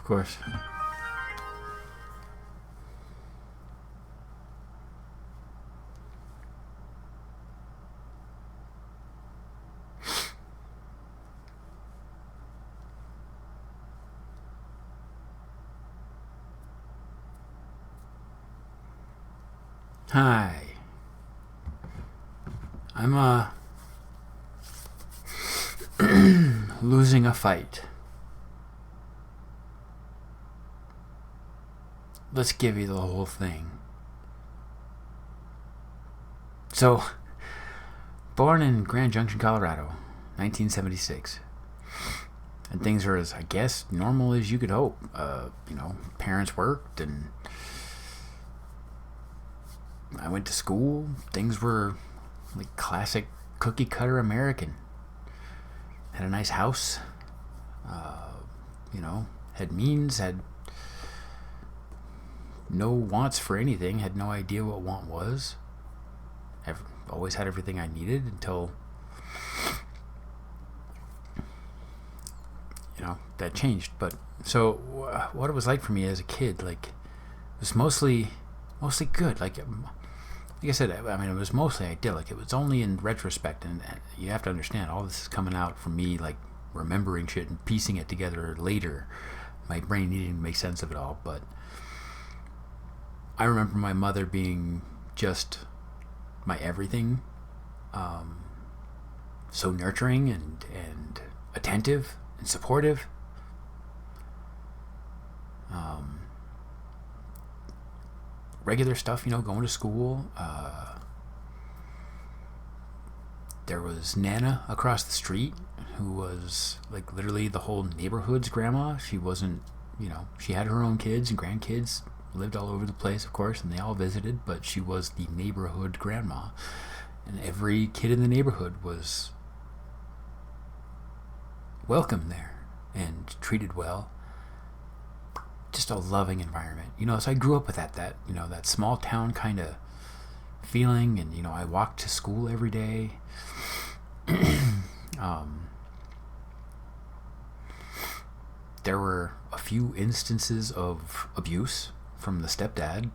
Of course. Hi. I'm losing a fight. Let's give you the whole thing. So, born in Grand Junction, Colorado, 1976. And things are as, I guess, normal as you could hope. Parents worked and I went to school. Things were like classic cookie cutter American. Had a nice house. Had means, had no wants for anything, had no idea what want was. I've always had everything I needed until, that changed. But so what it was like for me as a kid, like, it was mostly good. Like I said, I mean, it was mostly idyllic. It was only in retrospect, and you have to understand, all this is coming out from me, like, remembering shit and piecing it together later. My brain needing to make sense of it all, but I remember my mother being just my everything, so nurturing and attentive and supportive. Regular stuff, going to school. There was Nana across the street, who was like literally the whole neighborhood's grandma. She wasn't, she had her own kids and grandkids, lived all over the place, of course, and they all visited, but she was the neighborhood grandma. And every kid in the neighborhood was welcome there and treated well. Just a loving environment, so I grew up with that small town kind of feeling, and I walked to school every day. There were a few instances of abuse from the stepdad,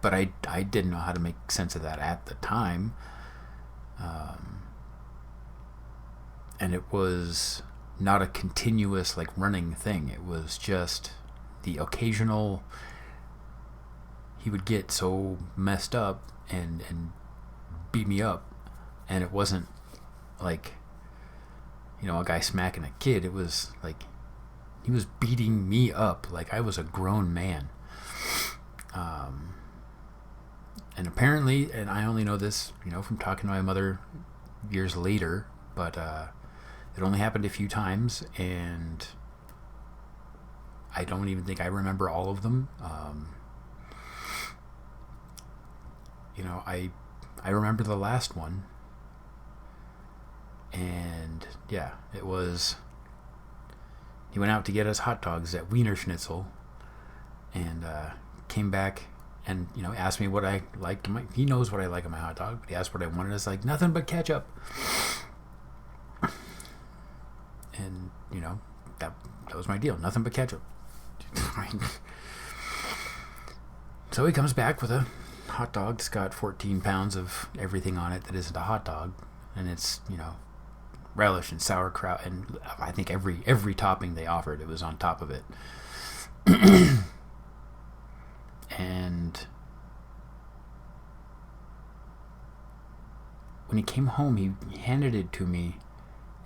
but I didn't know how to make sense of that at the time, and it was not a continuous, like, running thing. It was just the occasional, he would get so messed up and beat me up, and it wasn't like, a guy smacking a kid. It was like he was beating me up like I was a grown man. And apparently, and I only know this, from talking to my mother years later, but it only happened a few times, and I don't even think I remember all of them. I remember the last one, and yeah, it was, he went out to get us hot dogs at Wiener Schnitzel, and came back and asked me what I liked. He knows what I like in my hot dog, but he asked what I wanted. It's like, nothing but ketchup. And that was my deal. Nothing but ketchup. So he comes back with a hot dog that's got 14 pounds of everything on it that isn't a hot dog, and it's relish and sauerkraut, and I think every topping they offered, it was on top of it. And when he came home, he handed it to me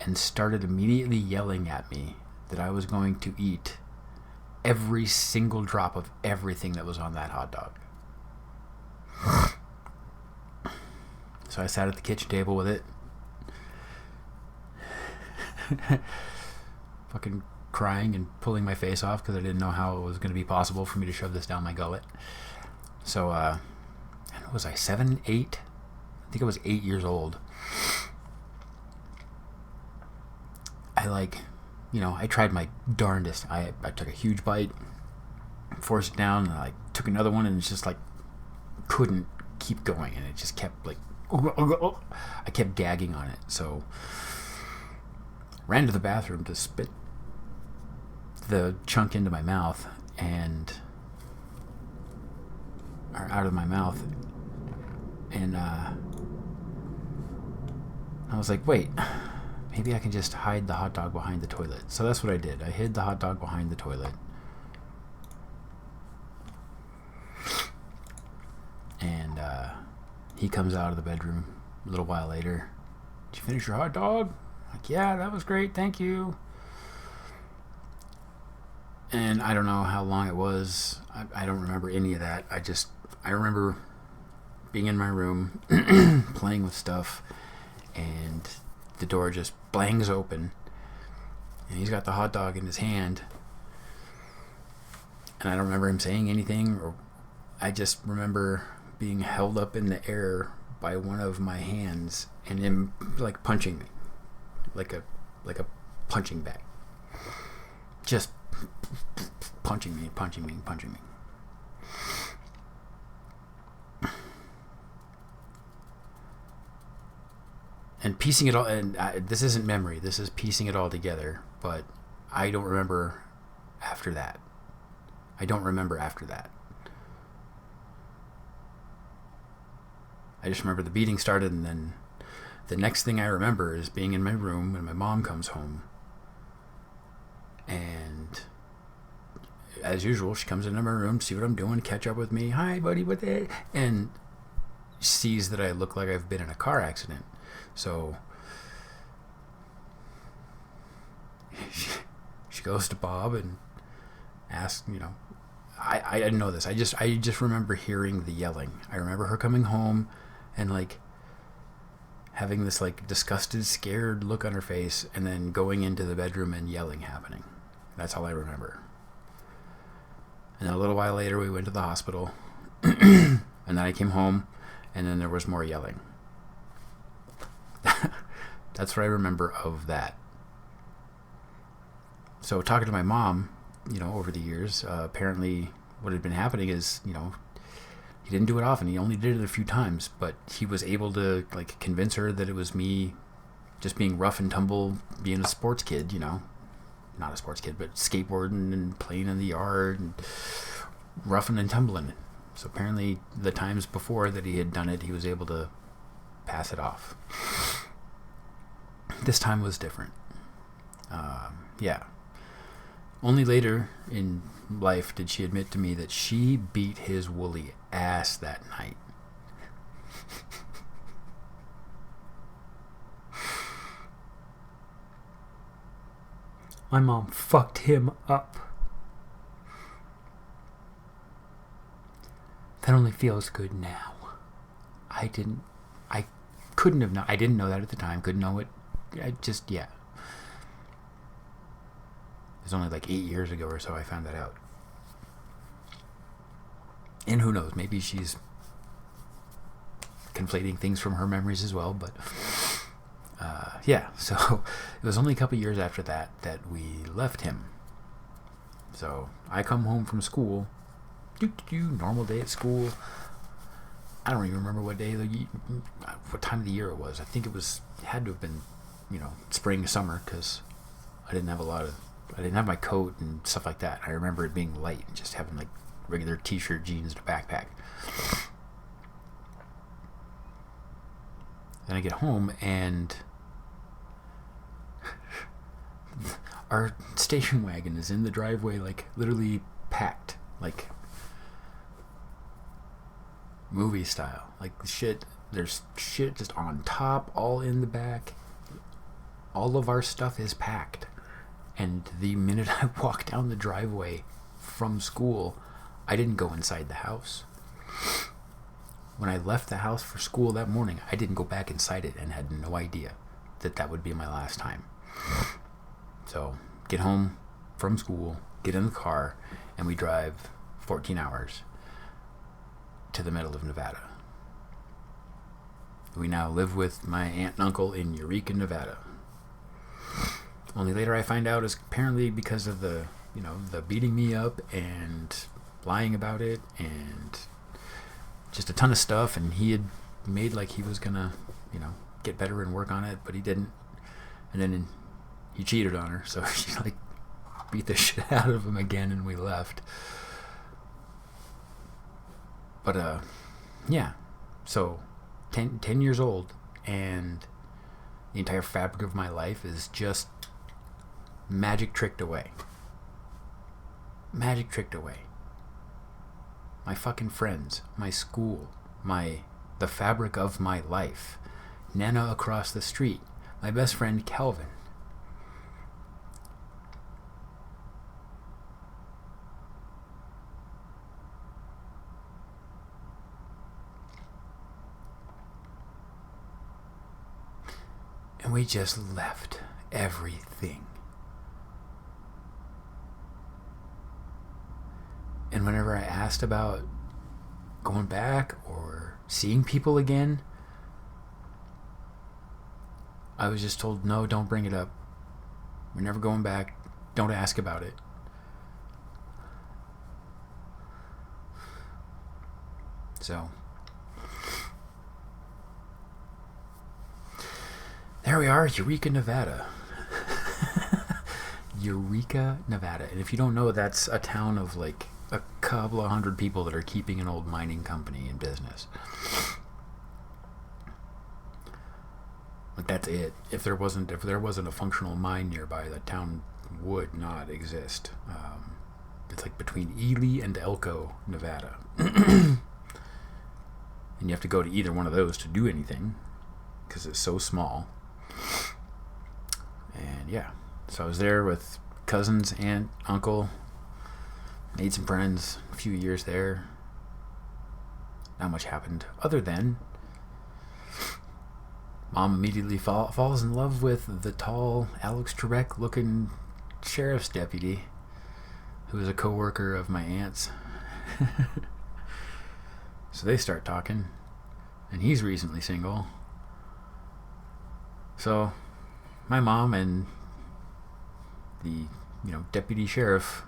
and started immediately yelling at me that I was going to eat every single drop of everything that was on that hot dog. So I sat at the kitchen table with it, fucking crying and pulling my face off because I didn't know how it was going to be possible for me to shove this down my gullet. So, was I 7, 8? I think I was 8 years old. I tried my darndest. I took a huge bite, forced it down, and I took another one, and it's just like, couldn't keep going, and it just kept like, I kept gagging on it. So ran to the bathroom to spit the chunk into my mouth or out of my mouth, and I was like, wait, maybe I can just hide the hot dog behind the toilet. So that's what I did. I hid the hot dog behind the toilet. And he comes out of the bedroom a little while later. Did you finish your hot dog? I'm like, yeah, that was great, thank you. And I don't know how long it was. I don't remember any of that. I remember being in my room playing with stuff, and the door just blangs open, and he's got the hot dog in his hand, and I don't remember him saying anything, or I just remember being held up in the air by one of my hands and him like punching me like a punching bag, just punching me. And piecing it all, and this isn't memory, this is piecing it all together, but I don't remember after that. I just remember the beating started, and then the next thing I remember is being in my room when my mom comes home. And as usual, she comes into my room, see what I'm doing, catch up with me. Hi, buddy, what the? And sees that I look like I've been in a car accident. So she goes to Bob and asks, I didn't know this. I just remember hearing the yelling. I remember her coming home and like having this like disgusted, scared look on her face, and then going into the bedroom and yelling happening. That's all I remember. And then a little while later, we went to the hospital, and then I came home, and then there was more yelling. That's what I remember of that. So talking to my mom, over the years, apparently what had been happening is, he didn't do it often. He only did it a few times, but he was able to like convince her that it was me just being rough and tumble, being a sports kid, not a sports kid, but skateboarding and playing in the yard and roughing and tumbling. So apparently the times before that he had done it, he was able to pass it off. This time was different. Yeah. Only later in life did she admit to me that she beat his woolly ass that night. My mom fucked him up. That only feels good now. I couldn't have known. I didn't know that at the time. Couldn't know it. Yeah. It was only like 8 years ago or so I found that out. And who knows, maybe she's conflating things from her memories as well, but yeah, so it was only a couple years after that we left him. So I come home from school, normal day at school. I don't even remember what time of the year it was. I think it had to have been, spring, summer, because I didn't have my coat and stuff like that. I remember it being light and just having like regular t-shirt, jeans, and a backpack. Then I get home and our station wagon is in the driveway, like literally packed, like movie style. Like there's shit just on top, all in the back. All of our stuff is packed. And the minute I walked down the driveway from school, I didn't go inside the house. When I left the house for school that morning, I didn't go back inside it and had no idea that would be my last time. So, get home from school, get in the car, and we drive 14 hours to the middle of Nevada. We now live with my aunt and uncle in Eureka, Nevada. Only later I find out is apparently because of the beating me up and lying about it and just a ton of stuff, and he had made like he was gonna, get better and work on it, but he didn't. And then he cheated on her, so she like beat the shit out of him again, and we left. But yeah, so 10 years old, and the entire fabric of my life is just magic tricked away. Magic tricked away. My fucking friends, my school, the fabric of my life. Nana across the street, my best friend Calvin. And we just left everything. And whenever I asked about going back or seeing people again, I was just told, no, don't bring it up. We're never going back. Don't ask about it. So, there we are, Eureka, Nevada. Eureka, Nevada. And if you don't know, that's a town of like a couple of hundred people that are keeping an old mining company in business. Like, that's it. If there wasn't a functional mine nearby, that town would not exist. It's like between Ely and Elko, Nevada. And you have to go to either one of those to do anything because it's so small. And yeah, so I was there with cousins, aunt, uncle, made some friends, a few years there. Not much happened other than Mom immediately falls in love with the tall Alex Trebek looking sheriff's deputy who is a co-worker of my aunt's. So they start talking, and he's recently single. So my mom and the deputy sheriff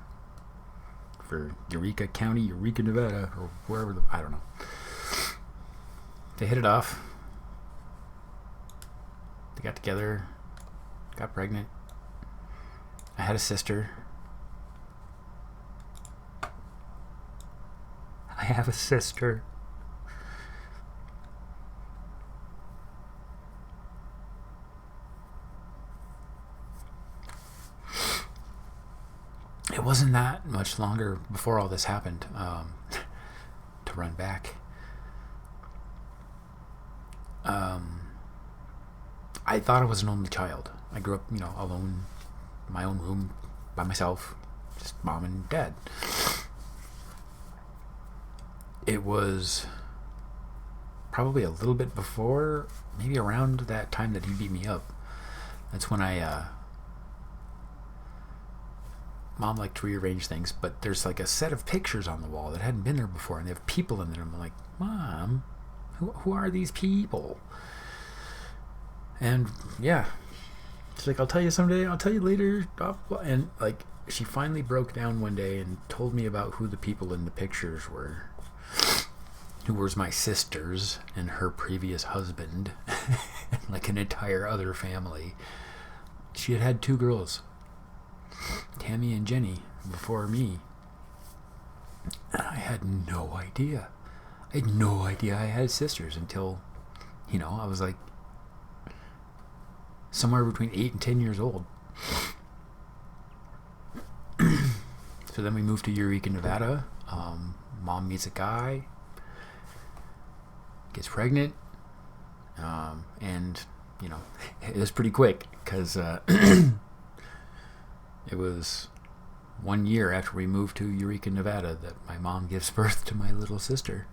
for Eureka County, Eureka, Nevada, or wherever, I don't know, they hit it off. They got together, got pregnant. I had a sister. I have a sister. It wasn't that much longer before all this happened, to run back. I thought I was an only child. I grew up, alone, in my own room, by myself, just mom and dad. It was probably a little bit before, maybe around that time that he beat me up. That's when Mom liked to rearrange things, but there's like a set of pictures on the wall that hadn't been there before, and they have people in there. I'm like, Mom, who are these people? And yeah, she's like, I'll tell you someday, I'll tell you later. And like, she finally broke down one day and told me about who the people in the pictures were, who was my sisters and her previous husband, and like an entire other family. She had 2 girls, Tammy and Jenny, before me. And I had no idea. I had sisters until, I was like somewhere between 8 and 10 years old. So then we moved to Eureka, Nevada. Mom meets a guy, gets pregnant, and it was pretty quick because it was 1 year after we moved to Eureka, Nevada, that my mom gives birth to my little sister.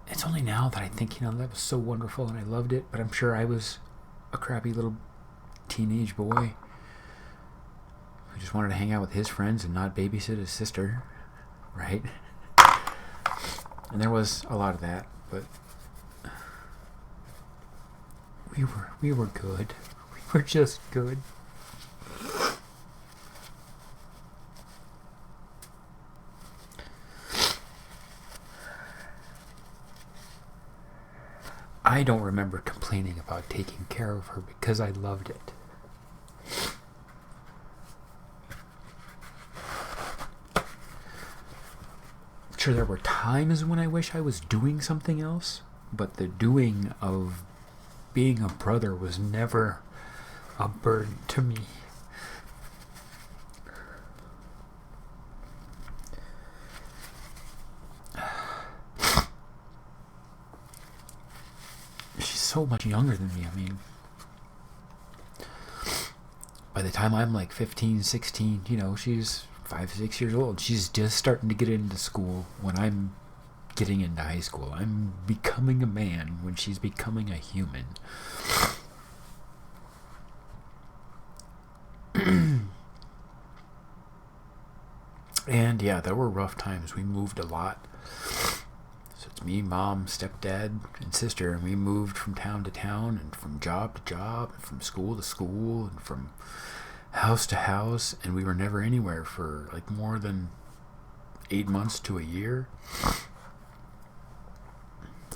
It's only now that I think, that was so wonderful and I loved it, but I'm sure I was a crappy little teenage boy who just wanted to hang out with his friends and not babysit his sister, right? And there was a lot of that, but we were good. We were just good. I don't remember complaining about taking care of her because I loved it. Sure, there were times when I wish I was doing something else, but the doing of being a brother was never a burden to me. She's so much younger than me. I mean, by the time I'm like 15, 16, she's 5, 6 years old. She's just starting to get into school when I'm getting into high school. I'm becoming a man when she's becoming a human. And yeah, there were rough times. We moved a lot. So it's me, mom, stepdad, and sister, and we moved from town to town, and from job to job, and from school to school, and from house to house, and we were never anywhere for like more than 8 months to a year.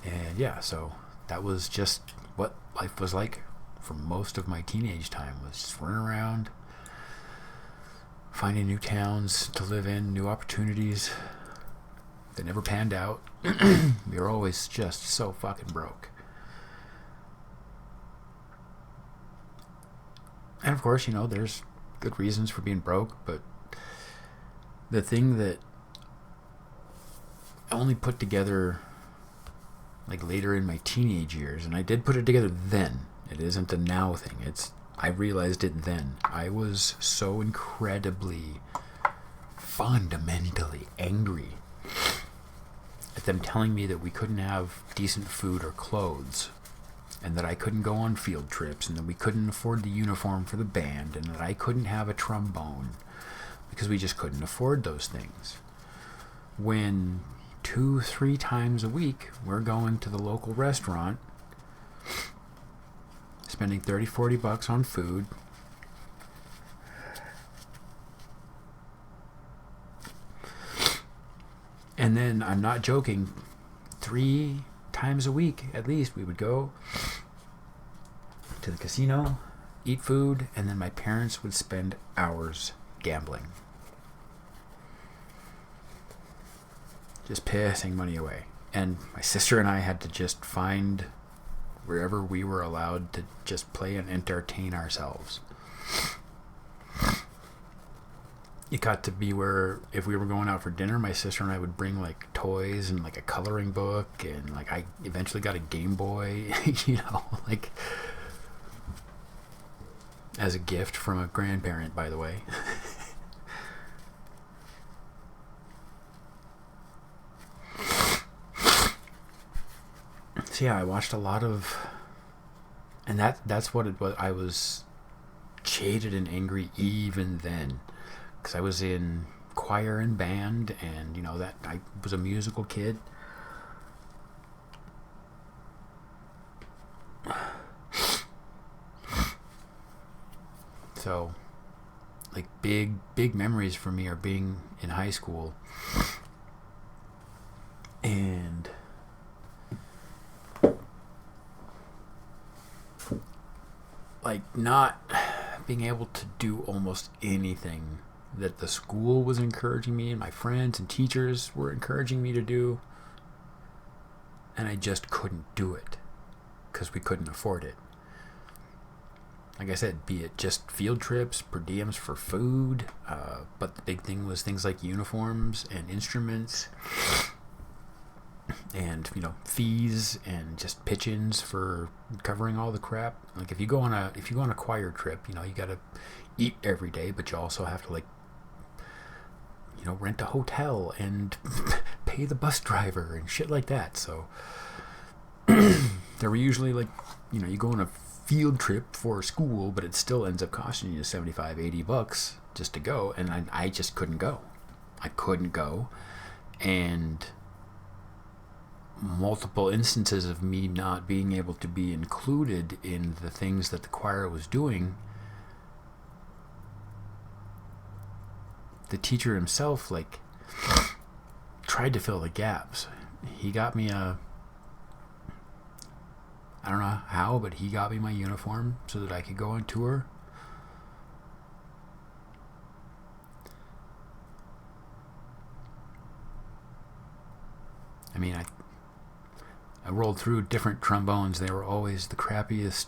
And yeah, so that was just what life was like for most of my teenage time, was just running around, finding new towns to live in, new opportunities that never panned out. We were always just so fucking broke. And of course, there's good reasons for being broke, but the thing that I only put together like later in my teenage years, and I did put it together then. It isn't a now thing. I realized it then. I was so incredibly, fundamentally angry at them telling me that we couldn't have decent food or clothes, and that I couldn't go on field trips, and that we couldn't afford the uniform for the band, and that I couldn't have a trombone because we just couldn't afford those things. When 2-3 times a week we're going to the local restaurant, spending $30-$40 on food, and then, I'm not joking, 3 times a week at least we would go to the casino, eat food, and then my parents would spend hours gambling, just pissing money away. And my sister and I had to just find wherever we were allowed to just play and entertain ourselves. It got to be where if we were going out for dinner, my sister and I would bring like toys and like a coloring book, and like I eventually got a Game Boy, like as a gift from a grandparent, by the way. So yeah, I watched a lot of, and that's what it was. I was jaded and angry even then, because I was in choir and band, and that I was a musical kid. So like big memories for me are being in high school and like not being able to do almost anything that the school was encouraging me and my friends and teachers were encouraging me to do, and I just couldn't do it because we couldn't afford it. Like I said, be it just field trips, per diems for food, but the big thing was things like uniforms and instruments, and fees and just pitch-ins for covering all the crap. Like if you go on a choir trip, you gotta eat every day, but you also have to like rent a hotel and pay the bus driver and shit like that. So there were usually like you go on a field trip for school, but it still ends up costing you $75-$80 just to go, and I just couldn't go. I couldn't go, and multiple instances of me not being able to be included in the things that the choir was doing. The teacher himself like tried to fill the gaps. He got me a I don't know how, but he got me my uniform so that I could go on tour. I mean, I rolled through different trombones. They were always the crappiest,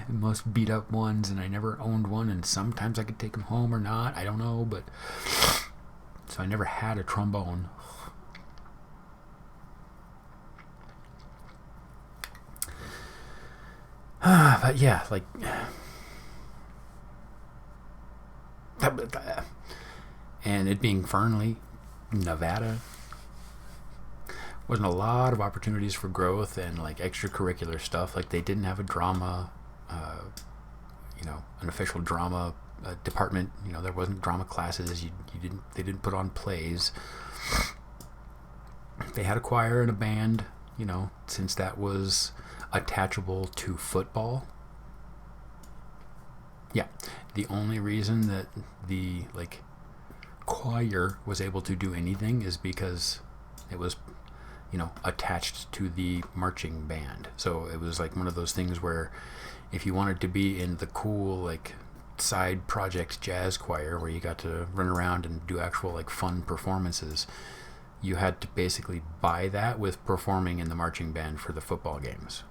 most beat up ones, and I never owned one, and sometimes I could take them home or not. I don't know, but so I never had a trombone. But yeah, like and it being Fernley, Nevada, wasn't a lot of opportunities for growth and like extracurricular stuff. Like they didn't have a drama, an official drama department. There wasn't drama classes. They didn't put on plays. They had a choir and a band. Since that was attachable to football. Yeah, the only reason that the choir was able to do anything is because it was attached to the marching band. So it was like one of those things where if you wanted to be in the cool side project jazz choir where you got to run around and do actual fun performances, you had to basically buy that with performing in the marching band for the football games.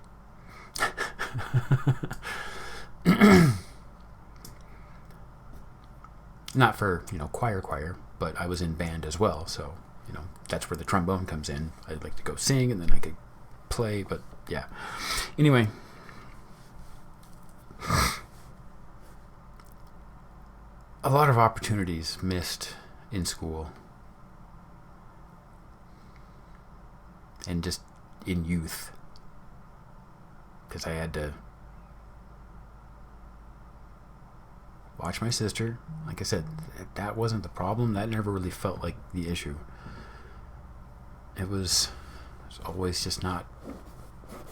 Not for choir, but I was in band as well, so that's where the trombone comes in. I'd like to go sing and then I could play, but yeah. Anyway, a lot of opportunities missed in school and just in youth, because I had to watch my sister. Like I said, that wasn't the problem. That never really felt like the issue. It was always just not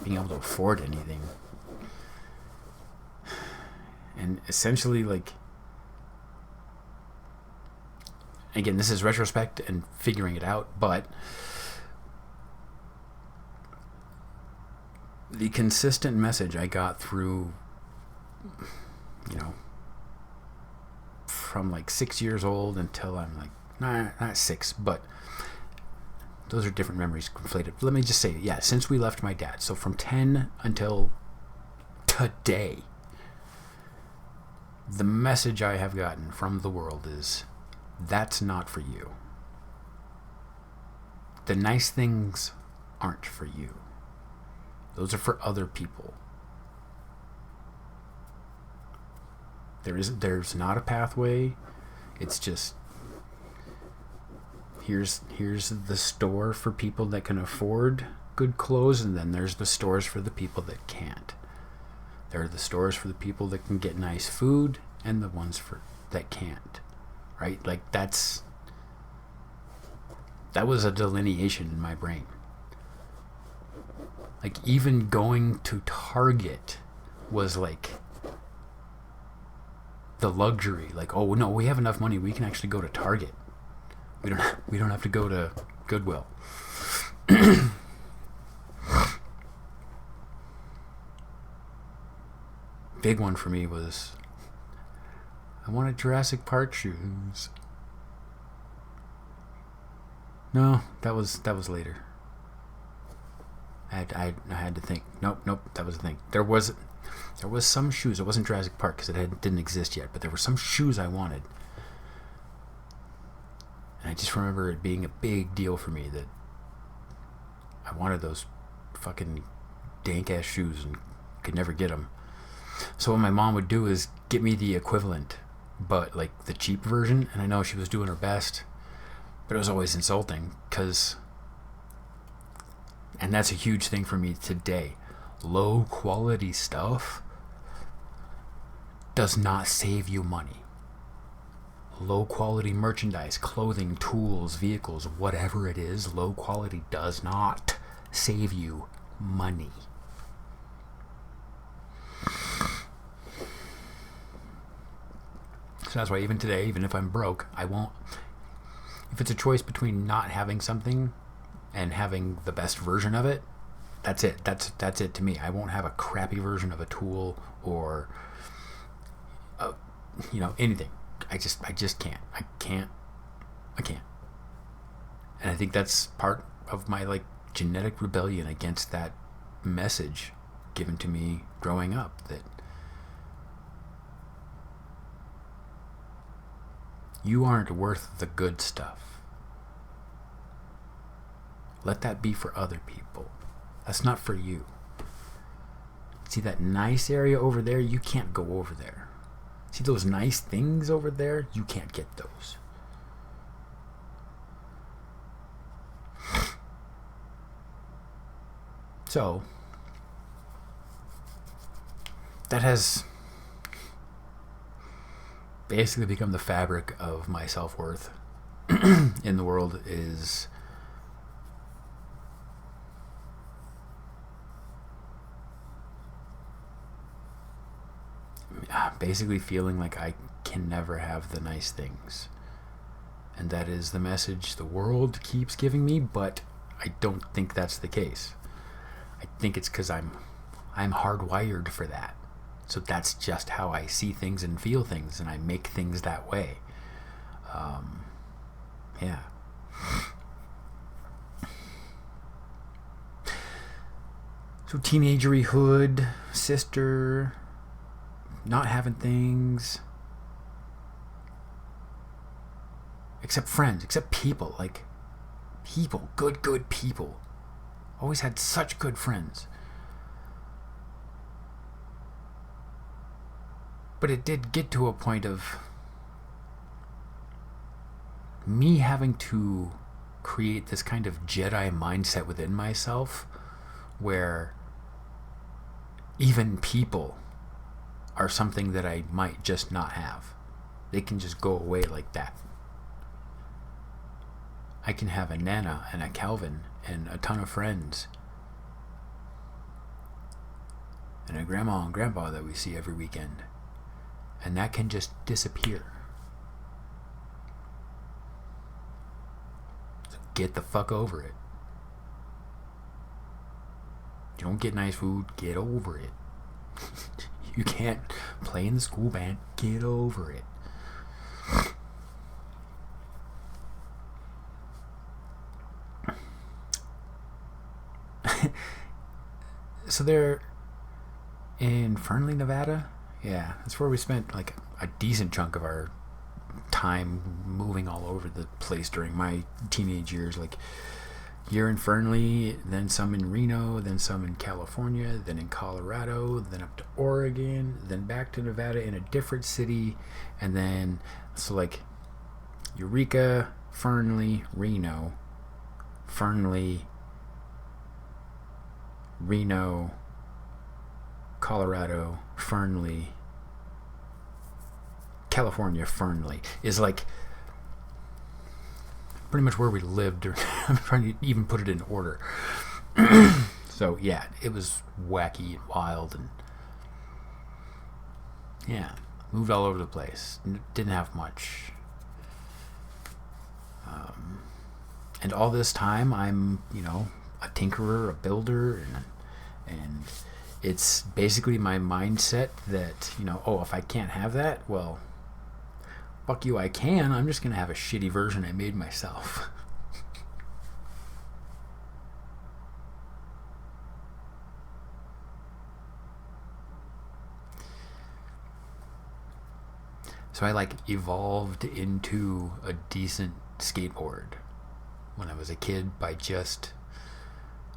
being able to afford anything. And essentially, again, this is retrospect and figuring it out, but the consistent message I got through, from 6 years old until I'm not 6, but those are different memories conflated. Let me just say, yeah, since we left my dad, so from 10 until today, the message I have gotten from the world is, that's not for you. The nice things aren't for you. Those are for other people. There's not a pathway. It's just here's the store for people that can afford good clothes, and then there's the stores for the people that can't. There are the stores for the people that can get nice food, and the ones that can't. Right? that was a delineation in my brain. Even going to Target was the luxury. Oh no, we have enough money, we can actually go to Target. We don't have to go to Goodwill. Big one for me was, I wanted Jurassic Park shoes. No, that was later. I had to think. Nope, that was the thing. There was some shoes. It wasn't Jurassic Park because it didn't exist yet, but there were some shoes I wanted. And I just remember it being a big deal for me that I wanted those fucking dank ass shoes and could never get them. So what my mom would do is get me the equivalent, but the cheap version. And I know she was doing her best, but it was always insulting because, and that's a huge thing for me today, low quality stuff does not save you money. Low quality merchandise, clothing, tools, vehicles, whatever it is, low quality does not save you money. So that's why even today, even if I'm broke, I won't. If it's a choice between not having something and having the best version of it, That's it. That's it to me. I won't have a crappy version of a tool or anything. I just can't. I can't. And I think that's part of my like genetic rebellion against that message given to me growing up, that you aren't worth the good stuff. Let that be for other people. That's not for you. See that nice area over there? You can't go over there. See those nice things over there? You can't get those. So, that has basically become the fabric of my self-worth in the world, is basically feeling like I can never have the nice things. And that is the message the world keeps giving me, but I don't think that's the case. I think it's because I'm hardwired for that. So that's just how I see things and feel things, and I make things that way. Yeah. So teenageryhood, sister, not having things, except friends, except people, like people, good people. Always had such good friends. But it did get to a point of me having to create this kind of Jedi mindset within myself where even people are something that I might just not have. They can just go away like that. I can have a Nana and a Calvin and a ton of friends and a grandma and grandpa that we see every weekend, and that can just disappear. So get the fuck over it. You don't get nice food, get over it. You can't play in the school band, get over it. So they're in Fernley, Nevada. Yeah, that's where we spent like a decent chunk of our time moving all over the place during my teenage years. Like year in Fernley, then some in Reno, then some in California, then in Colorado, then up to Oregon, then back to Nevada in a different city, and then so like Eureka, Fernley, Reno, Fernley, Reno, Colorado, Fernley, California, Fernley is like pretty much where we lived. I'm trying to even put it in order. So yeah, it was wacky and wild, and yeah, moved all over the place. Didn't have much. And all this time, I'm a tinkerer, a builder, and it's basically my mindset that if I can't have that, well, fuck you, I can. I'm just gonna have a shitty version I made myself. So I evolved into a decent skateboard when I was a kid by just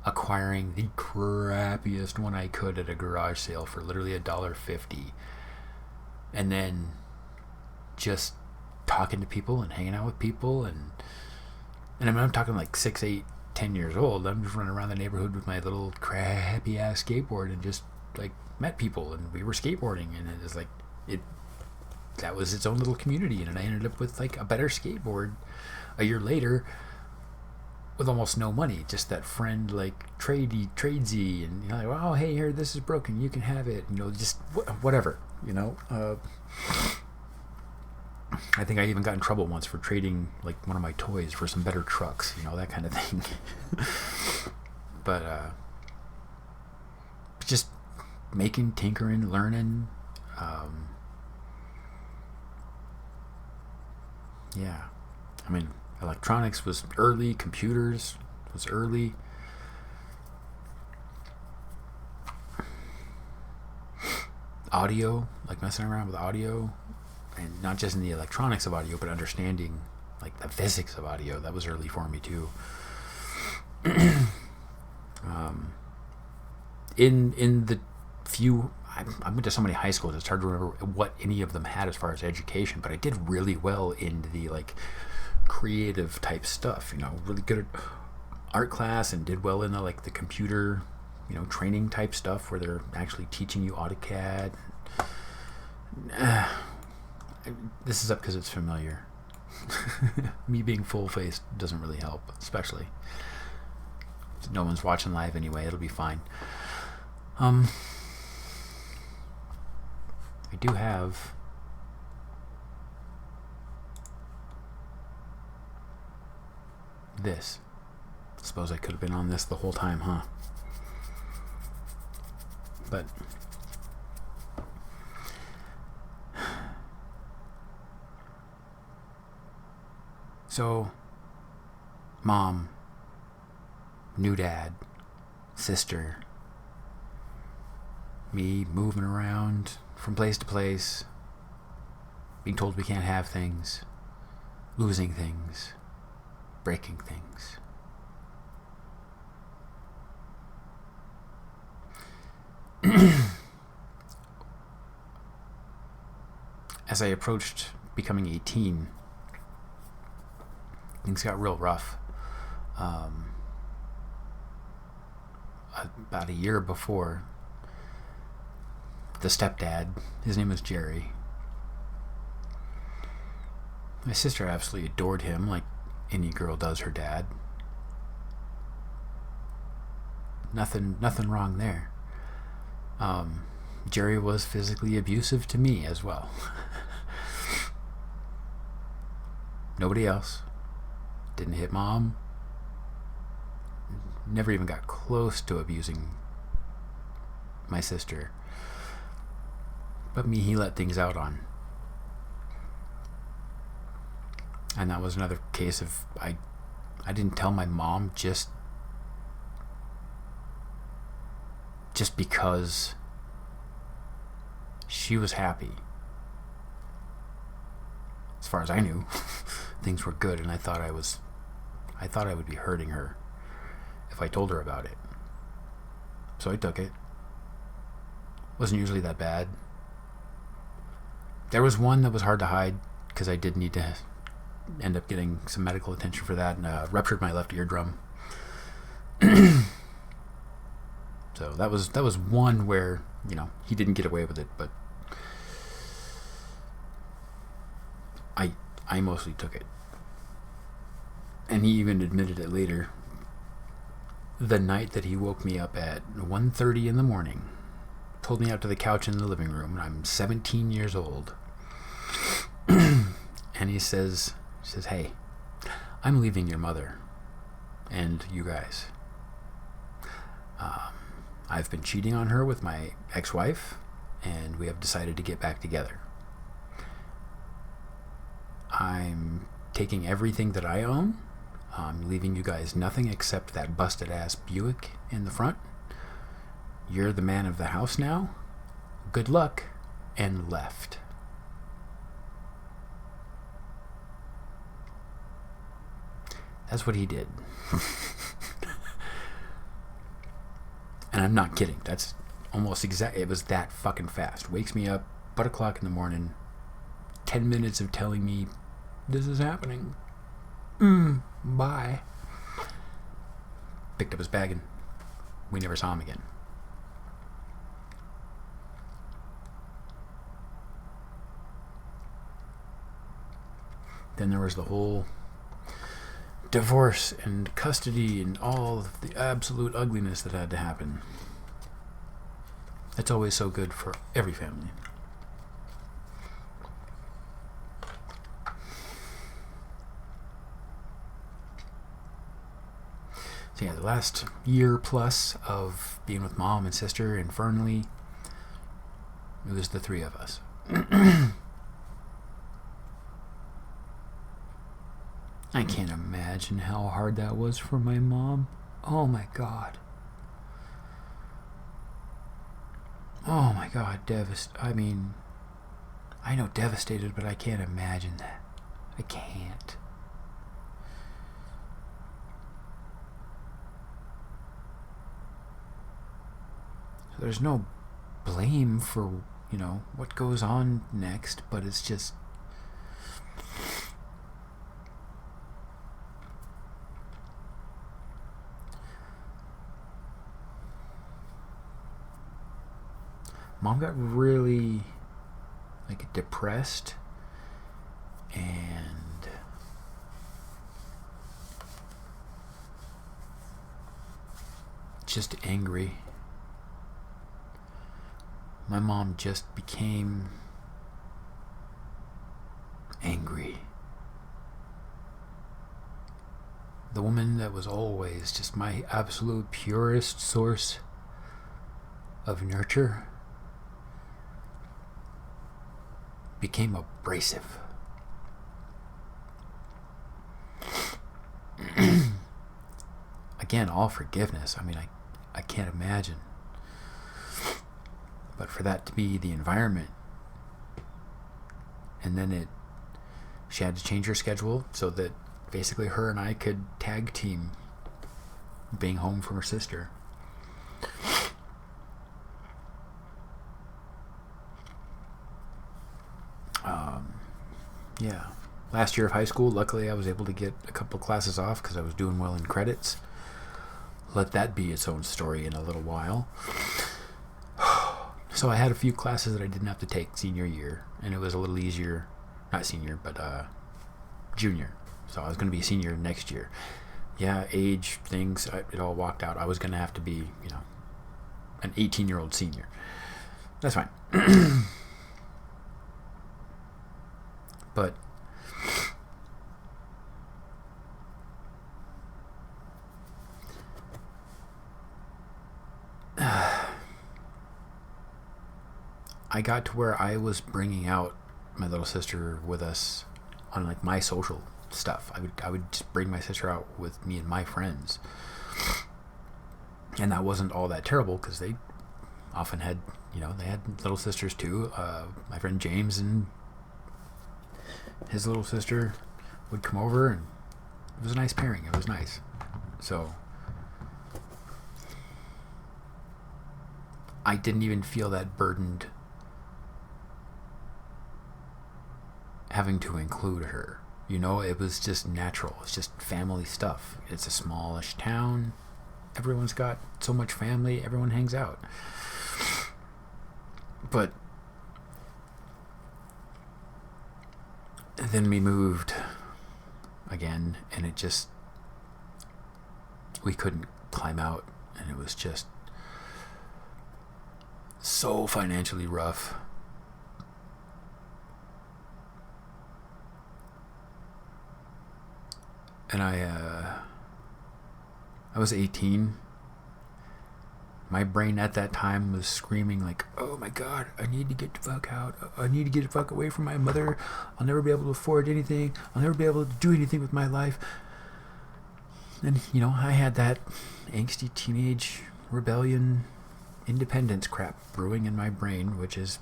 acquiring the crappiest one I could at a garage sale for literally $1.50, and then just talking to people and hanging out with people, and I mean, I'm talking 6, 8, 10 years old. I'm just running around the neighborhood with my little crappy ass skateboard and just met people, and we were skateboarding, and it was that was its own little community, and I ended up with a better skateboard a year later with almost no money, just that friend tradesy, and oh hey, here, this is broken, you can have it, just whatever. I think I even got in trouble once for trading one of my toys for some better trucks, that kind of thing. But making, tinkering, learning. Yeah. I mean, electronics was early, computers was early. Audio, like messing around with audio, and not just in the electronics of audio, but understanding like the physics of audio. That was early for me too. In the few, I went to so many high schools, it's hard to remember what any of them had as far as education, but I did really well in the like creative type stuff, really good at art class, and did well in the like the computer, training type stuff where they're actually teaching you AutoCAD. This is up because it's familiar. Me being full-faced doesn't really help, especially. No one's watching live anyway, it'll be fine. I do have this. Suppose I could have been on this the whole time, huh? But so mom, new dad, sister, me moving around from place to place, being told we can't have things, losing things, breaking things. As I approached becoming 18, things got real rough. About a year before, the stepdad, his name was Jerry. My sister absolutely adored him like any girl does her dad. Nothing wrong there. Jerry was physically abusive to me as well. Nobody else. Didn't hit mom. Never even got close to abusing my sister. But me, he let things out on. And that was another case of I didn't tell my mom just because she was happy. As far as I knew, things were good, and I thought I would be hurting her if I told her about it. So I took it. Wasn't usually that bad. There was one that was hard to hide because I did need to end up getting some medical attention for that, and ruptured my left eardrum. So that was one where he didn't get away with it, but I mostly took it. And he even admitted it later. The night that he woke me up at 1:30 in the morning, pulled me out to the couch in the living room, and I'm 17 years old. And he says, "Hey, I'm leaving your mother and you guys. I've been cheating on her with my ex-wife, and we have decided to get back together. I'm taking everything that I own. I'm leaving you guys nothing except that busted-ass Buick in the front. You're the man of the house now. Good luck," and left. That's what he did. And I'm not kidding. That's almost exact. It was that fucking fast. Wakes me up, butt o'clock in the morning. 10 minutes of telling me this is happening. Bye. Picked up his bag and we never saw him again. Then there was the whole divorce and custody and all of the absolute ugliness that had to happen. It's always so good for every family. So yeah, the last year plus of being with mom and sister in Fernley, It was the three of us. I can't imagine how hard that was for my mom. Oh my God. Oh my God, I mean, I know devastated, but I can't imagine that. I can't. So there's no blame for, what goes on next, but it's just... Mom got really, depressed and just angry. My mom just became angry. The woman that was always just my absolute purest source of nurture became abrasive. Again, all forgiveness. I mean, I can't imagine. But for that to be the environment, and then she had to change her schedule so that basically her and I could tag team being home from her sister. Yeah. Last year of high school, luckily I was able to get a couple classes off because I was doing well in credits. Let that be its own story in a little while. So I had a few classes that I didn't have to take senior year, and it was a little easier. Not senior, but junior. So I was going to be a senior next year. Yeah, age, things, it all walked out. I was going to have to be, an 18-year-old senior. That's fine. But I got to where I was bringing out my little sister with us on my social stuff. I would just bring my sister out with me and my friends, and that wasn't all that terrible because they often had they had little sisters too. My friend James and his little sister would come over, and it was a nice pairing. It was nice. So I didn't even feel that burdened having to include her. It was just natural. It's just family stuff. It's a smallish town. Everyone's got so much family. Everyone hangs out. But then we moved again, and we couldn't climb out, and it was just so financially rough. And I was 18. My brain at that time was screaming oh my God, I need to get the fuck out. I need to get the fuck away from my mother. I'll never be able to afford anything. I'll never be able to do anything with my life. And, I had that angsty teenage rebellion independence crap brewing in my brain, which is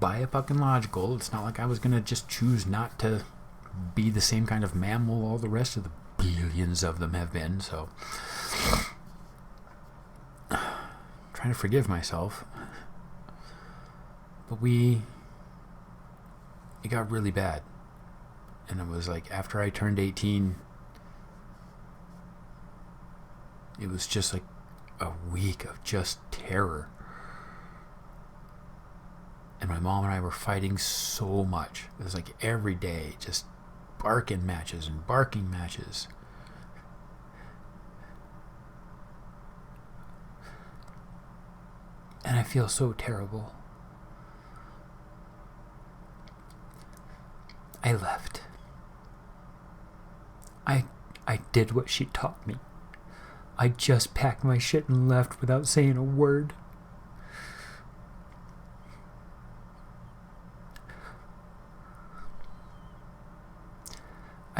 fucking logical. It's not like I was going to just choose not to be the same kind of mammal all the rest of the billions of them have been, so trying to forgive myself. But it got really bad, and it was after I turned 18, it was just a week of just terror, and my mom and I were fighting so much. It was every day, just barking matches. And I feel so terrible. I left. I did what she taught me. I just packed my shit and left without saying a word.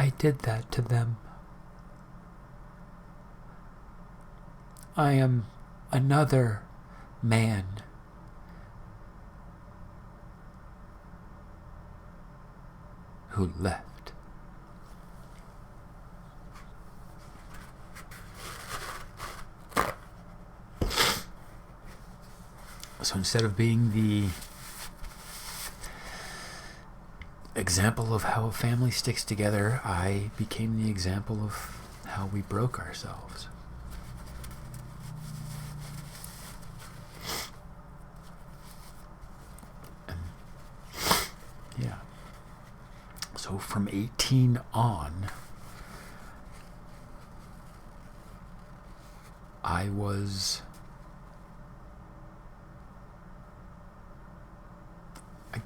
I did that to them. I am another man. Who left. So instead of being the example of how a family sticks together, I became the example of how we broke ourselves. And yeah. So from 18 on, I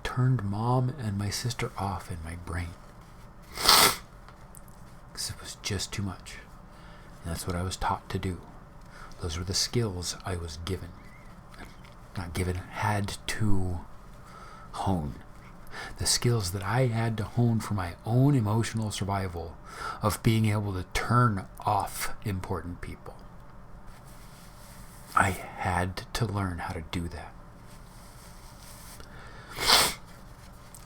turned mom and my sister off in my brain. Because it was just too much. And that's what I was taught to do. Those were the skills I was given. Not given, had to hone. The skills that I had to hone for my own emotional survival of being able to turn off important people. I had to learn how to do that.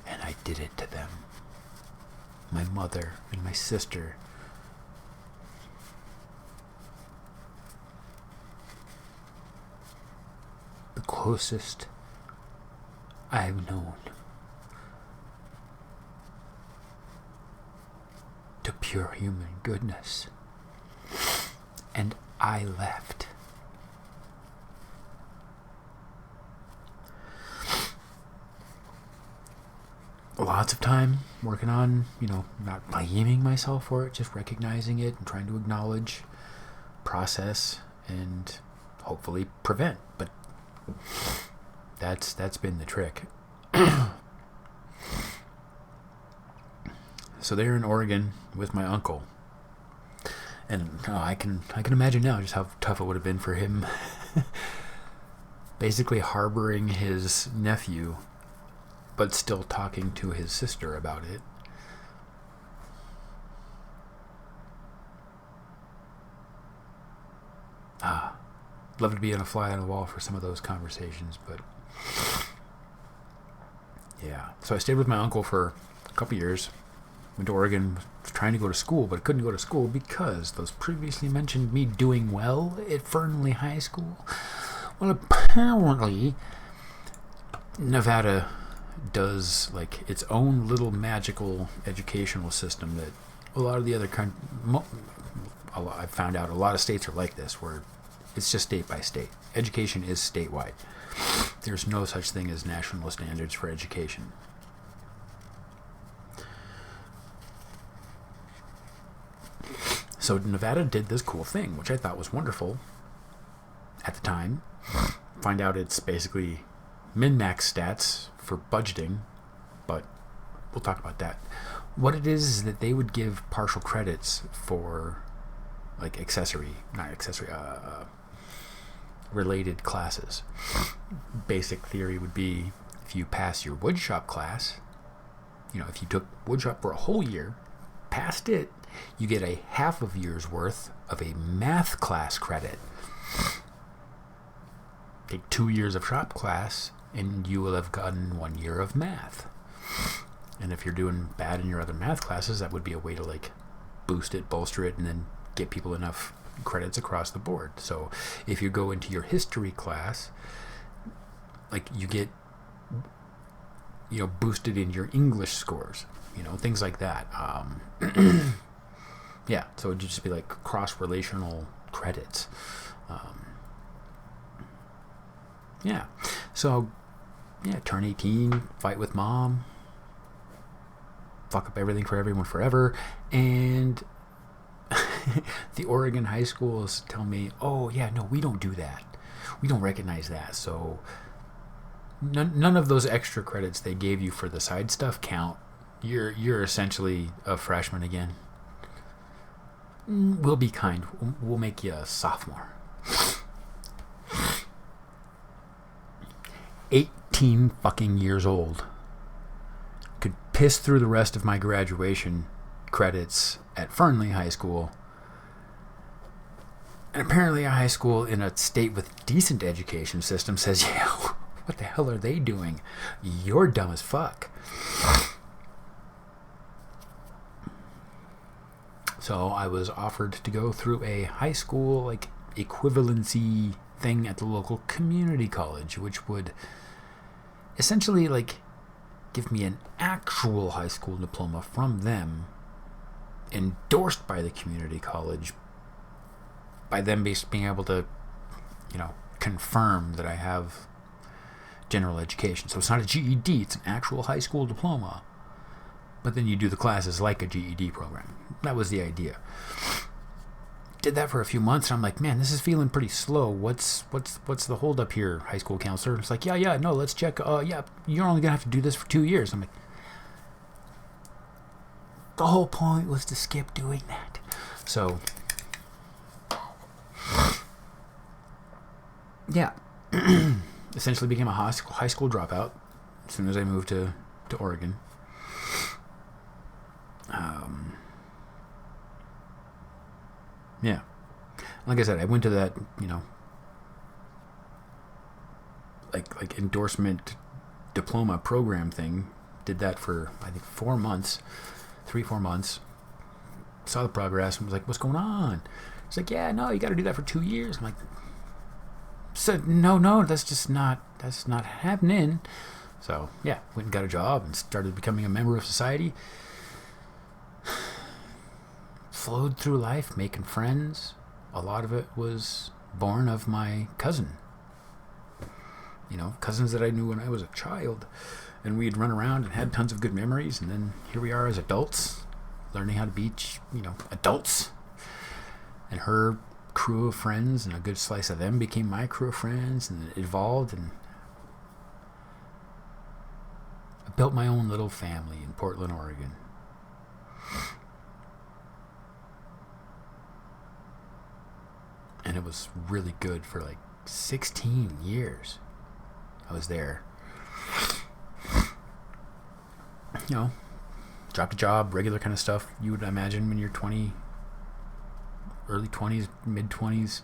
And I did it to them. My mother and my sister. The closest I've known to pure human goodness. And I left. Lots of time working on, not blaming myself for it, just recognizing it and trying to acknowledge, process, and hopefully prevent. But that's been the trick. So they're in Oregon with my uncle, and I can imagine now just how tough it would have been for him, basically harboring his nephew, but still talking to his sister about it. Love to be a fly on the wall for some of those conversations, but yeah. So I stayed with my uncle for a couple years. Went to Oregon, was trying to go to school, but couldn't go to school because those previously mentioned me doing well at Fernley High School. Well, apparently Nevada does like its own little magical educational system that a lot of the other I found out a lot of states are like this, where it's just state by state. Education is statewide. There's no such thing as national standards for education. So Nevada did this cool thing, which I thought was wonderful at the time. Find out it's basically min-max stats for budgeting, but we'll talk about that. What it is that they would give partial credits for like related classes. Basic theory would be if you pass your woodshop class, if you took woodshop for a whole year, passed it, you get a half of year's worth of a math class credit. Take 2 years of shop class and you will have gotten 1 year of math. And if you're doing bad in your other math classes, that would be a way to like boost it, bolster it, and then get people enough credits across the board. So if you go into your history class, like you get boosted in your English scores, things like that. Yeah, so it would just be like cross-relational credits. Yeah, so turn 18, fight with mom, fuck up everything for everyone forever, and the Oregon high schools tell me, oh yeah, no, we don't do that. We don't recognize that. So none of those extra credits they gave you for the side stuff count. You're essentially a freshman again. We'll be kind. We'll make you a sophomore. 18 fucking years old. Could piss through the rest of my graduation credits at Fernley High School. And apparently a high school in a state with decent education system says, yeah, what the hell are they doing? You're dumb as fuck. So I was offered to go through a high school like equivalency thing at the local community college, which would essentially like give me an actual high school diploma from them, endorsed by the community college, by them being able to, confirm that I have general education. So it's not a GED, it's an actual high school diploma. But then you do the classes like a GED program. That was the idea. Did that for a few months, and I'm like, man, this is feeling pretty slow. What's the holdup here, high school counselor? It's like, no, let's check. You're only gonna have to do this for 2 years. I'm like, the whole point was to skip doing that. So, yeah, essentially became a high school dropout as soon as I moved to Oregon. Yeah, like I said, I went to that, like endorsement diploma program thing. Did that for I think 4 months, 4 months. Saw the progress and was like, "What's going on?" It's like, "Yeah, no, you got to do that for 2 years." I'm like, "So no, that's not happening." So yeah, went and got a job and started becoming a member of society. Flowed through life, making friends. A lot of it was born of my cousin. Cousins that I knew when I was a child. And we'd run around and had tons of good memories. And then here we are as adults, learning how to be, adults. And her crew of friends and a good slice of them became my crew of friends. And it evolved. And I built my own little family in Portland, Oregon. And it was really good for like 16 years. I was there. Dropped a job, regular kind of stuff you would imagine when you're 20, early 20s, mid 20s.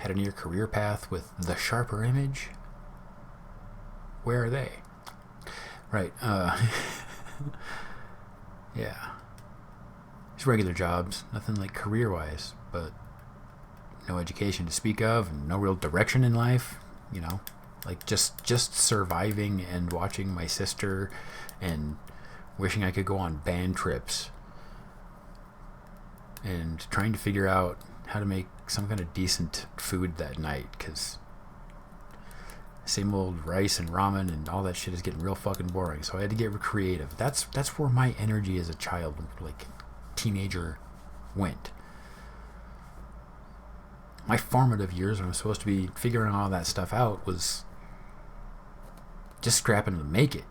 Had a near career path with the Sharper Image. Where are they? Right. Yeah. Just regular jobs, nothing like career-wise, but no education to speak of, and no real direction in life. Like just surviving and watching my sister, and wishing I could go on band trips, and trying to figure out how to make some kind of decent food that night, because same old rice and ramen and all that shit is getting real fucking boring. So I had to get creative. That's where my energy as a child, like teenager, went. My formative years when I was supposed to be figuring all that stuff out was just scrapping to make it.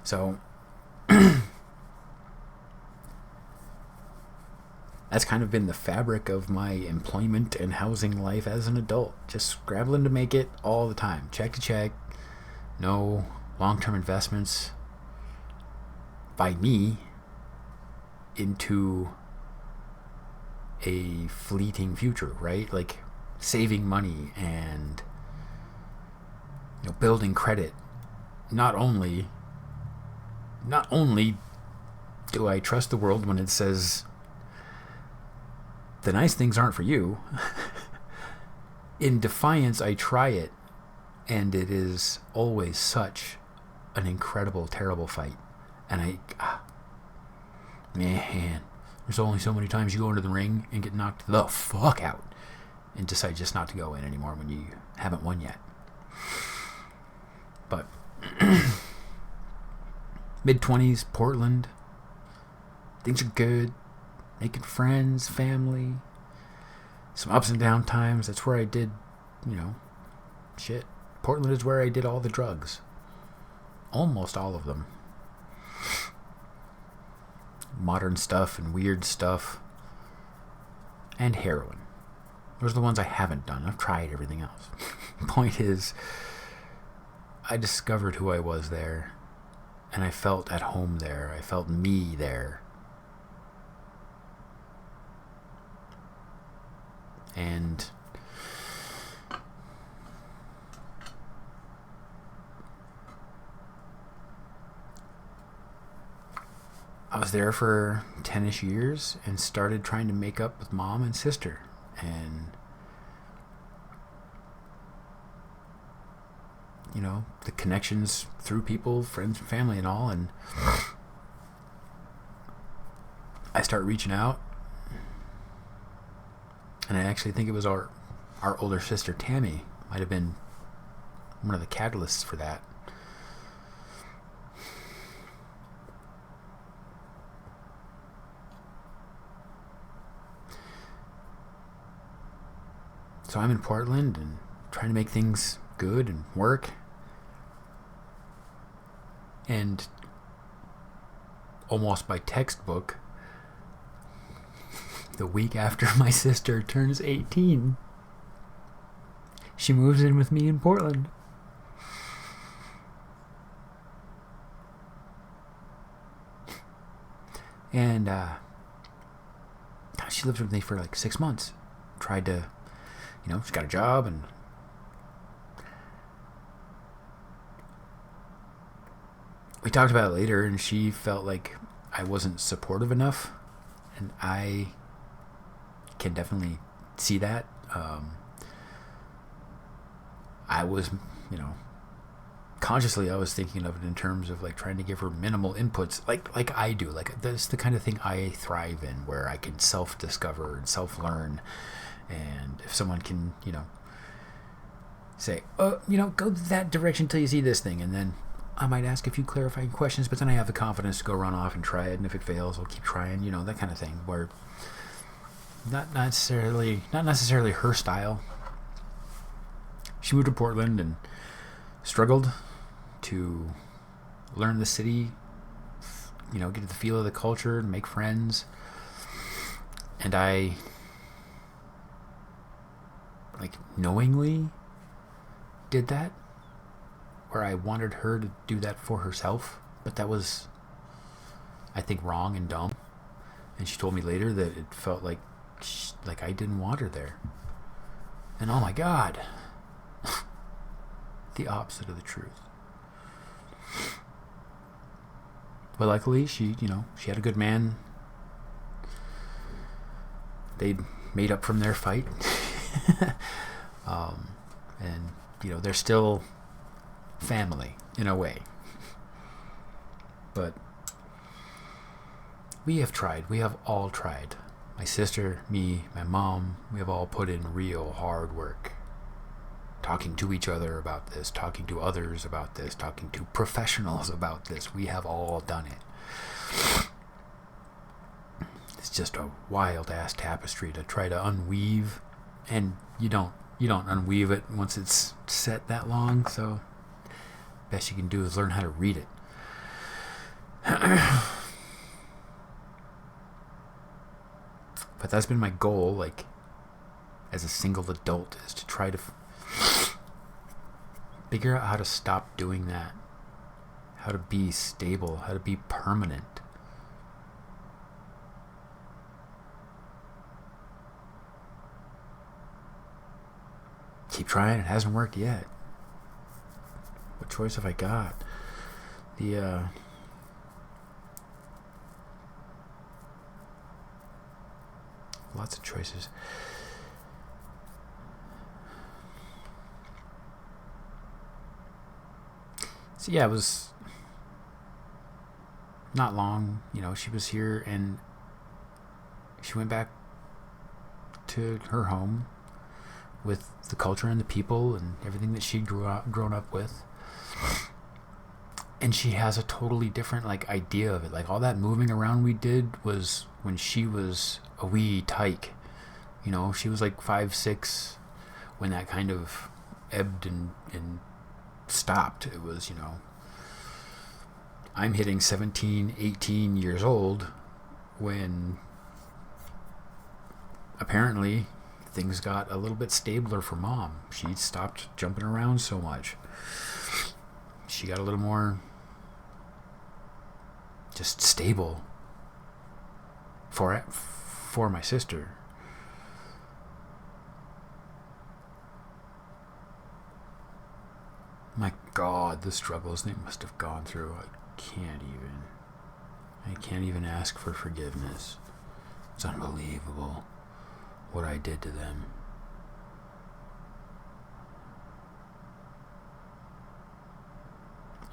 So that's kind of been the fabric of my employment and housing life as an adult. Just scrabbling to make it all the time. Check to check. No long-term investments by me into a fleeting future, right? Like saving money and building credit. Not only do I trust the world when it says the nice things aren't for you, in defiance I try it, and it is always such an incredible, terrible fight. And man, there's only so many times you go into the ring and get knocked the fuck out and decide just not to go in anymore when you haven't won yet. But mid-20s, Portland, things are good, making friends, family, some ups and down times. That's where I did, shit. Portland is where I did all the drugs. Almost all of them. Modern stuff and weird stuff. And heroin. Those are the ones I haven't done. I've tried everything else. Point is, I discovered who I was there. And I felt at home there. I felt me there. And I was there for 10-ish years and started trying to make up with mom and sister. And, you know, the connections through people, friends, family, and all. And I start reaching out. And I actually think it was our older sister, Tammy, might have been one of the catalysts for that. So I'm in Portland and trying to make things good and work. And almost by textbook, the week after my sister turns 18, she moves in with me in Portland. And she lived with me for like 6 months. Tried to, you know, she got a job, and we talked about it later, and she felt like I wasn't supportive enough, and I can definitely see that. I was, you know, consciously I was thinking of it in terms of like trying to give her minimal inputs, like I do. Like that's the kind of thing I thrive in, where I can self-discover and self-learn. And if someone can, you know, say, oh, you know, go that direction till you see this thing, and then I might ask a few clarifying questions, but then I have the confidence to go run off and try it, and if it fails, I'll keep trying, you know, that kind of thing, where not necessarily her style. She moved to Portland and struggled to learn the city, you know, get the feel of the culture and make friends. And I, like, knowingly did that, where I wanted her to do that for herself, but that was, I think, wrong and dumb. And she told me later that it felt like I didn't want her there. And oh my God, the opposite of the truth. But luckily, she had a good man. They made up from their fight. And, you know, they're still family in a way. But we have tried. We have all tried. My sister, me, my mom, we have all put in real hard work. Talking to each other about this, talking to others about this, talking to professionals about this. We have all done it. It's just a wild ass tapestry to try to unweave, and you don't unweave it once it's set that long, so best you can do is learn how to read it. But that's been my goal, like, as a single adult, is to try to figure out how to stop doing that, how to be stable, how to be permanent. Keep trying. It hasn't worked yet. What choice have I got? Lots of choices. So yeah, it was not long. You know, she was here, and she went back to her home with the culture and the people and everything that she'd grown up with. And she has a totally different, like, idea of it. Like, all that moving around we did was when she was a wee tyke. You know, she was like 5'6" when that kind of ebbed and stopped. It was, you know, I'm hitting 17, 18 years old when apparently things got a little bit stabler for mom. She stopped jumping around so much. She got a little more just stable for my sister. My God, the struggles they must have gone through. I can't even ask for forgiveness. It's unbelievable what I did to them.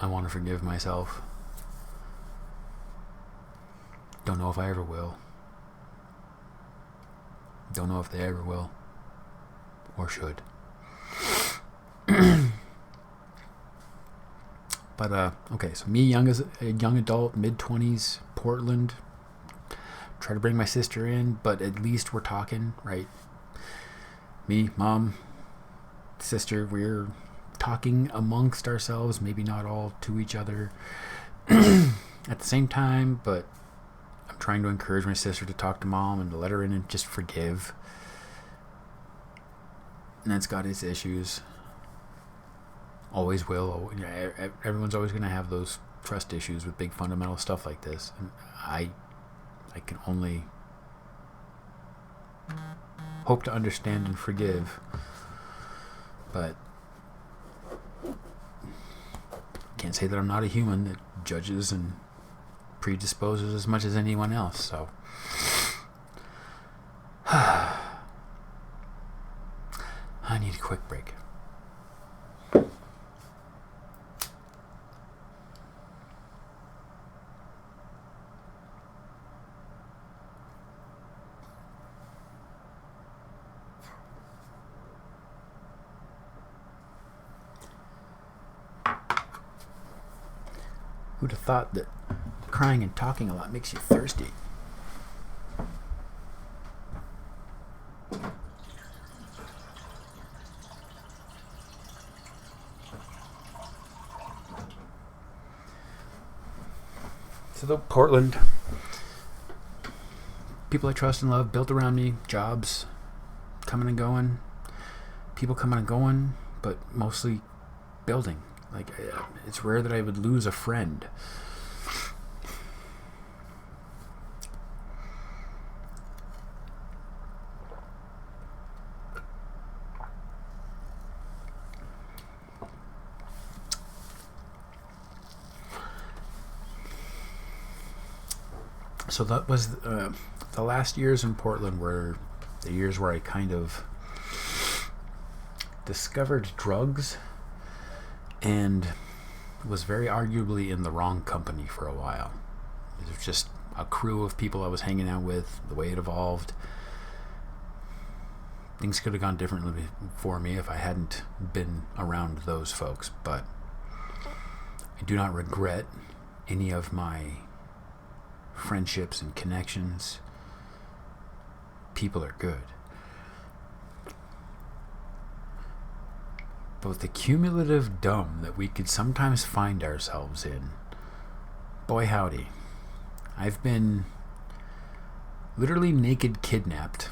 I want to forgive myself. Don't know if I ever will. Don't know if they ever will. Or should. But, okay, so me, young adult, mid-20s, Portland. Try to bring my sister in, but at least we're talking, right? Me, mom, sister, we're talking amongst ourselves, maybe not all to each other at the same time, but I'm trying to encourage my sister to talk to mom and to let her in and just forgive. And that's got its issues. Always will. Everyone's always going to have those trust issues with big fundamental stuff like this. And I can only hope to understand and forgive. But can't say that I'm not a human that judges and predisposes as much as anyone else. So I need a quick break. Who'd have thought that crying and talking a lot makes you thirsty? So Portland, people I trust and love, built around me, jobs coming and going, people coming and going, but mostly building. Like, it's rare that I would lose a friend. So that was the last years in Portland were the years where I kind of discovered drugs and was very arguably in the wrong company for a while. It was just a crew of people I was hanging out with, the way it evolved. Things could have gone differently for me if I hadn't been around those folks, but I do not regret any of my friendships and connections. People are good. But the cumulative dumb that we could sometimes find ourselves in, boy howdy, I've been literally naked kidnapped.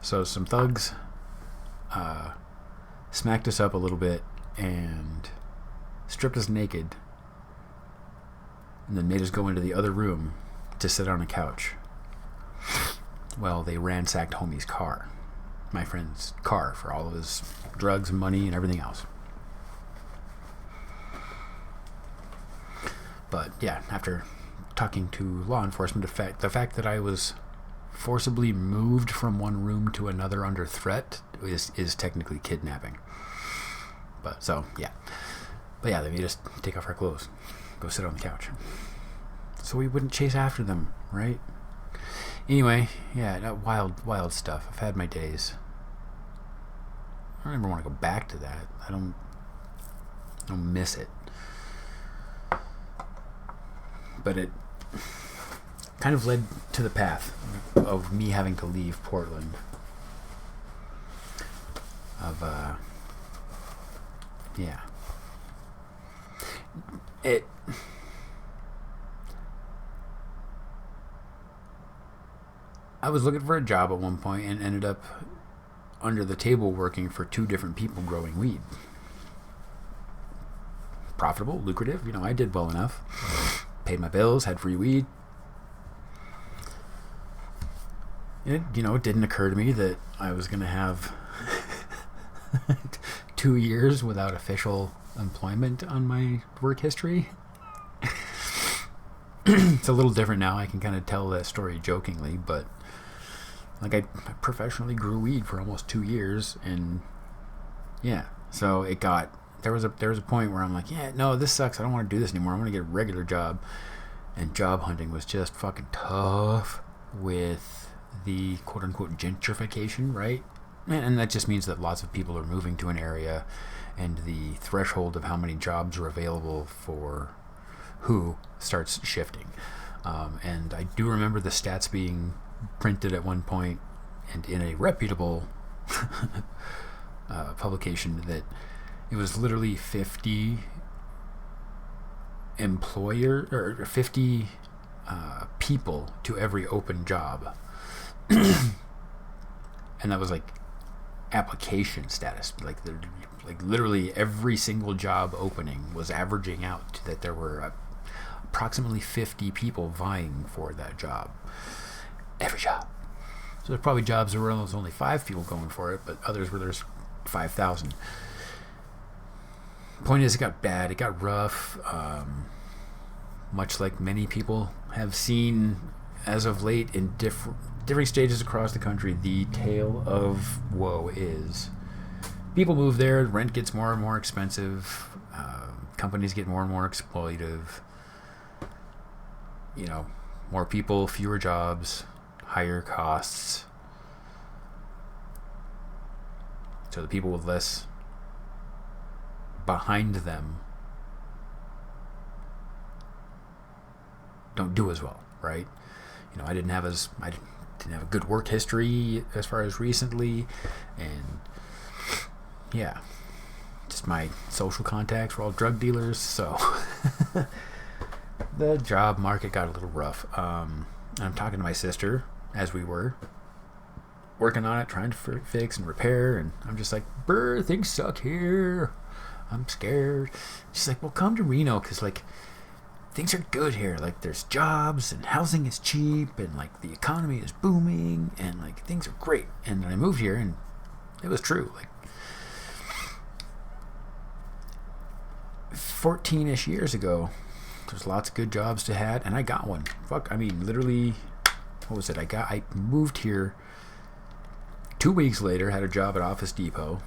So some thugs smacked us up a little bit and stripped us naked and then made us go into the other room to sit on a couch. Well, they ransacked homie's car, my friend's car, for all of his drugs, money, and everything else. But yeah, after talking to law enforcement, the fact that I was forcibly moved from one room to another under threat is technically kidnapping. But so yeah, they made us take off our clothes, go sit on the couch, so we wouldn't chase after them, right? Anyway, yeah, wild stuff. I've had my days. I don't ever want to go back to that. I don't miss it. But it kind of led to the path of me having to leave Portland. Yeah. I was looking for a job at one point and ended up under the table working for two different people growing weed. profitable, lucrative. I did well enough. Paid my bills, had free weed. It didn't occur to me that I was going to have 2 years without official employment on my work history. It's a little different now. I can kind of tell that story jokingly, but like I professionally grew weed for almost 2 years, and yeah, so there was a point where I'm like, yeah, no, this sucks. I don't want to do this anymore. I want to get a regular job. And job hunting was just fucking tough with the quote unquote gentrification, right? And that just means that lots of people are moving to an area, and the threshold of how many jobs are available for who starts shifting. And I do remember the stats being printed at one point, and in a reputable publication, that it was literally 50 people to every open job. And that was like application status. Like literally every single job opening was averaging out that there were approximately 50 people vying for that job. Every job. So there's probably jobs where there's only 5 people going for it, but others where there's 5,000. Point is, it got bad. It got rough. Much like many people have seen as of late in different stages across the country, the tale of woe is people move there, rent gets more and more expensive, companies get more and more exploitive, more people, fewer jobs, higher costs. So the people with less behind them don't do as well, right? I didn't have a good work history as far as recently, and yeah, just my social contacts were all drug dealers, so the job market got a little rough. I'm talking to my sister as we were working on it, trying to fix and repair, and I'm just like, brr, things suck here. I'm scared. She's like, well, come to Reno, because like things are good here. Like there's jobs and housing is cheap, and like the economy is booming, and like things are great. And then I moved here, and it was true. Like 14-ish years ago, there's lots of good jobs to have, and I got one. Literally, what was it? I moved here 2 weeks later, had a job at Office Depot,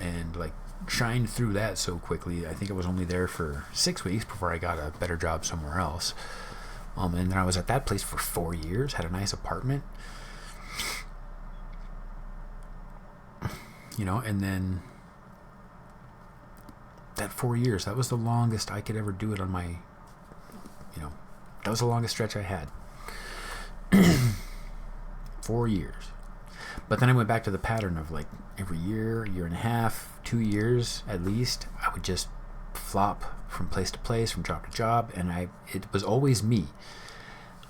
and like shined through that so quickly. I think I was only there for 6 weeks before I got a better job somewhere else. And then I was at that place for 4 years, had a nice apartment, and then that 4 years, that was the longest I could ever do it on my, that was the longest stretch I had. 4 years. But then I went back to the pattern of like every year and a half, 2 years at least, I would just flop from place to place, from job to job, and it was always me.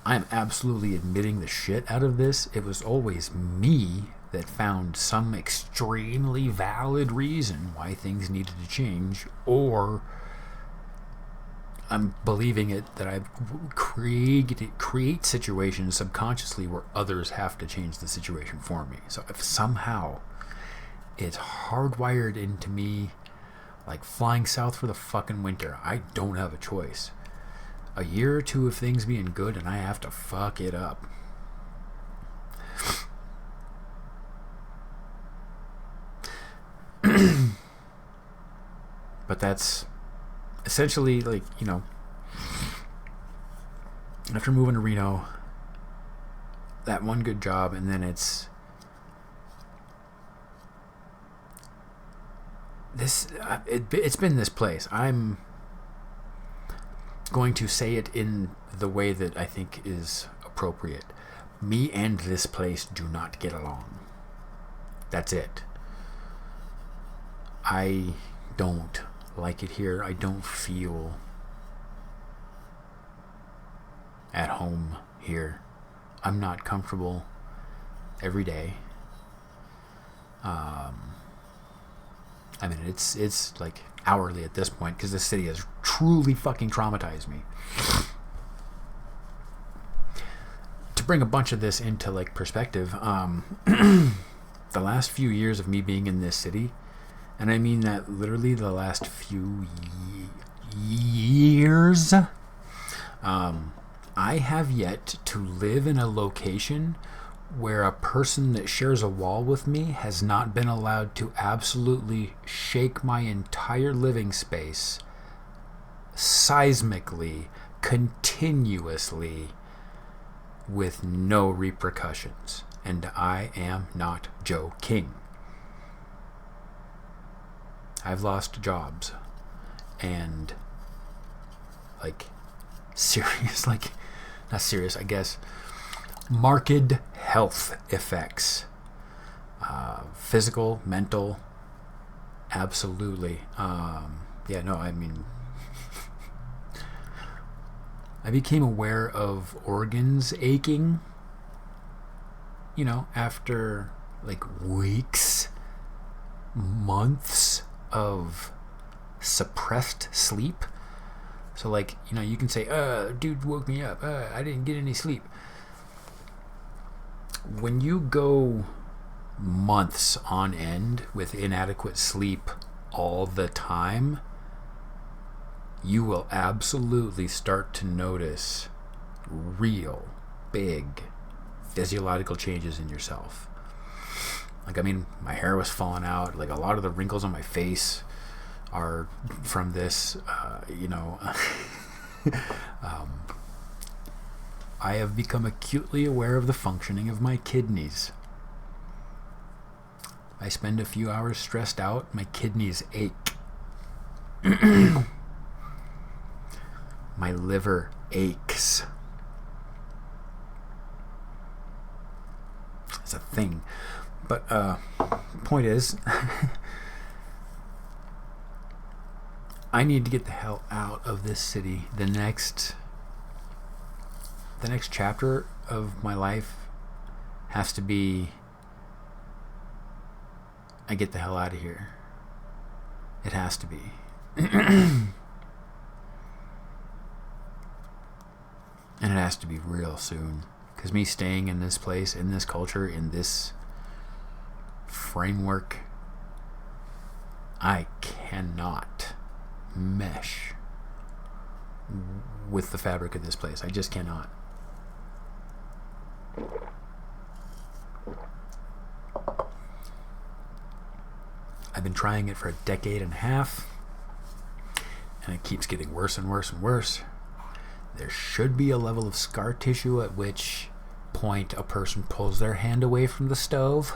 I am absolutely admitting the shit out of this. It was always me that found some extremely valid reason why things needed to change, or I'm believing it that I create situations subconsciously where others have to change the situation for me. So if somehow it's hardwired into me, like flying south for the fucking winter, I don't have a choice. A year or two of things being good, and I have to fuck it up. But that's essentially like, after moving to Reno, that one good job, and then it's been this place. I'm going to say it in the way that I think is appropriate. Me and this place do not get along. That's it. I don't like it here. I don't feel at home here. I'm not comfortable every day. It's like hourly at this point because this city has truly fucking traumatized me. To bring a bunch of this into like perspective, the last few years of me being in this city, and I mean that literally the last few years, I have yet to live in a location where a person that shares a wall with me has not been allowed to absolutely shake my entire living space seismically, continuously, with no repercussions. And I am not Joe King. I've lost jobs and like serious, like not serious, I guess, marked health effects, physical, mental, absolutely. Yeah, no, I mean, I became aware of organs aching, you know, after like weeks, months of suppressed sleep. So like, you know, you can say, dude woke me up, I didn't get any sleep. When you go months on end with inadequate sleep all the time, you will absolutely start to notice real big physiological changes in yourself. Like, I mean, my hair was falling out. Like, a lot of the wrinkles on my face are from this, you know. I have become acutely aware of the functioning of my kidneys. I spend a few hours stressed out, my kidneys ache. My liver aches. It's a thing. But point is, I need to get the hell out of this city. The next chapter of my life has to be, I get the hell out of here. It has to be. And it has to be real soon. Because me staying in this place, in this culture, in this framework, I cannot mesh with the fabric of this place. I just cannot. I've been trying it for a decade and a half, and it keeps getting worse and worse and worse. There should be a level of scar tissue at which point a person pulls their hand away from the stove.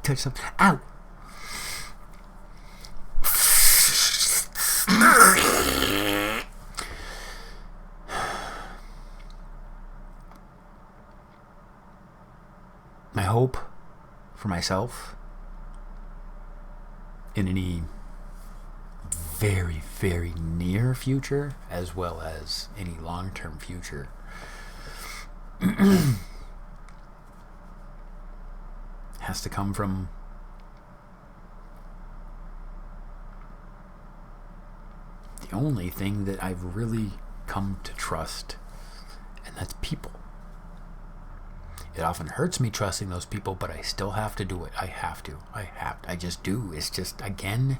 Touch something. Ow! My hope for myself in any very, very near future, as well as any long-term future, has to come from the only thing that I've really come to trust, and that's people. It often hurts me trusting those people, but I still have to do it. I just do. It's just, again,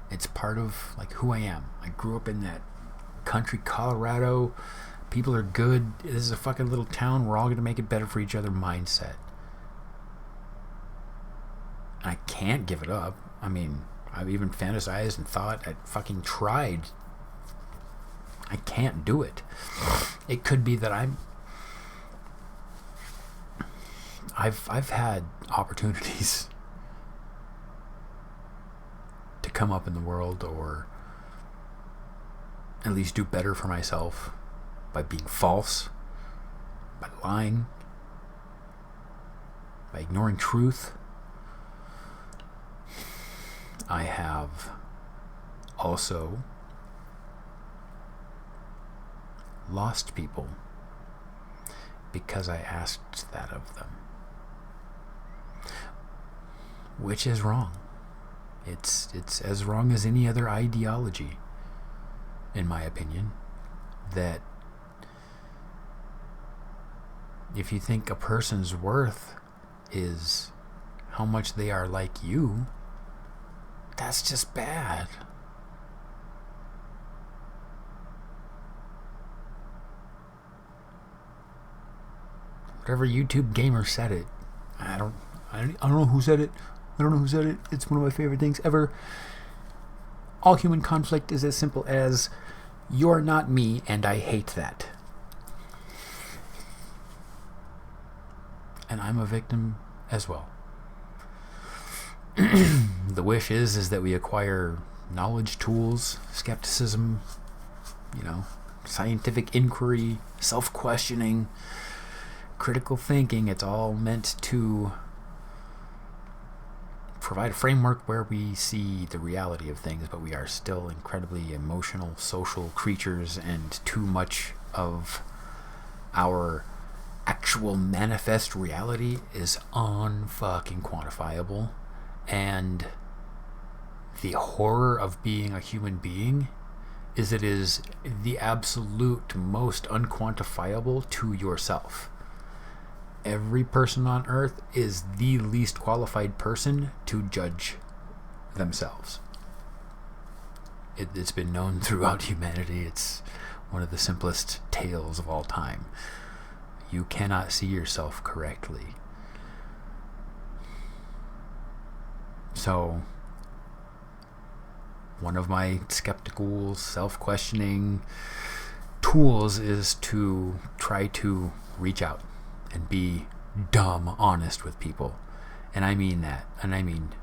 it's part of like who I am. I grew up in that country Colorado, people are good, this is a fucking little town, we're all going to make it better for each other mindset. I can't give it up. I mean, I've even fantasized and thought, I fucking tried. I can't do it. It could be that I've had opportunities to come up in the world, or at least do better for myself by being false, by lying, by ignoring truth. I have also lost people because I asked that of them, which is wrong. It's as wrong as any other ideology, in my opinion, that if you think a person's worth is how much they are like you, that's just bad. Whatever YouTube gamer said it. I don't know who said it. It's one of my favorite things ever. All human conflict is as simple as you're not me and I hate that. And I'm a victim as well. The wish is that we acquire knowledge, tools, skepticism, scientific inquiry, self-questioning, critical thinking. It's all meant to provide a framework where we see the reality of things, but we are still incredibly emotional, social creatures, and too much of our actual manifest reality is unfucking quantifiable. And the horror of being a human being is it is the absolute most unquantifiable to yourself. Every person on earth is the least qualified person to judge themselves. It's been known throughout humanity. It's one of the simplest tales of all time. You cannot see yourself correctly. So, one of my skeptical, self-questioning tools is to try to reach out and be dumb honest with people. And I mean that. And I mean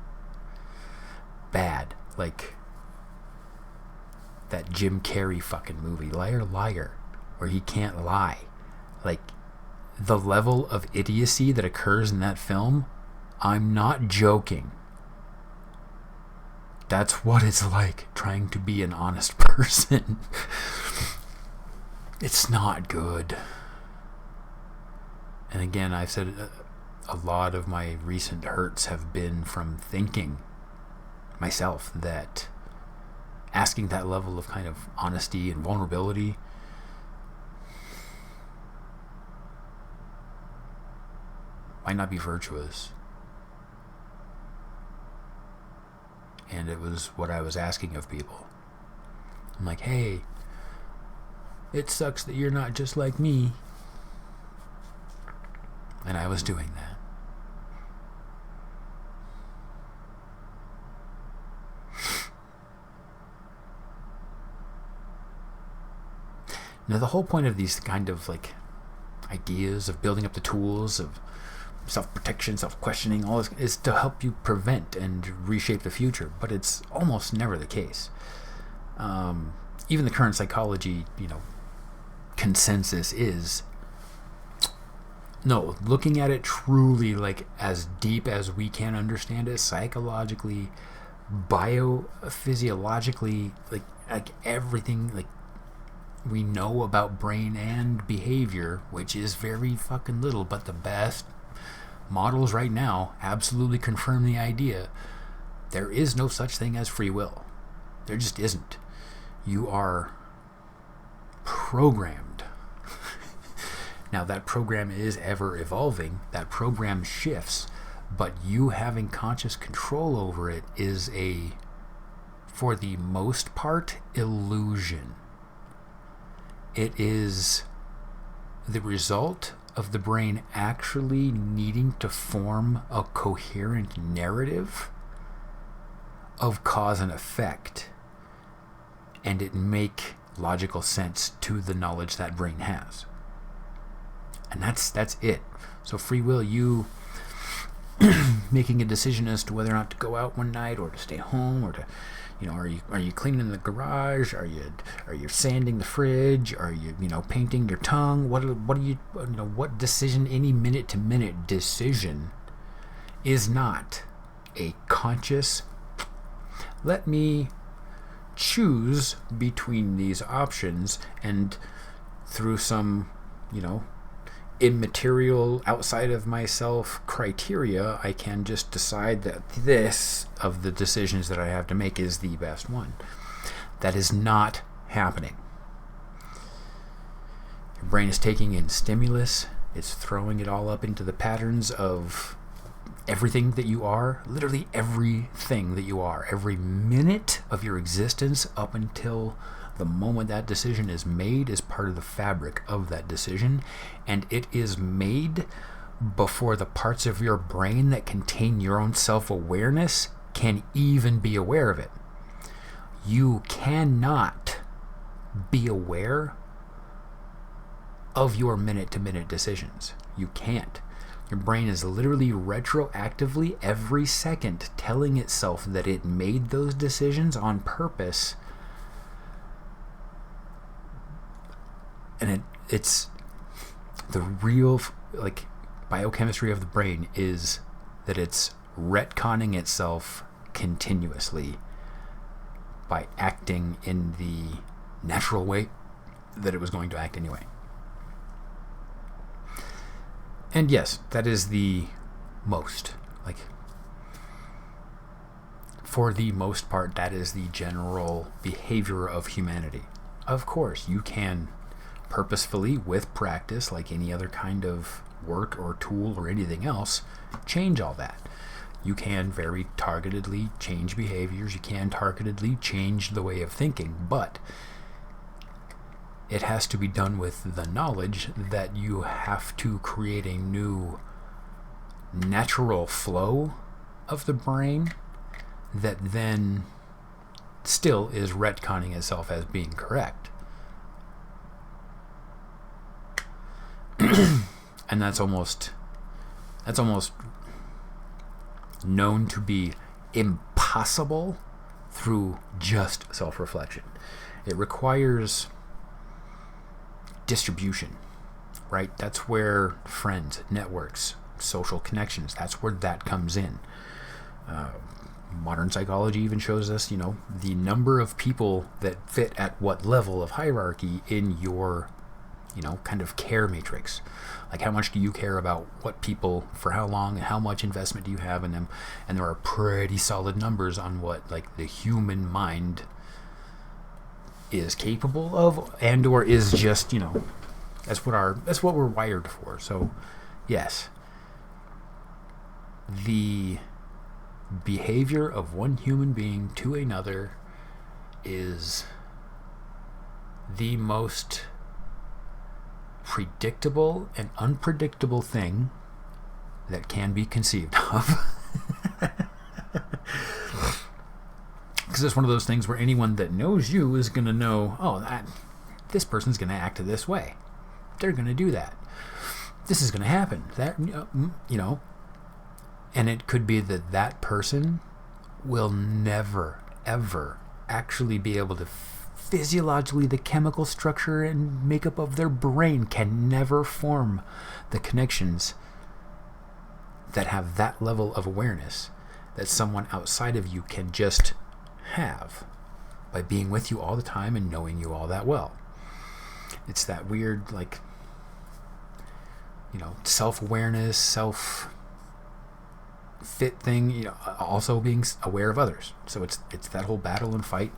bad. Like that Jim Carrey fucking movie, Liar Liar, where he can't lie. Like, the level of idiocy that occurs in that film, I'm not joking. That's what it's like trying to be an honest person. It's not good. And again, I've said a lot of my recent hurts have been from thinking myself that asking that level of kind of honesty and vulnerability might not be virtuous. And it was what I was asking of people. I'm like, hey, it sucks that you're not just like me. And I was doing that. Now, the whole point of these kind of like ideas of building up the tools of self-protection, self-questioning, all this is to help you prevent and reshape the future. But it's almost never the case. Even the current psychology, consensus is no, looking at it truly like as deep as we can understand it, psychologically, biophysiologically, like everything like we know about brain and behavior, which is very fucking little, but the best models right now absolutely confirm the idea. There is no such thing as free will. There just isn't. You are programmed. Now, that program is ever evolving. That program shifts. But you having conscious control over it is for the most part, illusion. It is the result of the brain actually needing to form a coherent narrative of cause and effect, and it make logical sense to the knowledge that brain has. And that's it. So free will, you making a decision as to whether or not to go out one night or to stay home, or to, are you cleaning the garage? Are you sanding the fridge? Are you painting your tongue? What decision? Any minute to minute decision is not a conscious. Let me choose between these options, and through some immaterial, outside of myself criteria, I can just decide that this of the decisions that I have to make is the best one. That is not happening. Your brain is taking in stimulus. It's throwing it all up into the patterns of everything that you are, literally everything that you are, every minute of your existence up until the moment that decision is made is part of the fabric of that decision, and it is made before the parts of your brain that contain your own self-awareness can even be aware of it. You cannot be aware of your minute-to-minute decisions. You can't. Your brain is literally retroactively every second telling itself that it made those decisions on purpose. And it's the real, like, biochemistry of the brain is that it's retconning itself continuously by acting in the natural way that it was going to act anyway. And yes, that is the most, like, for the most part, that is the general behavior of humanity. Of course, you can purposefully, with practice, like any other kind of work or tool or anything else, change all that. You can very targetedly change behaviors. You can targetedly change the way of thinking, but it has to be done with the knowledge that you have to create a new natural flow of the brain that then still is retconning itself as being correct. And that's almost known to be impossible through just self-reflection. It requires distribution, right? That's where friends, networks, social connections, that's where that comes in. Modern psychology even shows us, the number of people that fit at what level of hierarchy in your kind of care matrix. Like, how much do you care about what people, for how long, and how much investment do you have in them? And there are pretty solid numbers on what, like, the human mind is capable of, and or is just, that's what we're wired for. So, yes, the behavior of one human being to another is the most predictable and unpredictable thing that can be conceived of. Because it's one of those things where anyone that knows you is going to know, this person's going to act this way. They're going to do that. This is going to happen. That, and it could be that person will never, ever actually be able to physiologically, the chemical structure and makeup of their brain can never form the connections that have that level of awareness that someone outside of you can just have by being with you all the time and knowing you all that well. It's that weird, like, self-awareness, self-fit thing, also being aware of others. So it's that whole battle and fight.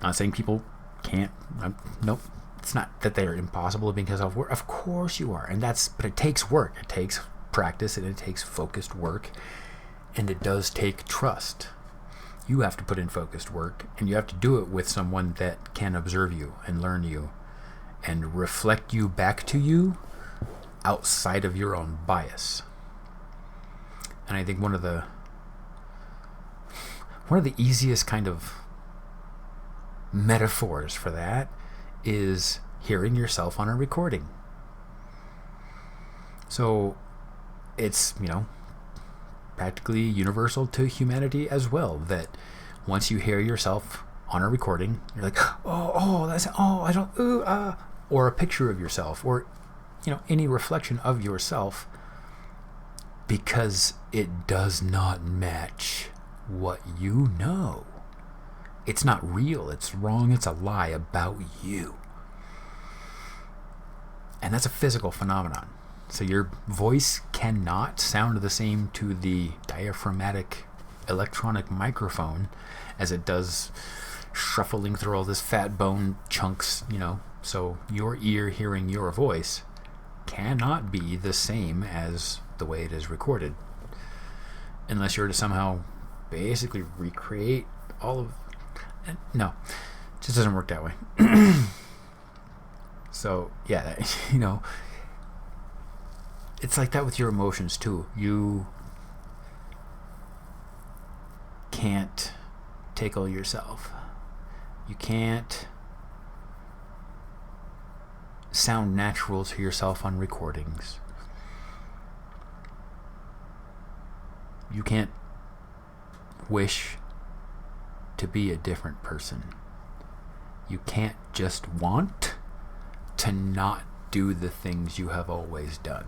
Not saying people can't. Nope. It's not that they're impossible of being self-aware. Of course you are, but it takes work. It takes practice, and it takes focused work, and it does take trust. You have to put in focused work, and you have to do it with someone that can observe you and learn you, and reflect you back to you outside of your own bias. And I think one of the easiest kind of metaphors for that is hearing yourself on a recording. So it's, practically universal to humanity as well, that once you hear yourself on a recording, you're like, or a picture of yourself, or, any reflection of yourself, because it does not match what you know. It's not real, it's wrong, it's a lie about you. And that's a physical phenomenon. So your voice cannot sound the same to the diaphragmatic electronic microphone as it does shuffling through all this fat bone chunks, So your ear hearing your voice cannot be the same as the way it is recorded. Unless you're to somehow basically recreate all of... No, it just doesn't work that way. So, yeah, it's like that with your emotions too. You can't tickle yourself. You can't sound natural to yourself on recordings. You can't wish to be a different person. You can't just want to not do the things you have always done.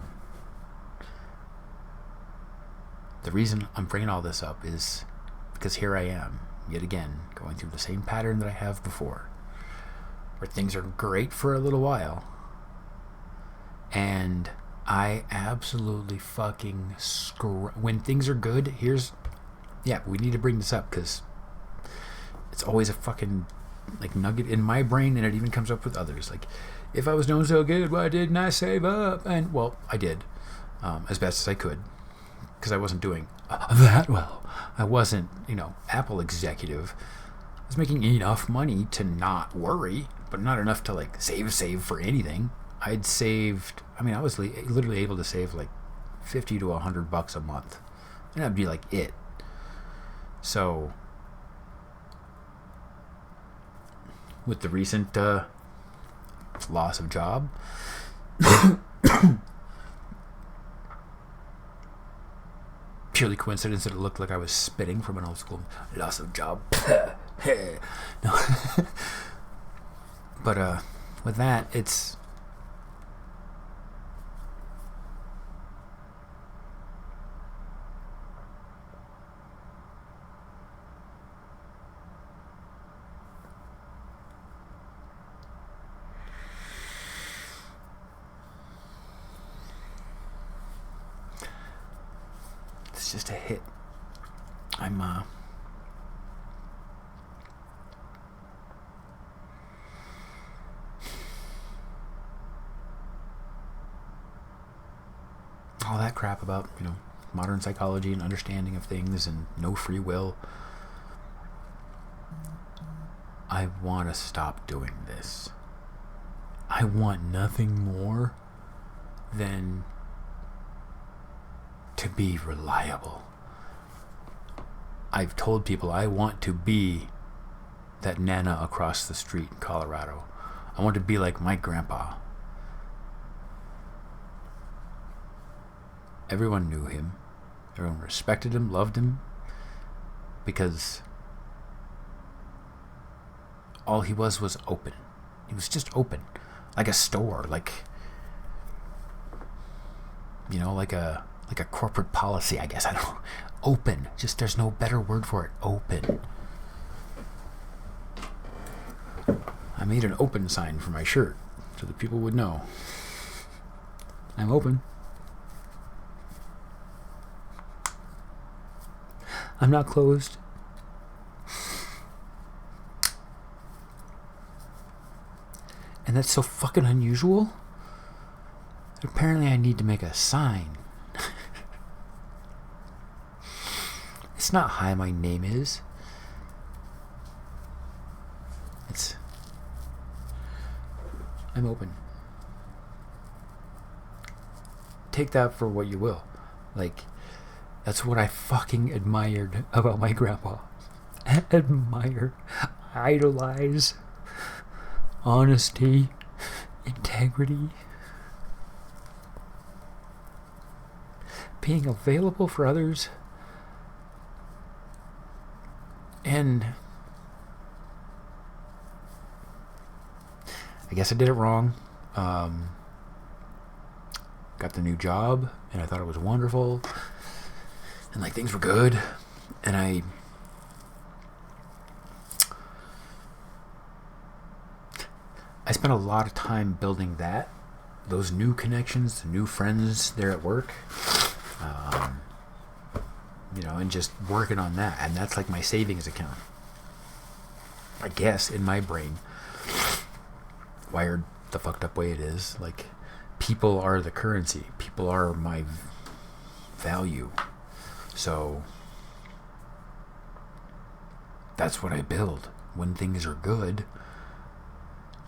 The reason I'm bringing all this up is because here I am, yet again, going through the same pattern that I have before, where things are great for a little while, and I absolutely fucking when things are good, we need to bring this up, because it's always a fucking nugget in my brain, and it even comes up with others. If I was doing so good, why didn't I save up? And, well, I did, as best as I could, because I wasn't doing that well. I wasn't, Apple executive. I was making enough money to not worry, but not enough to, save for anything. I'd saved, I was literally able to save, $50 to $100 a month. And that'd be, it. So, with the recent loss of job, purely coincidence that it looked like I was spitting from an old school loss of job. No. But with that, it's just a hit. I'm all that crap about, modern psychology and understanding of things and no free will. I want to stop doing this. I want nothing more than to be reliable. I've told people I want to be that Nana across the street in Colorado. I want to be like my grandpa. Everyone knew him. Everyone respected him, loved him, because all he was open. He was just open. Like a store, like a corporate policy, I guess. I don't know. Open. Just, there's no better word for it. Open. I made an open sign for my shirt so that people would know. I'm open. I'm not closed. And that's so fucking unusual. Apparently I need to make a sign. It's not hi, my name is. It's I'm open. Take that for what you will. That's what I fucking admired about my grandpa. Admire, idolize, honesty, integrity, being available for others, and I guess I did it wrong. Got the new job, and I thought it was wonderful, and things were good, and I spent a lot of time building that, those new connections, the new friends there at work, and just working on that. And that's like my savings account. I guess in my brain, wired the fucked up way it is, like, people are the currency. People are my value. So that's what I build when things are good.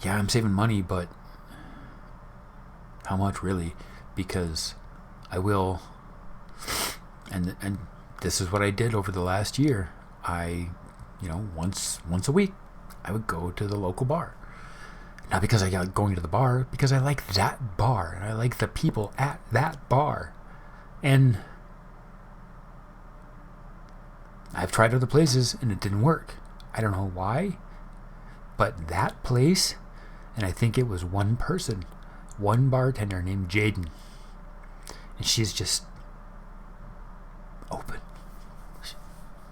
Yeah, I'm saving money, but how much really? Because I will, and this is what I did over the last year. I, once a week, I would go to the local bar. Not because I like going to the bar, because I like that bar, and I like the people at that bar. And I've tried other places, and it didn't work. I don't know why, but that place, and I think it was one person, one bartender named Jaden, and she's just open.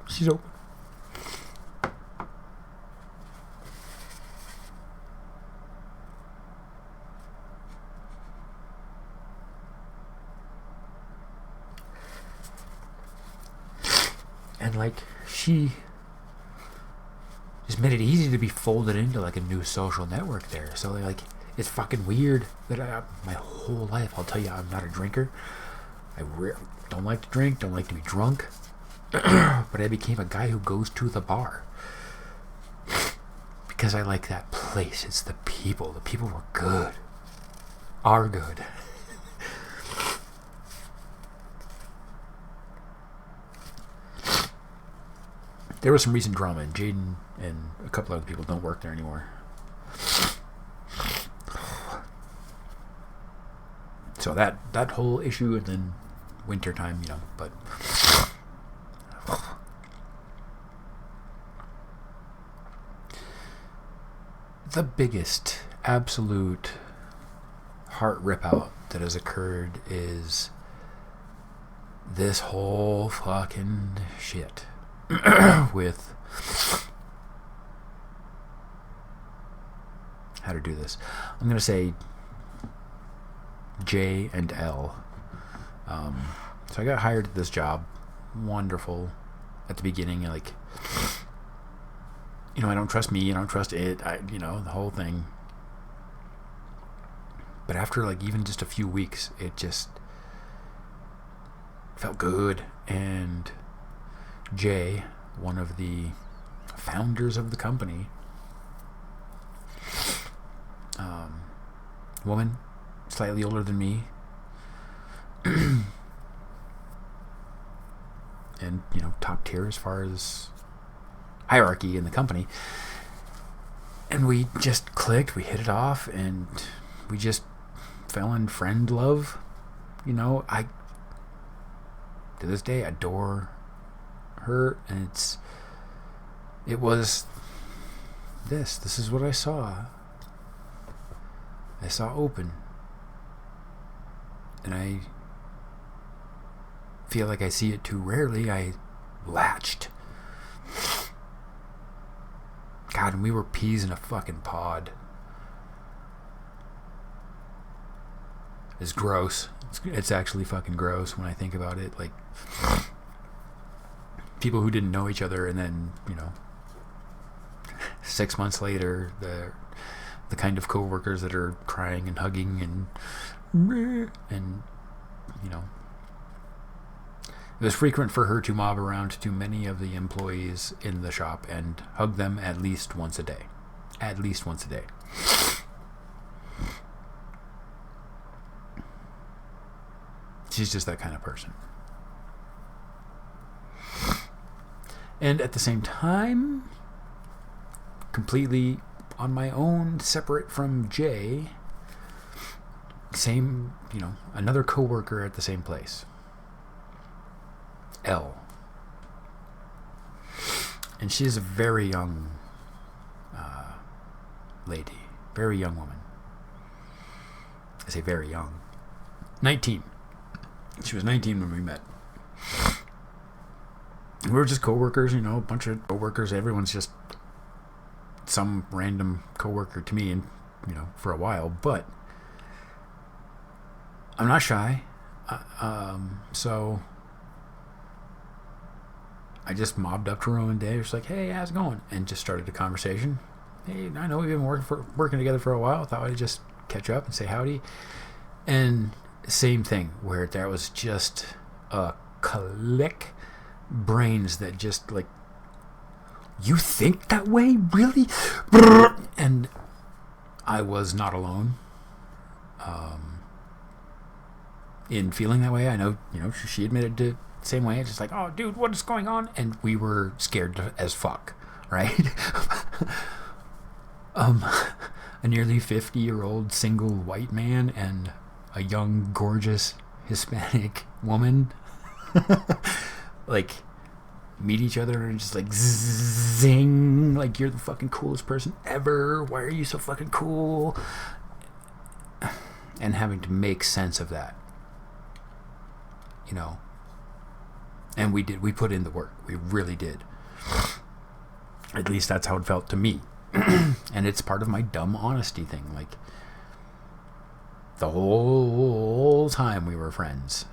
She's open. And like, she just made it easy to be folded into like a new social network there. So like, it's fucking weird that my whole life, I'll tell you, I'm not a drinker. I don't like to drink, don't like to be drunk. But I became a guy who goes to the bar because I like that place. It's the people. The people were good. Are good. There was some recent drama, and Jaden and a couple other people don't work there anymore. So that whole issue, and then wintertime, but the biggest absolute heart rip out that has occurred is this whole fucking shit with how to do this. I'm gonna say J and L. So I got hired at this job. Wonderful at the beginning, like, I don't trust me, I don't trust it, the whole thing. But after like even just a few weeks, it just felt good. And Jay, one of the founders of the company, woman, slightly older than me, and top tier as far as hierarchy in the company, and we just clicked, we hit it off, and we just fell in friend love. I to this day adore her, and it was this is what I saw open, and I feel like I see it too rarely. I latched. God, and we were peas in a fucking pod. It's gross. It's actually fucking gross when I think about it. Like, people who didn't know each other, and then 6 months later, the kind of coworkers that are crying and hugging and it was frequent for her to mob around to many of the employees in the shop and hug them at least once a day. At least once a day. She's just that kind of person. And at the same time, completely on my own, separate from Jay, same, another coworker at the same place. L. And she's a very young lady. Very young woman. I say very young. 19. She was 19 when we met. We were just coworkers, a bunch of coworkers. Everyone's just some random coworker to me, and for a while. But I'm not shy. So I just mobbed up to her one day. Just like, hey, how's it going? And just started a conversation. Hey, I know we've been working together for a while. Thought I'd just catch up and say howdy. And same thing, where there was just a click, brains that just like, you think that way, really? And I was not alone in feeling that way. I know, she admitted to the same way. It's just like, oh, dude, what is going on? And we were scared as fuck, right? A nearly 50-year-old single white man and a young, gorgeous Hispanic woman like meet each other and just like zing, like, you're the fucking coolest person ever, why are you so fucking cool? And having to make sense of that, and we put in the work. We really did. At least that's how it felt to me. And it's part of my dumb honesty thing. Like, the whole time we were friends,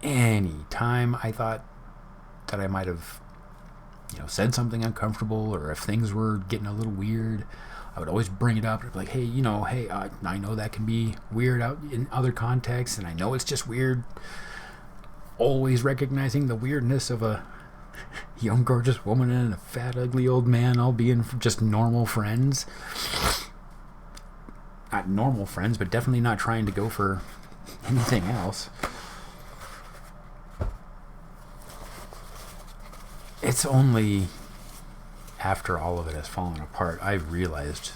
any time I thought that I might have, said something uncomfortable, or if things were getting a little weird, I would always bring it up. I'd be like, hey, I know that can be weird out in other contexts, and I know it's just weird. Always recognizing the weirdness of a young, gorgeous woman and a fat, ugly old man all being just normal friends. Not normal friends, but definitely not trying to go for anything else. It's only after all of it has fallen apart I realized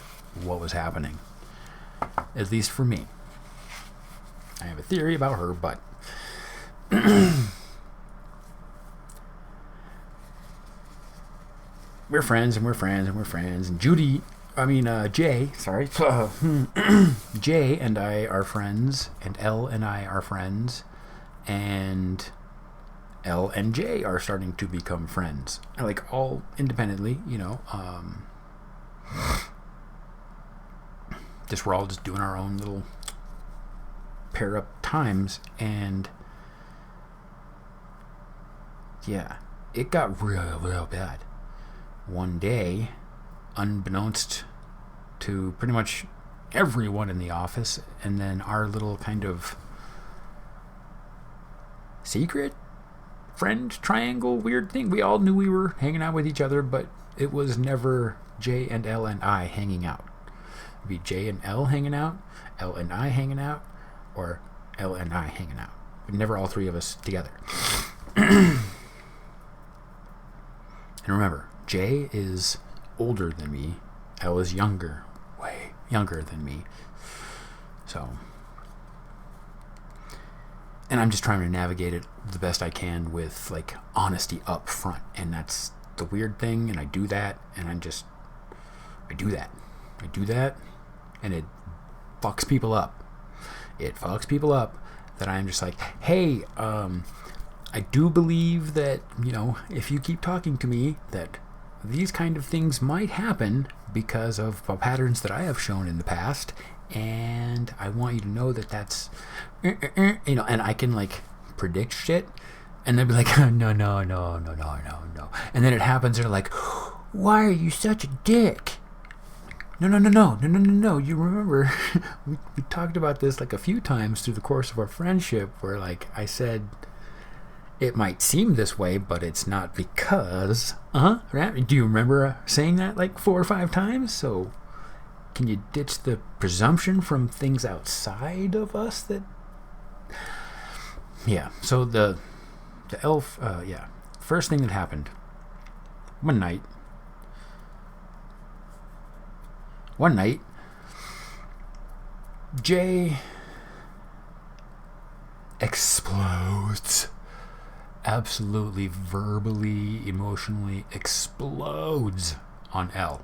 what was happening. At least for me. I have a theory about her, but we're friends and we're friends and we're friends. And Jay, Jay and I are friends, and Elle and I are friends, and Elle and Jay are starting to become friends. Like, all independently, just we're all just doing our own little pair up times, and yeah, it got real bad. One day, unbeknownst to pretty much everyone in the office, and then our little kind of secret friend triangle weird thing, we all knew we were hanging out with each other, but it was never Jay and Elle and I hanging out. It'd be Jay and Elle hanging out, Elle and I hanging out, or Elle and I hanging out, but never all three of us together. And remember, Jay is older than me. Elle is younger, way younger than me. So, and I'm just trying to navigate it the best I can with, like, honesty up front. And that's the weird thing, and I do that, and I do that, and it fucks people up. It fucks people up that I'm just like, hey, I do believe that, if you keep talking to me, that these kind of things might happen because of patterns that I have shown in the past, and I want you to know that that's, and I can, like, predict shit, and they'll be like, no, and then it happens, they're like, why are you such a dick? No, you remember, we talked about this, like, a few times through the course of our friendship, where, like, I said, it might seem this way, but it's not because, right? Do you remember saying that like 4 or 5 times? So can you ditch the presumption from things outside of us that... Yeah, so the elf, first thing that happened, one night, Jay explodes. Absolutely, verbally, emotionally explodes on Elle.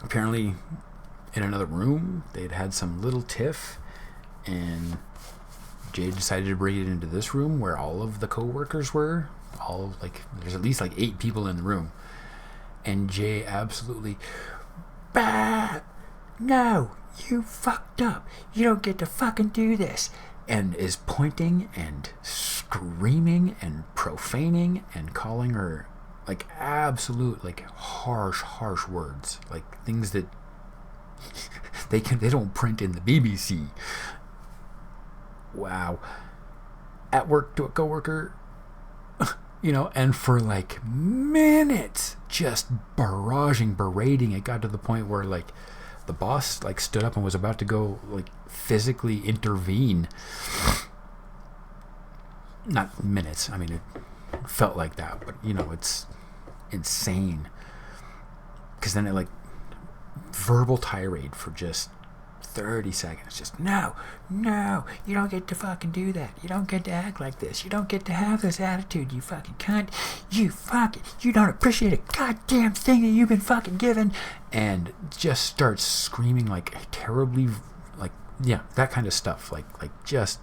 Apparently, in another room, they'd had some little tiff, and Jay decided to bring it into this room where all of the co-workers were. There's at least like 8 people in the room. And Jay absolutely, bah, no, you fucked up. You don't get to fucking do this. And is pointing and screaming and profaning and calling her like absolute, like harsh words, like things that they don't print in the BBC. Wow. At work to a coworker, and for like minutes, just berating. It got to the point where like the boss like stood up and was about to go like physically intervene. Not minutes. I mean, it felt like that, but it's insane. Because then it like verbal tirade for just 30 seconds. Just no, you don't get to fucking do that. You don't get to act like this. You don't get to have this attitude, you fucking cunt. You don't appreciate a goddamn thing that you've been fucking given. And just starts screaming like terribly, like, yeah, that kind of stuff. Like just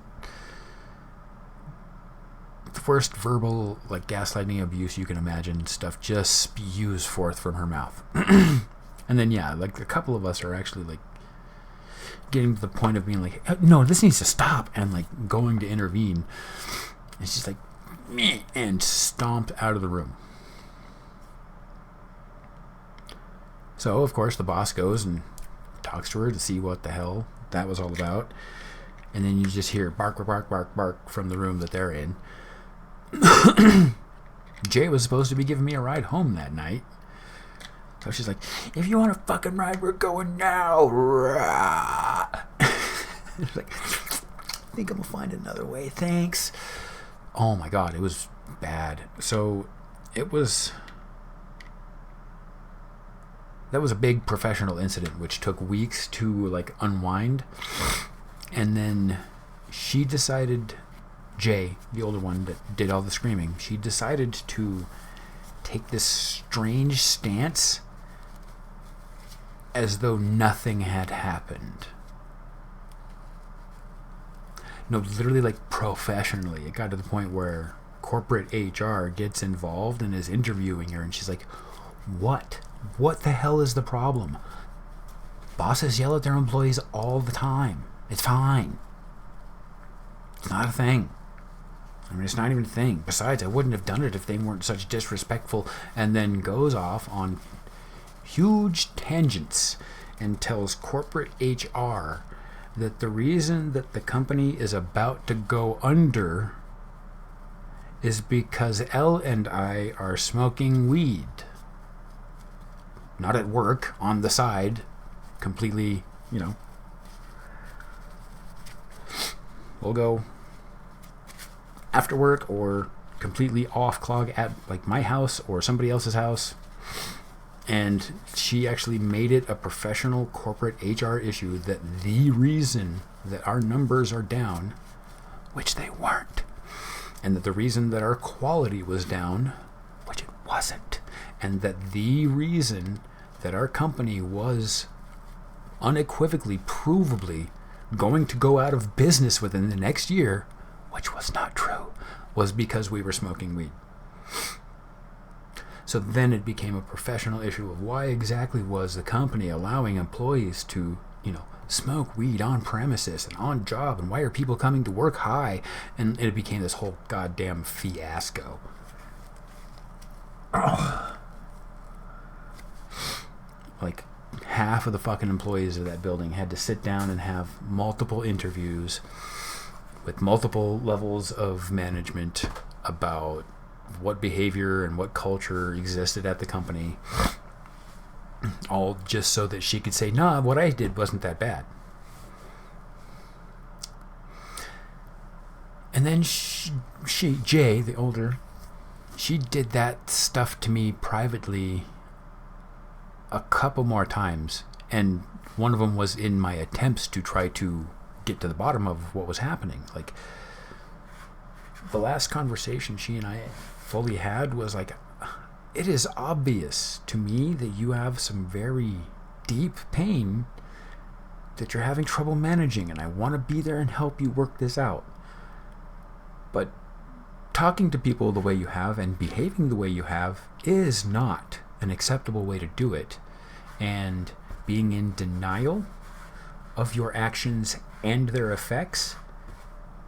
the worst verbal, like gaslighting abuse you can imagine. Stuff just spews forth from her mouth. And then, yeah, like a couple of us are actually like getting to the point of being like, no, this needs to stop, and like going to intervene. And she's like, meh, and stomped out of the room. So, of course, the boss goes and talks to her to see what the hell that was all about. And then you just hear bark, bark, bark, bark from the room that they're in. Jay was supposed to be giving me a ride home that night. So she's like, if you want a fucking ride, we're going now. It's like, I think I'm going to find another way. Thanks. Oh my God, it was bad. So that was a big professional incident, which took weeks to like unwind. And then she decided, Jay, the older one that did all the screaming, she decided to take this strange stance as though nothing had happened. No, literally, like, professionally. It got to the point where corporate HR gets involved and is interviewing her, and she's like, what? What the hell is the problem? Bosses yell at their employees all the time. It's fine. It's not a thing. I mean, it's not even a thing. Besides, I wouldn't have done it if they weren't such disrespectful. And then goes off on huge tangents and tells corporate HR that the reason that the company is about to go under is because Elle and I are smoking weed. Not at work, on the side, completely, we'll go after work or completely off clog at like my house or somebody else's house. And she actually made it a professional corporate HR issue that the reason that our numbers are down, which they weren't, and that the reason that our quality was down, which it wasn't, and that the reason that our company was unequivocally, provably going to go out of business within the next year, which was not true, was because we were smoking weed. So then it became a professional issue of why exactly was the company allowing employees to, smoke weed on premises and on job, and why are people coming to work high? And it became this whole goddamn fiasco. Like, half of the fucking employees of that building had to sit down and have multiple interviews with multiple levels of management about what behavior and what culture existed at the company, all just so that she could say, nah, what I did wasn't that bad. And then Jay, the older, she did that stuff to me privately a couple more times, and one of them was in my attempts to try to get to the bottom of what was happening. Like, the last conversation she and I fully had was like, it is obvious to me that you have some very deep pain that you're having trouble managing, and I want to be there and help you work this out. But talking to people the way you have and behaving the way you have is not an acceptable way to do it. And being in denial of your actions and their effects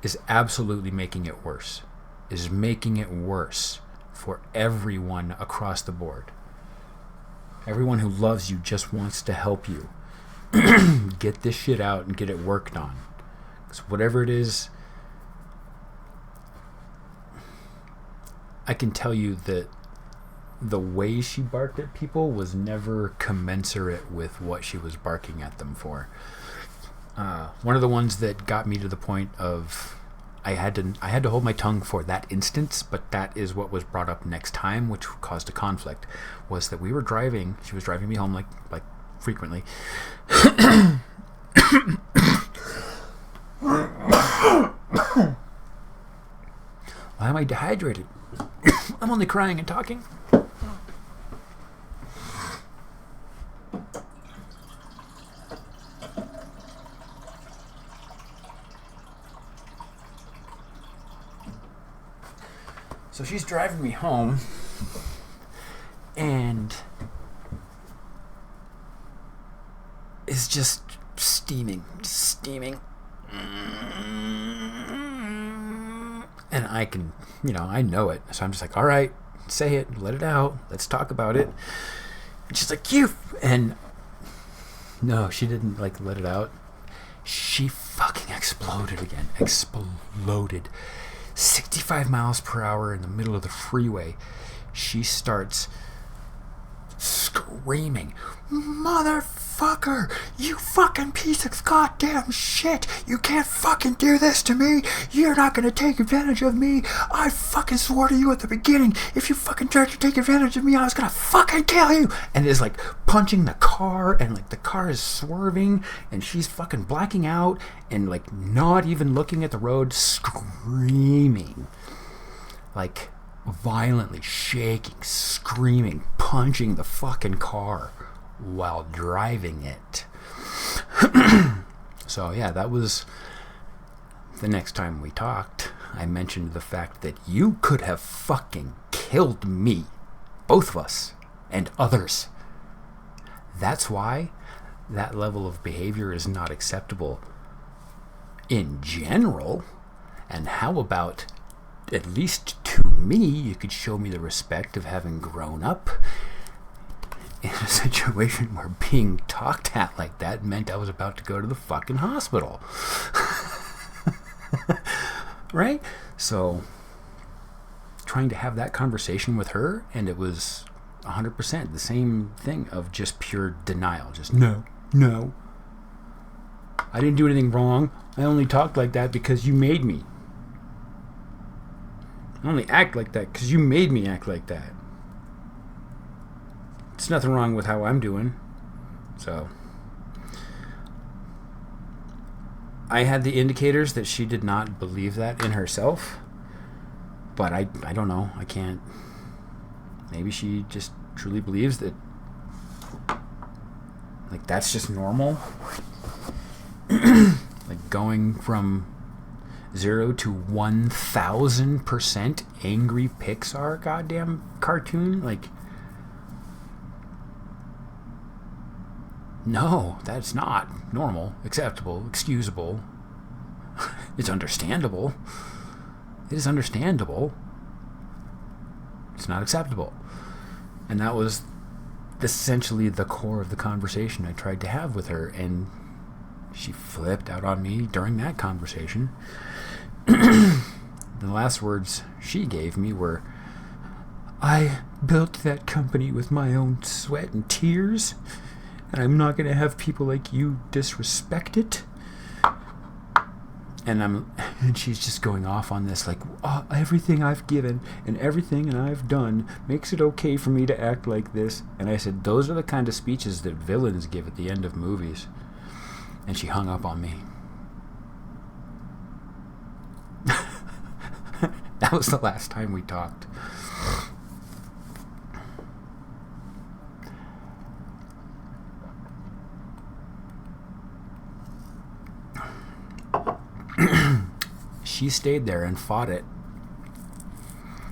is absolutely making it worse. Is making it worse for everyone across the board. Everyone who loves you just wants to help you. Get this shit out and get it worked on. Because whatever it is, I can tell you that the way she barked at people was never commensurate with what she was barking at them for. One of the ones that got me to the point of I had to hold my tongue for that instance, but that is what was brought up next time, which caused a conflict, was that we were driving. She was driving me home like frequently. Why am I dehydrated? I'm only crying and talking. So she's driving me home, and is just steaming. And I can, I know it. So I'm just like, all right, say it, let it out. Let's talk about it. And she's like, and no, she didn't let it out. She fucking exploded again. Exploded. 65 miles per hour in the middle of the freeway. She starts screaming, "Motherfucker, you fucking piece of goddamn shit, you can't fucking do this to me, you're not gonna take advantage of me, I fucking swore to you at the beginning, if you fucking tried to take advantage of me, I was gonna fucking kill you," and is punching the car, and the car is swerving, and she's fucking blacking out, and not even looking at the road, screaming, violently shaking, screaming, punching the fucking car while driving it. So yeah, that was the next time we talked. I mentioned the fact that you could have fucking killed me, both of us, and others. That's why that level of behavior is not acceptable in general. And how about, at least to me, you could show me the respect of having grown up in a situation where being talked at like that meant I was about to go to the fucking hospital. Right? So, trying to have that conversation with her, and it was 100% the same thing of just pure denial. Just, no. I didn't do anything wrong. I only talked like that because you made me. I only act like that because you made me act like that. There's nothing wrong with how I'm doing. So, I had the indicators that she did not believe that in herself. But I don't know. I can't. Maybe she just truly believes that that's just normal. Going from 0 to 1,000% angry Pixar goddamn cartoon. No, that's not normal, acceptable, excusable. It's understandable. It is understandable. It's not acceptable. And that was essentially the core of the conversation I tried to have with her, and she flipped out on me during that conversation. The last words she gave me were, "I built that company with my own sweat and tears, and I'm not going to have people like you disrespect it." And she's just going off on this, everything I've given and everything I've done makes it okay for me to act like this. And I said, those are the kind of speeches that villains give at the end of movies. And she hung up on me. That was the last time we talked. She stayed there and fought it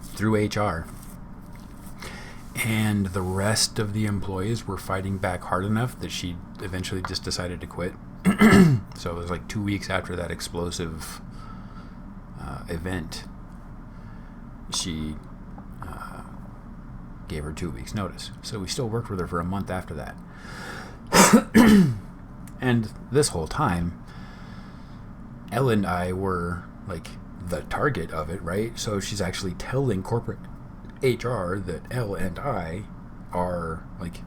through HR. And the rest of the employees were fighting back hard enough that she eventually just decided to quit. So it was like 2 weeks after that explosive event. She gave her 2 weeks notice. So we still worked with her for a month after that. And this whole time, Elle and I were like the target of it, right? So she's actually telling corporate HR that Elle and I are like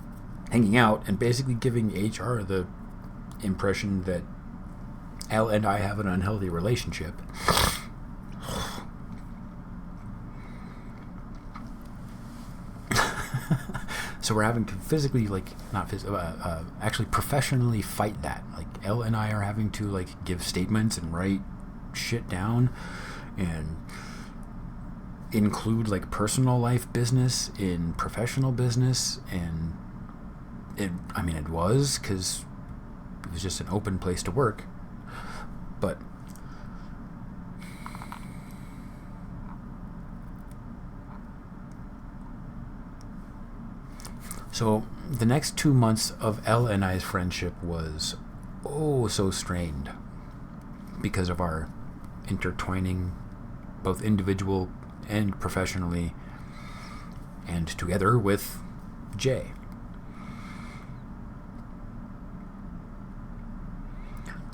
hanging out and basically giving HR the impression that Elle and I have an unhealthy relationship. So we're having to physically, like, actually professionally fight that. Like, Elle and I are having to, like, give statements and write shit down and include, like, personal life business in professional business. And it was, because it was just an open place to work. But so the next 2 months of Elle and I's friendship was so strained because of our intertwining, both individual and professionally, and together with Jay.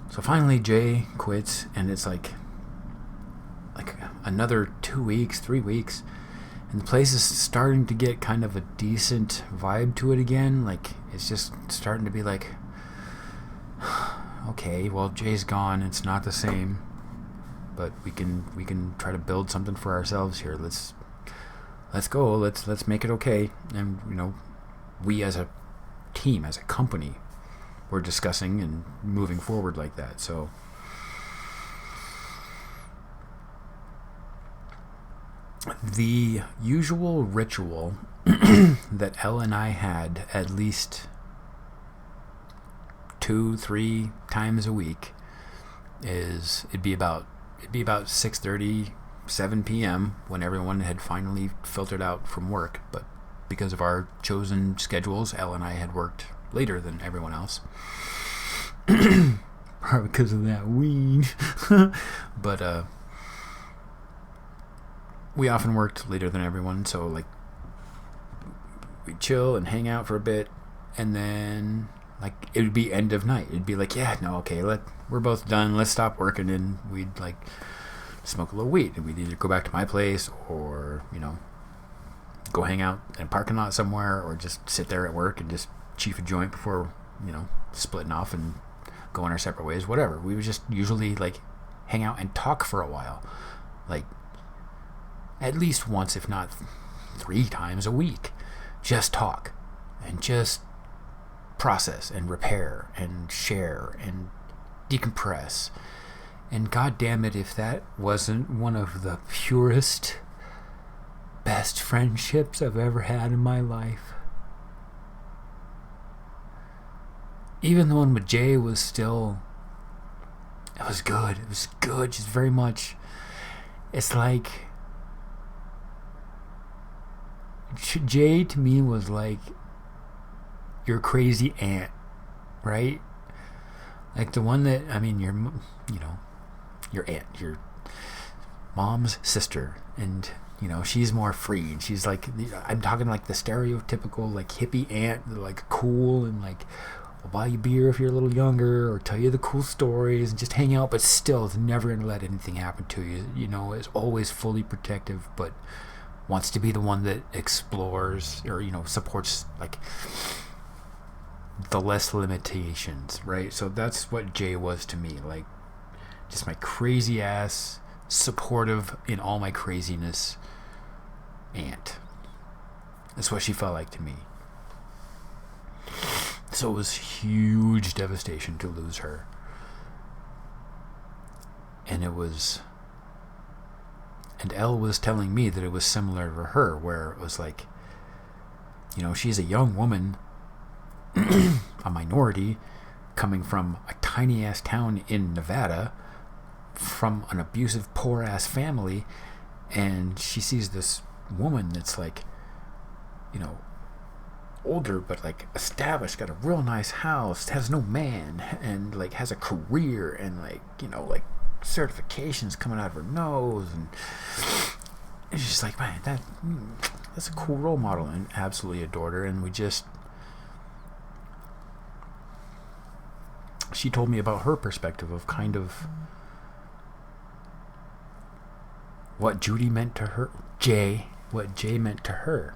So finally Jay quits, and it's like another 2 weeks, 3 weeks, and the place is starting to get kind of a decent vibe to it again. Like, it's just starting to be like, okay, well, Jay's gone, it's not the same, but we can try to build something for ourselves here. Let's go. Let's make it okay. And we as a team, as a company, we're discussing and moving forward like that. So the usual ritual that Elle and I had at least 2-3 times a week is it'd be about 6:30, 7 p.m. when everyone had finally filtered out from work. But because of our chosen schedules, Elle and I had worked later than everyone else. Probably because of that weed. But we often worked later than everyone, so like we'd chill and hang out for a bit, and then like it would be end of night. It'd be like, we're both done, let's stop working, and we'd like smoke a little weed, and we'd either go back to my place or go hang out in a parking lot somewhere, or just sit there at work and just chief a joint before splitting off and going our separate ways. Whatever, we would just usually like hang out and talk for a while, like at least once, if not 3 times a week. Just talk and just process and repair and share and decompress. And god damn it, if that wasn't one of the purest, best friendships I've ever had in my life. Even the one with Jay was still, it was good. Just very much, it's like Jay to me was like your crazy aunt, right? Like the one that, your aunt, your mom's sister, and she's more free, and she's like, I'm talking like the stereotypical like hippie aunt, like cool, and like will buy you beer if you're a little younger, or tell you the cool stories and just hang out, but still is never gonna let anything happen to you. Is always fully protective, but wants to be the one that explores or supports like the less limitations, right? So that's what Jay was to me, like just my crazy ass, supportive in all my craziness aunt. That's what she felt like to me. So it was huge devastation to lose her. And Elle was telling me that it was similar for her, where it was like, she's a young woman, a minority, coming from a tiny ass town in Nevada, from an abusive, poor ass family, and she sees this woman that's like, older, but like established, got a real nice house, has no man, and like has a career, and like, you know, like certifications coming out of her nose, and it's just like, man, that's a cool role model, and absolutely adored her. And she told me about her perspective of kind of what Judy meant to her, what Jay meant to her,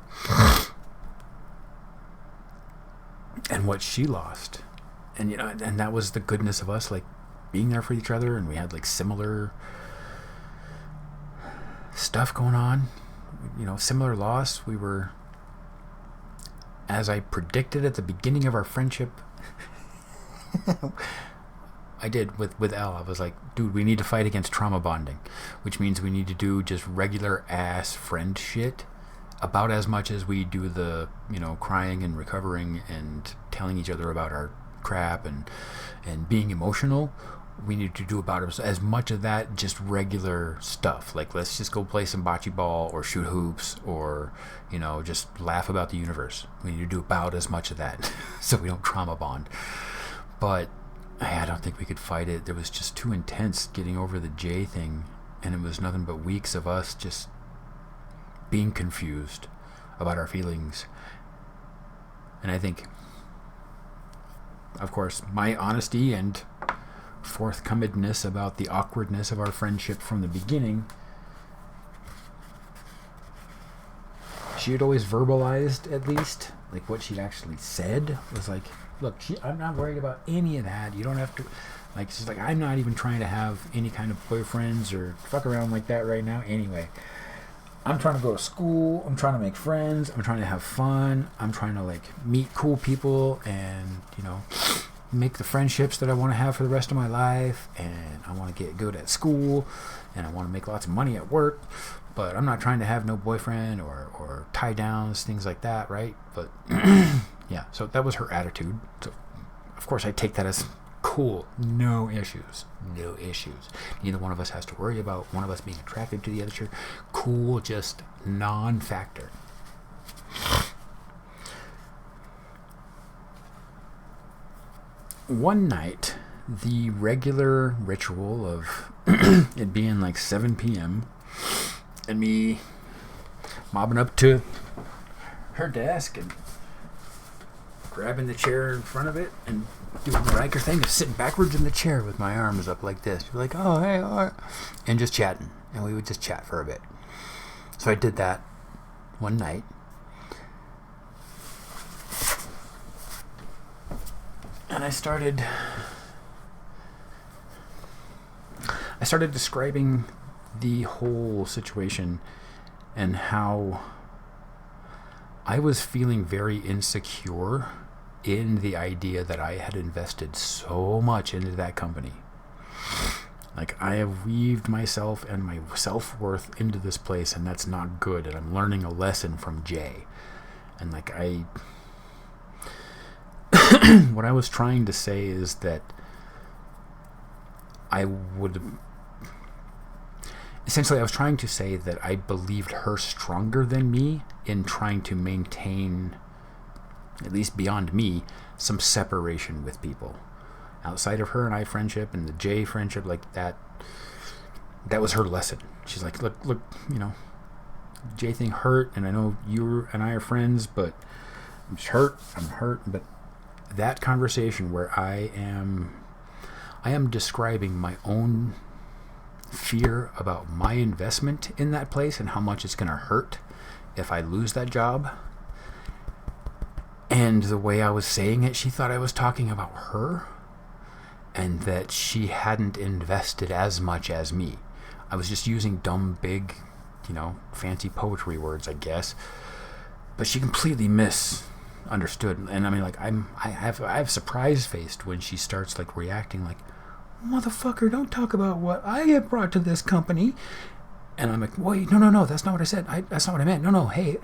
and what she lost. And, you know, and that was the goodness of us, like, being there for each other, and we had like similar stuff going on, you know, similar loss. We were, as I predicted at the beginning of our friendship, I did with Elle. I was like, dude, we need to fight against trauma bonding, which means we need to do just regular ass friend shit about as much as we do the, you know, crying and recovering and telling each other about our crap and being emotional. We need to do about as much of that, just regular stuff. Like, let's just go play some bocce ball or shoot hoops or, you know, just laugh about the universe. We need to do about as much of that so we don't trauma bond. But I don't think we could fight it. It was just too intense getting over the Jay thing, and it was nothing but weeks of us just being confused about our feelings. And I think, of course, my honesty and forthcomedness about the awkwardness of our friendship from the beginning, she had always verbalized, at least, like what she'd actually said was like, look, I'm not worried about any of that. You don't have to, like, she's like, I'm not even trying to have any kind of boyfriends or fuck around like that right now anyway. I'm trying to go to school. I'm trying to make friends. I'm trying to have fun. I'm trying to, like, meet cool people and, you know, make the friendships that I want to have for the rest of my life. And I want to get good at school. And I want to make lots of money at work. But I'm not trying to have no boyfriend or tie downs, things like that, right? But yeah, so that was her attitude. So of course I take that as cool. No issues. Neither one of us has to worry about one of us being attracted to the other. Cool, just non-factor. One night, the regular ritual of it being like 7 p.m. and me mobbing up to her desk and grabbing the chair in front of it and doing the Riker thing of sitting backwards in the chair with my arms up like this. Be like, oh, hey, all right. And just chatting. And we would just chat for a bit. So I did that one night. And I started describing the whole situation and how I was feeling very insecure in the idea that I had invested so much into that company. Like, I have weaved myself and my self-worth into this place, and that's not good, and I'm learning a lesson from Jay. And like, what I was trying to say is that I was trying to say that I believed her stronger than me in trying to maintain, at least beyond me, some separation with people. Outside of her and I friendship and the Jay friendship, like that was her lesson. She's like, look, you know, Jay thing hurt, and I know you and I are friends, but I'm hurt, but that conversation where I am describing my own fear about my investment in that place and how much it's going to hurt if I lose that job. And the way I was saying it, she thought I was talking about her and that she hadn't invested as much as me. I was just using dumb, big, you know, fancy poetry words, I guess. But she completely misunderstood. And I mean, like, I have surprise faced when she starts like reacting like, motherfucker, don't talk about what I have brought to this company. And I'm like, wait, no, that's not what I said. That's not what I meant. No, hey.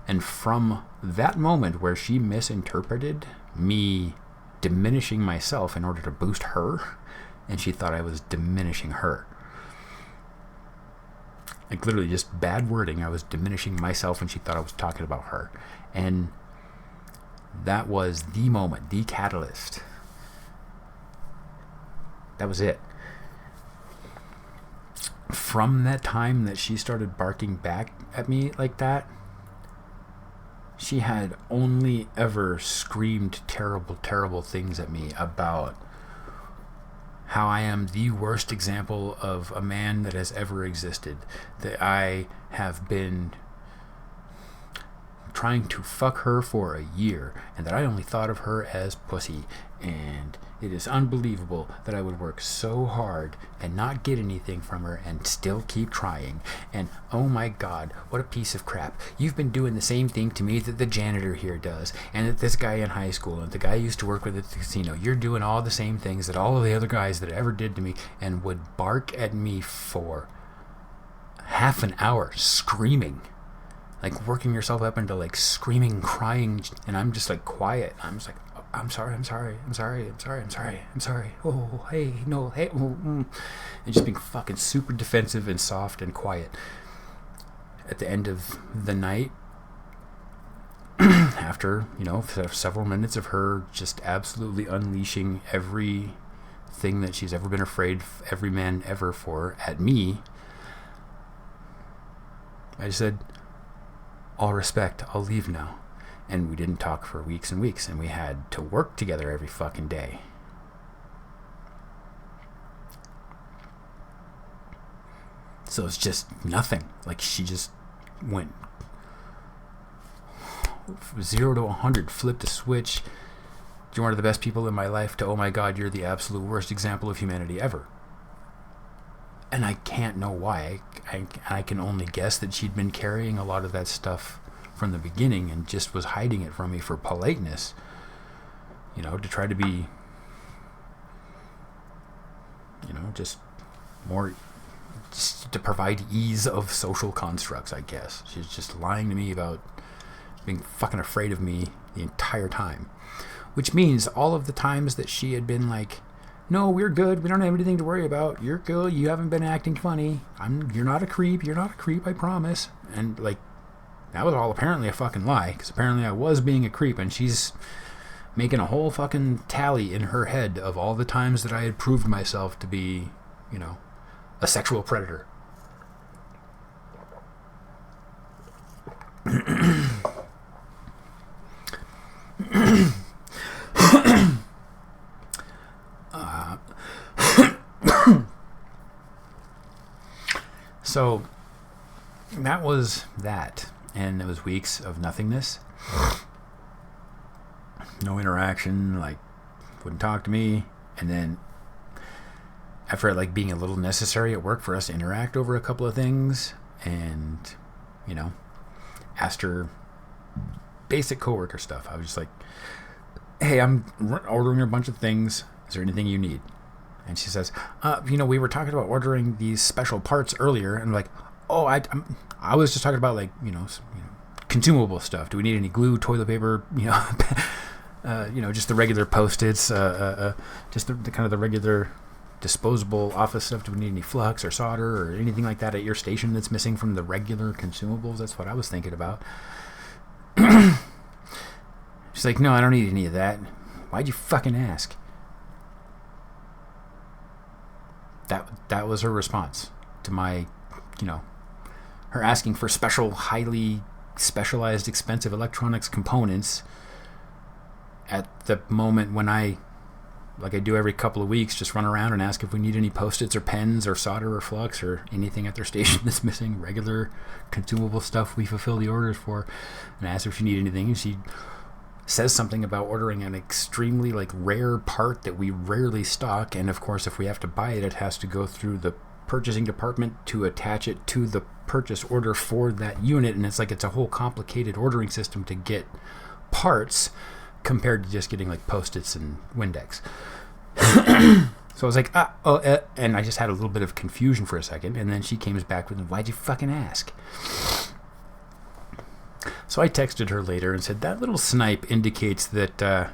And from that moment where she misinterpreted me diminishing myself in order to boost her, and she thought I was diminishing her. Like literally just bad wording. I was diminishing myself and she thought I was talking about her. And that was the moment, the catalyst. That was it. From that time that she started barking back at me like that, she had only ever screamed terrible, terrible things at me about how I am the worst example of a man that has ever existed. That I have been trying to fuck her for a year, and that I only thought of her as pussy. And it is unbelievable that I would work so hard and not get anything from her and still keep trying. And oh my God, what a piece of crap. You've been doing the same thing to me that the janitor here does, and that this guy in high school, and the guy I used to work with at the casino. You're doing all the same things that all of the other guys that ever did to me, and would bark at me for half an hour screaming. Like working yourself up into like screaming, crying, and I'm just like quiet. I'm just like, I'm sorry. Oh, hey, no, hey. And just being fucking super defensive and soft and quiet. At the end of the night, after, several minutes of her just absolutely unleashing everything that she's ever been afraid every man ever for at me, I just said, all respect, I'll leave now. And we didn't talk for weeks and weeks, and we had to work together every fucking day. So it's just nothing. Like, she just went 0 to 100, flipped a switch. You're one of the best people in my life, to, oh my God, you're the absolute worst example of humanity ever. And I can't know why. I can only guess that she'd been carrying a lot of that stuff from the beginning and just was hiding it from me for politeness, to try to be, just more, just to provide ease of social constructs, I guess. She's just lying to me about being fucking afraid of me the entire time, which means all of the times that she had been like, no, we're good, we don't have anything to worry about, you're good, you haven't been acting funny, you're not a creep, I promise. And like, that was all apparently a fucking lie, because apparently I was being a creep, and she's making a whole fucking tally in her head of all the times that I had proved myself to be, a sexual predator. So that was that. And it was weeks of nothingness. No interaction, like, wouldn't talk to me. And then after it like being a little necessary at work for us to interact over a couple of things, and, asked her basic coworker stuff. I was just like, hey, I'm ordering a bunch of things. Is there anything you need? And she says, we were talking about ordering these special parts earlier. And I'm like, oh, I was just talking about like, consumable stuff. Do we need any glue, toilet paper, just the regular Post-its, just the kind of the regular disposable office stuff. Do we need any flux or solder or anything like that at your station that's missing from the regular consumables? That's what I was thinking about. She's like, no, I don't need any of that. Why'd you fucking ask? That was her response to my, her asking for special, highly specialized, expensive electronics components at the moment when I, like I do every couple of weeks, just run around and ask if we need any Post-its or pens or solder or flux or anything at their station that's missing, regular consumable stuff we fulfill the orders for, and ask her if she need anything, and she says something about ordering an extremely like rare part that we rarely stock, and of course if we have to buy it, it has to go through the purchasing department to attach it to the purchase order for that unit, and it's a whole complicated ordering system to get parts compared to just getting like Post-its and Windex. So I was like, and I just had a little bit of confusion for a second, and then she came back with, why'd you fucking ask? So I texted her later and said, that little snipe indicates that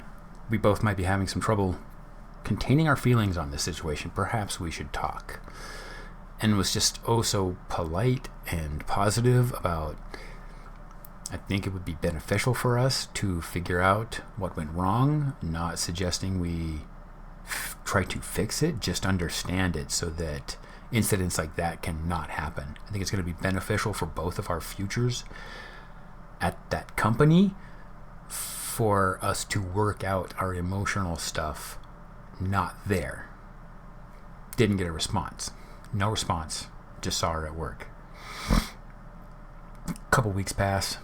we both might be having some trouble containing our feelings on this situation. Perhaps we should talk. and was just oh so polite and positive about, I think it would be beneficial for us to figure out what went wrong, not suggesting we try to fix it, just understand it so that incidents like that cannot happen. I think it's going to be beneficial for both of our futures at that company for us to work out our emotional stuff not there. Didn't get a response. No response. Just saw her at work. A couple weeks pass.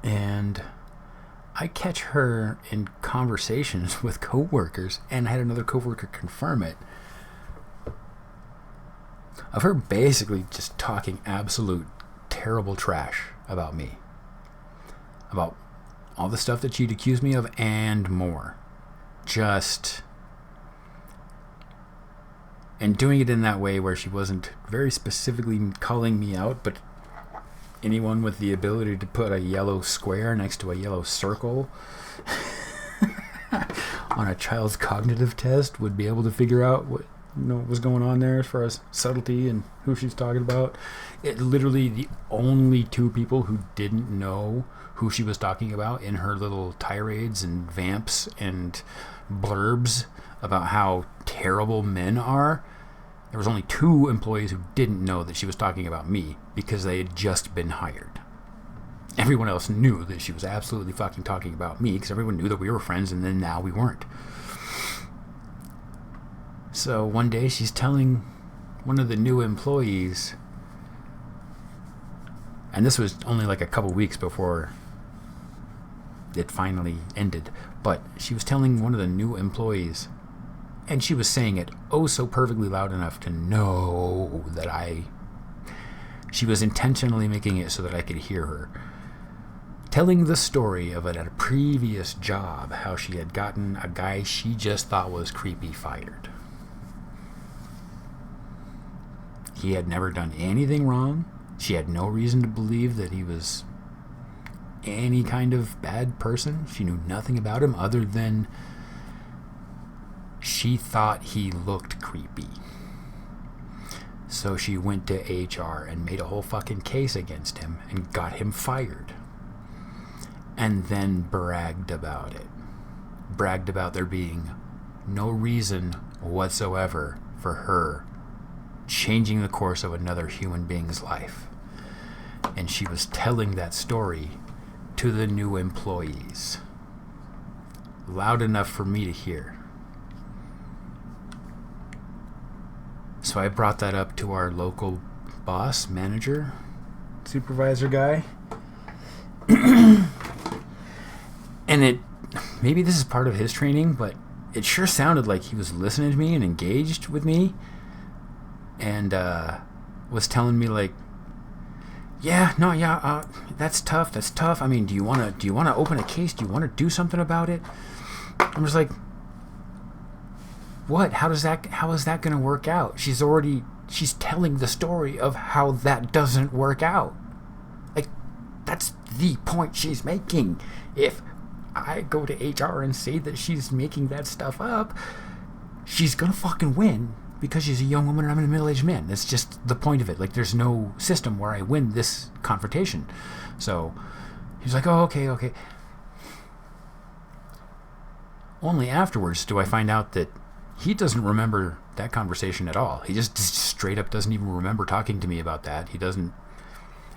And I catch her in conversations with coworkers, and I had another coworker confirm it, of her basically just talking absolute terrible trash about me, about all the stuff that she'd accused me of and more. Just, and doing it in that way where she wasn't very specifically calling me out, but anyone with the ability to put a yellow square next to a yellow circle on a child's cognitive test would be able to figure out what was going on there as far as subtlety and who she's talking about. It literally, the only two people who didn't know who she was talking about in her little tirades and vamps and blurbs about how terrible men are, there was only two employees who didn't know that she was talking about me because they had just been hired. Everyone else knew that she was absolutely fucking talking about me because everyone knew that we were friends, and then now we weren't. So one day she's telling one of the new employees, and this was only like a couple weeks before it finally ended, but she was telling one of the new employees, and she was saying it oh so perfectly loud enough to know that she was intentionally making it so that I could hear her, telling the story of it at a previous job, how she had gotten a guy she just thought was creepy fired. He had never done anything wrong. She had no reason to believe that he was any kind of bad person. She knew nothing about him other than she thought he looked creepy. So she went to HR and made a whole fucking case against him and got him fired. And then bragged about it. Bragged about there being no reason whatsoever for her changing the course of another human being's life. And she was telling that story to the new employees, loud enough for me to hear. So I brought that up to our local boss, manager, supervisor guy. And it, maybe this is part of his training, but it sure sounded like he was listening to me and engaged with me, and was telling me like, that's tough. I mean, do you want to open a case? Do you want to do something about it? I'm just like, what? How is that going to work out? She's telling the story of how that doesn't work out. Like, that's the point she's making. If I go to HR and say that she's making that stuff up, she's gonna fucking win because she's a young woman and I'm a middle-aged man. That's just the point of it. Like, there's no system where I win this confrontation. So he's like, oh, okay. Only afterwards do I find out that he doesn't remember that conversation at all. He just straight up doesn't even remember talking to me about that. He doesn't.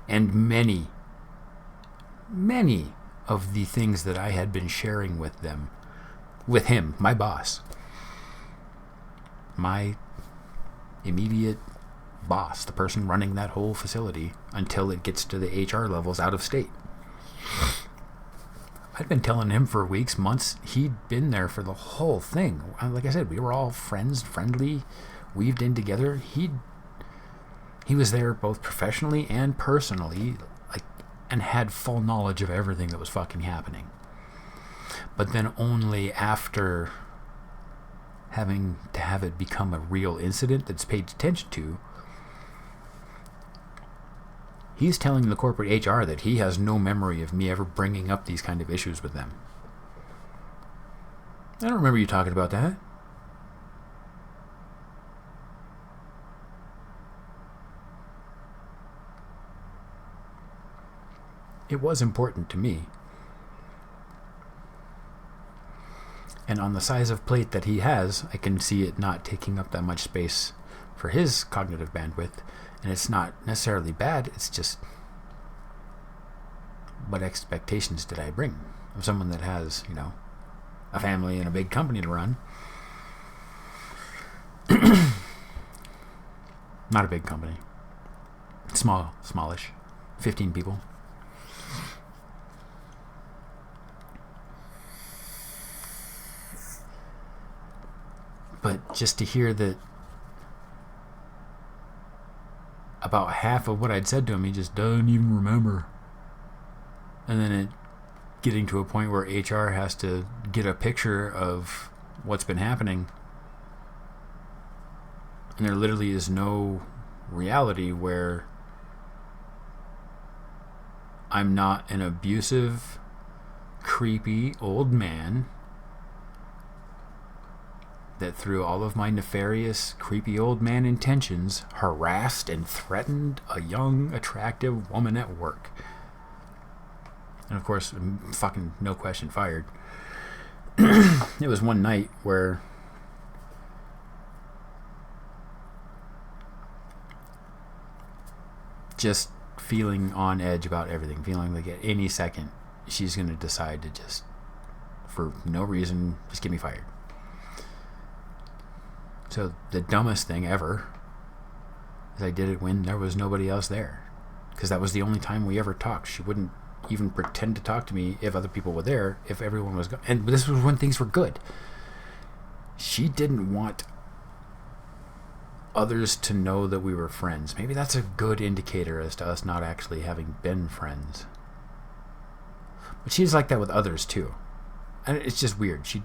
And many of the things that I had been sharing with him, my boss, my immediate boss, the person running that whole facility until it gets to the HR levels out of state. I'd been telling him for weeks, months. He'd been there for the whole thing. Like I said, we were all friends, friendly, weaved in together. He was there both professionally and personally, and had full knowledge of everything that was fucking happening. But then only after having to have it become a real incident that's paid attention to, he's telling the corporate HR that he has no memory of me ever bringing up these kind of issues with them. I don't remember you talking about that. It was important to me. And on the size of plate that he has, I can see it not taking up that much space for his cognitive bandwidth. And it's not necessarily bad, it's just, what expectations did I bring of someone that has, a family and a big company to run? Not a big company. Smallish. 15 people. But just to hear that about half of what I'd said to him, he just doesn't even remember. And then it getting to a point where HR has to get a picture of what's been happening. And there literally is no reality where I'm not an abusive, creepy old man that through all of my nefarious, creepy old man intentions, harassed and threatened a young, attractive woman at work. And of course, fucking no question fired. It was one night where just feeling on edge about everything, feeling like at any second she's going to decide to just, for no reason, just get me fired. So the dumbest thing ever is I did it when there was nobody else there, because that was the only time we ever talked. She wouldn't even pretend to talk to me if other people were there, if everyone was gone. And this was when things were good. She didn't want others to know that we were friends. Maybe that's a good indicator as to us not actually having been friends. But she's like that with others too. And it's just weird. She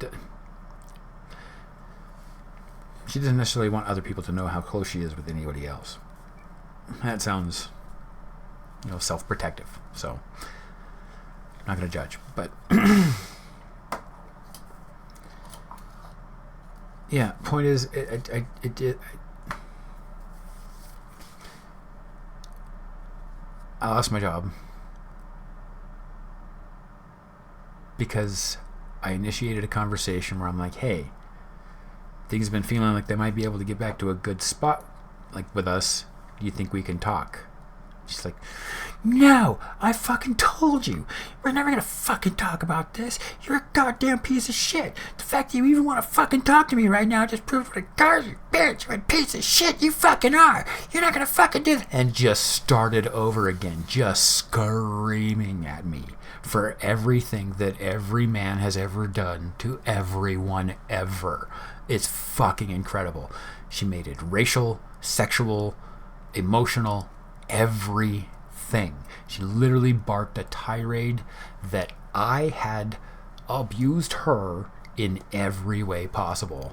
doesn't necessarily want other people to know how close she is with anybody else. That sounds, self-protective. So, I'm not going to judge. But, yeah, point is, I lost my job because I initiated a conversation where I'm like, hey, things have been feeling like they might be able to get back to a good spot, like with us. Do you think we can talk? She's like, no, I fucking told you. We're never gonna fucking talk about this. You're a goddamn piece of shit. The fact that you even want to fucking talk to me right now just proves what a garbage bitch, what a piece of shit you fucking are. You're not gonna fucking do that. And just started over again, just screaming at me for everything that every man has ever done to everyone ever. It's fucking incredible. She made it racial, sexual, emotional, everything. She literally barked a tirade that I had abused her in every way possible.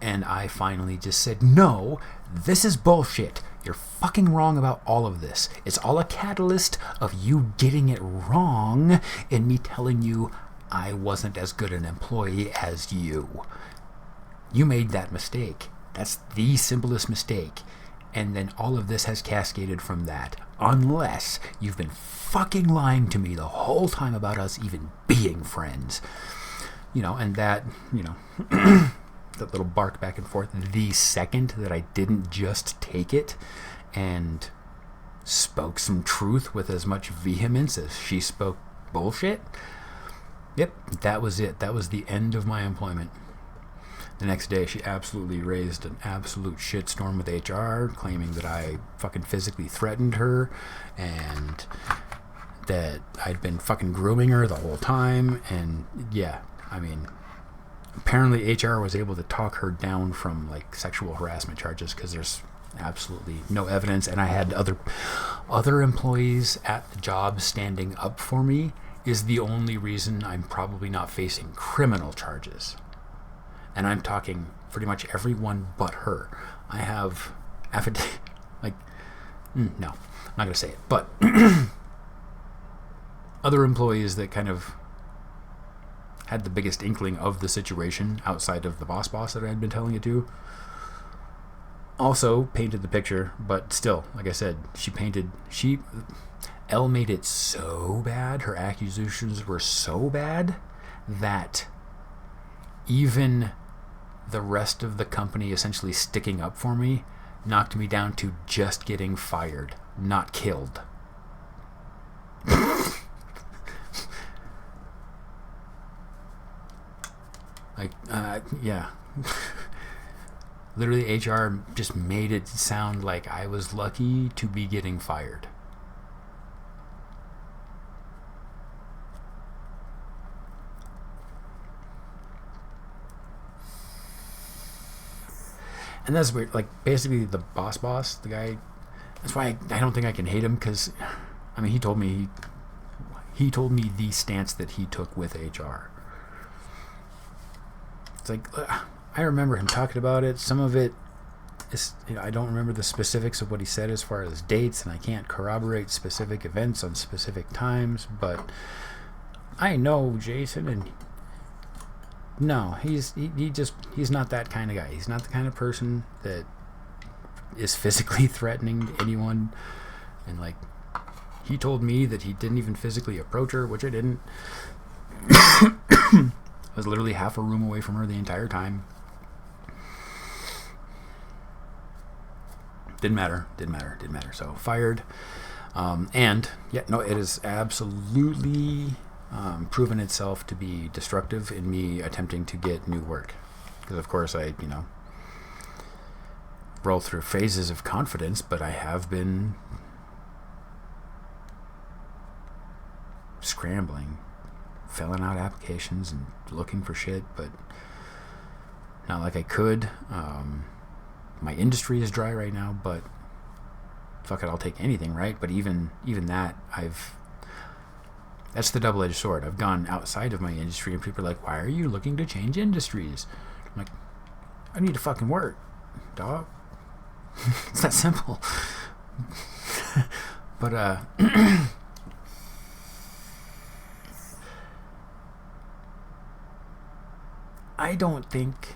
And I finally just said, no, this is bullshit. You're fucking wrong about all of this. It's all a catalyst of you getting it wrong and me telling you I wasn't as good an employee as you. You made that mistake. That's the simplest mistake. And then all of this has cascaded from that. Unless you've been fucking lying to me the whole time about us even being friends. And that, that little bark back and forth. The second that I didn't just take it and spoke some truth with as much vehemence as she spoke bullshit, yep, that was it. That was the end of my employment. The next day, she absolutely raised an absolute shitstorm with HR, claiming that I fucking physically threatened her and that I'd been fucking grooming her the whole time. And yeah, apparently HR was able to talk her down from like sexual harassment charges because there's absolutely no evidence. And I had other employees at the job standing up for me is the only reason I'm probably not facing criminal charges. And I'm talking pretty much everyone but her. I have affidavit, no, I'm not going to say it, but other employees that kind of had the biggest inkling of the situation outside of the boss that I had been telling it to. Also painted the picture, but still, like I said, Elle made it so bad, her accusations were so bad, that even the rest of the company essentially sticking up for me knocked me down to just getting fired, not killed. Yeah. Literally, HR just made it sound like I was lucky to be getting fired. And that's weird. Like, basically, the boss, the guy, that's why I don't think I can hate him, because, I mean, he told me the stance that he took with HR. It's like, I remember him talking about it. Some of it is, I don't remember the specifics of what he said as far as dates, and I can't corroborate specific events on specific times, but I know Jason, and no, he's not that kind of guy. He's not the kind of person that is physically threatening to anyone. And like, he told me that he didn't even physically approach her, which I didn't. I was literally half a room away from her the entire time. Didn't matter. So fired. And yeah, no, it is absolutely proven itself to be destructive in me attempting to get new work. Because of course I, roll through phases of confidence, but I have been scrambling, filling out applications and looking for shit, but not like I could. My industry is dry right now, but fuck it, I'll take anything, right? But even that, that's the double-edged sword. I've gone outside of my industry, and people are like, why are you looking to change industries? I'm like, I need to fucking work, dog. It's that simple. But I don't think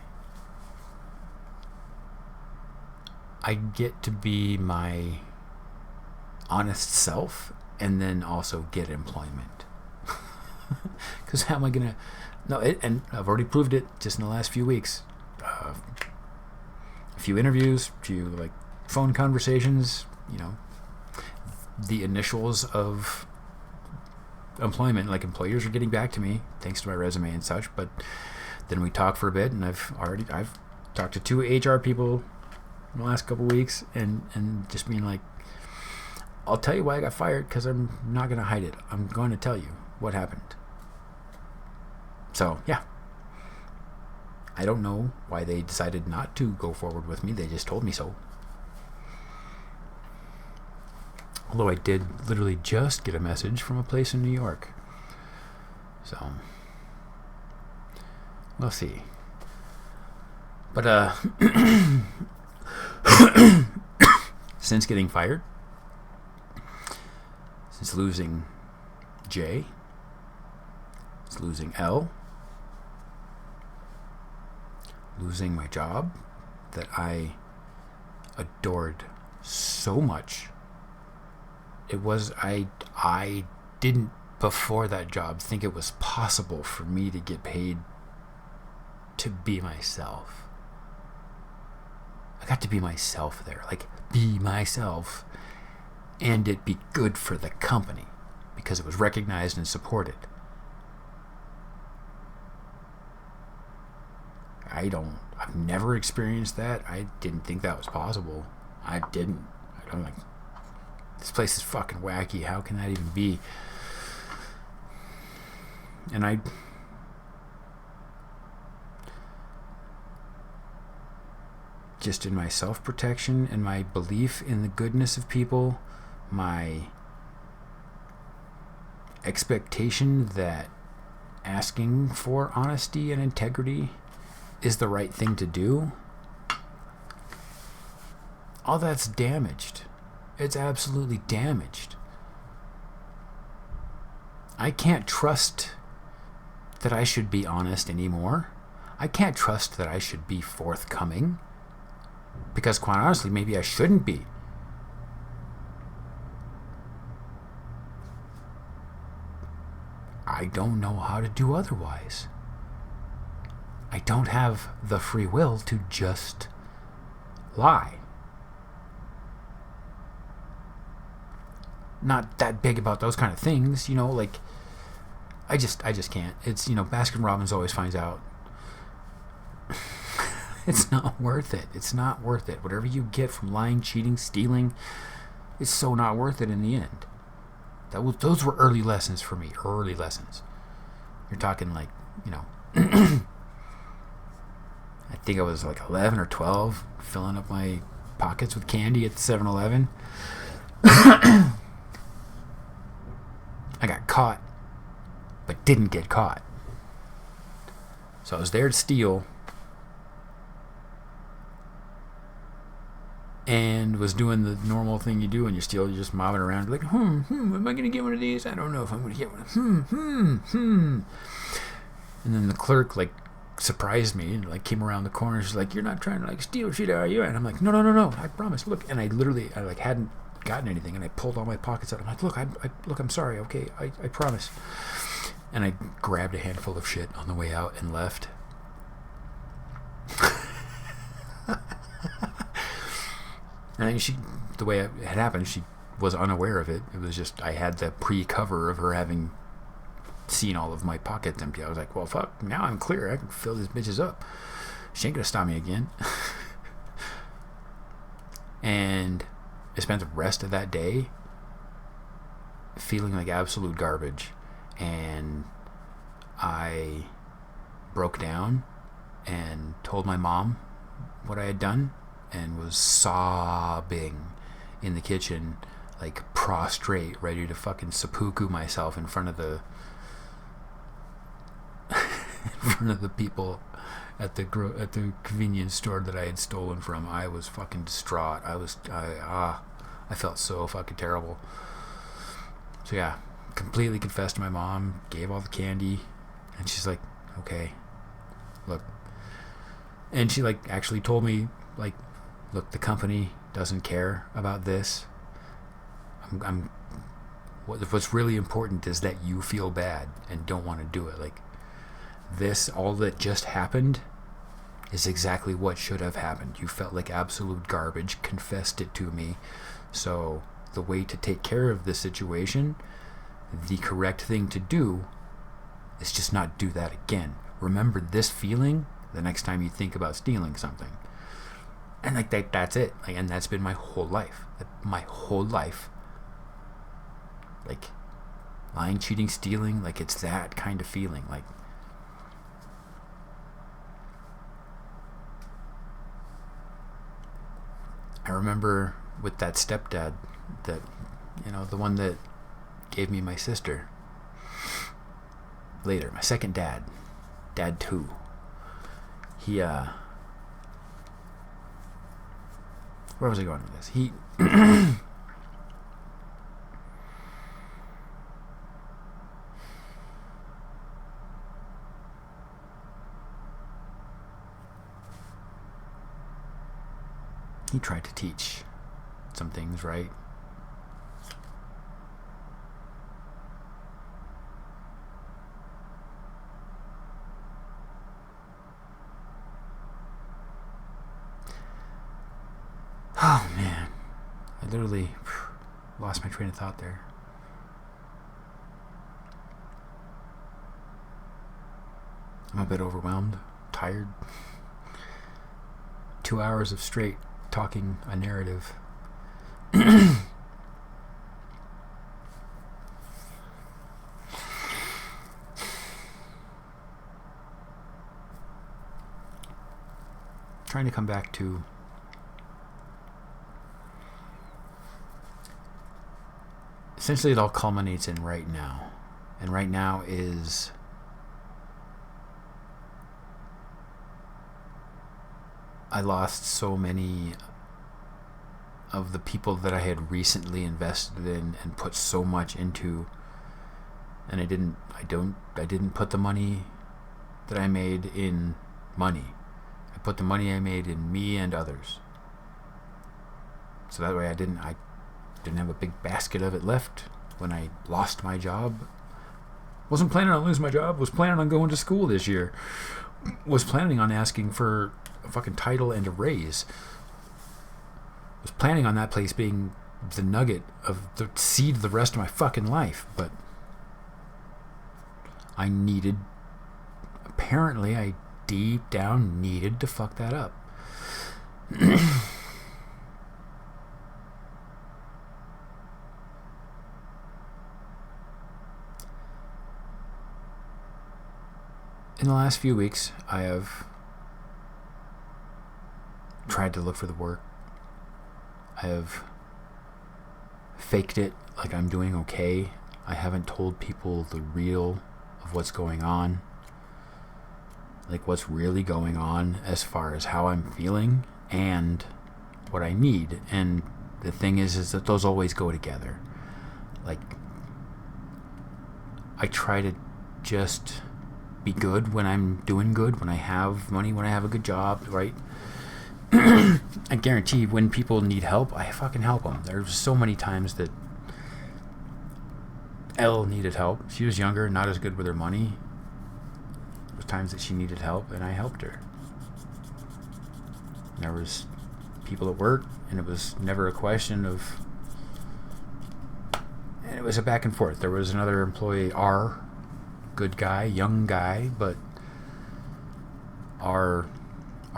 I get to be my honest self and then also get employment. Because how am I gonna? No, and I've already proved it just in the last few weeks. A few interviews, few like phone conversations. The initials of employment, like employers are getting back to me thanks to my resume and such. But then we talk for a bit, and I've talked to 2 HR people in the last couple weeks, and just being like, I'll tell you why I got fired, because I'm not going to hide it. I'm going to tell you what happened. So, yeah. I don't know why they decided not to go forward with me. They just told me so. Although I did literally just get a message from a place in New York. So, we'll see. But, since getting fired, since losing J, since losing L, losing my job that I adored so much. It was, I didn't before that job think it was possible for me to get paid to be myself. I got to be myself there, like be myself, and it be good for the company because it was recognized and supported. I've never experienced that. I didn't think that was possible. I'm like, this place is fucking wacky. How can that even be? And I just, in my self-protection and my belief in the goodness of people, my expectation that asking for honesty and integrity is the right thing to do, all that's damaged. It's absolutely damaged. I can't trust that I should be honest anymore. I can't trust that I should be forthcoming. Because quite honestly, maybe I shouldn't be. I don't know how to do otherwise. I don't have the free will to just lie. Not that big about those kind of things, you know, like I just can't. It's, you know, Baskin Robbins always finds out it's not worth it. It's not worth it. Whatever you get from lying, cheating, stealing, it's so not worth it in the end. Those were early lessons for me. Early lessons. You're talking like, you know, I think I was like 11 or 12, filling up my pockets with candy at the 7-Eleven. I got caught, but didn't get caught. So I was there to steal and was doing the normal thing you do when you steal. You're just mobbing around like, am I going to get one of these? I don't know if I'm going to get one. And then the clerk like surprised me and like came around the corner. She's like, you're not trying to like steal shit, are you? And I'm like, no, I promise. Look. And I like hadn't gotten anything, and I pulled all my pockets out. I'm like, look, I'm sorry, okay, I promise. And I grabbed a handful of shit on the way out and left. And the way it had happened, she was unaware of it. It was just, I had the pre-cover of her having seen all of my pockets empty. I was like, well, fuck, now I'm clear. I can fill these bitches up. She ain't gonna stop me again. And I spent the rest of that day feeling like absolute garbage. And I broke down and told my mom what I had done, and was sobbing in the kitchen, like prostrate, ready to fucking seppuku myself in front of the people at the convenience store that I had stolen from. I was fucking distraught. I felt so fucking terrible. So yeah, completely confessed to my mom, gave all the candy, and she's like, okay, look. And she like actually told me, like, look, the company doesn't care about this. What's really important is that you feel bad and don't want to do it. Like, this, all that just happened, is exactly what should have happened. You felt like absolute garbage, confessed it to me. So the way to take care of this situation, the correct thing to do, is just not do that again. Remember this feeling the next time you think about stealing something. And like that's it. Like, and that's been my whole life. Like, lying, cheating, stealing, like, it's that kind of feeling. Like, I remember with that stepdad, that, you know, the one that gave me my sister later, my second dad 2. He where was I going with this? He he tried to teach some things, right? Oh man, I literally lost my train of thought there. I'm a bit overwhelmed, tired. 2 hours of straight talking a narrative. Trying to come back to essentially it all culminates in right now. And right now is I lost so many of the people that I had recently invested in and put so much into, and I didn't put the money that I made in money. I put the money I made in me and others. So that way I didn't have a big basket of it left when I lost my job. Wasn't planning on losing my job. Was planning on going to school this year. Was planning on asking for a fucking title and a raise. Was planning on that place being the nugget of the seed of the rest of my fucking life. But apparently I deep down needed to fuck that up. In the last few weeks, I have tried to look for the work. I have faked it like I'm doing okay. I haven't told people the real of what's going on. Like what's really going on as far as how I'm feeling and what I need. And the thing is that those always go together. Like, I try to just be good when I'm doing good, when I have money, when I have a good job, right? I guarantee when people need help, I fucking help them. There's so many times that Elle needed help. She was younger, not as good with her money. There was times that she needed help, and I helped her. There was people at work, and it was never a question of... And it was a back and forth. There was another employee, R, good guy, young guy, but our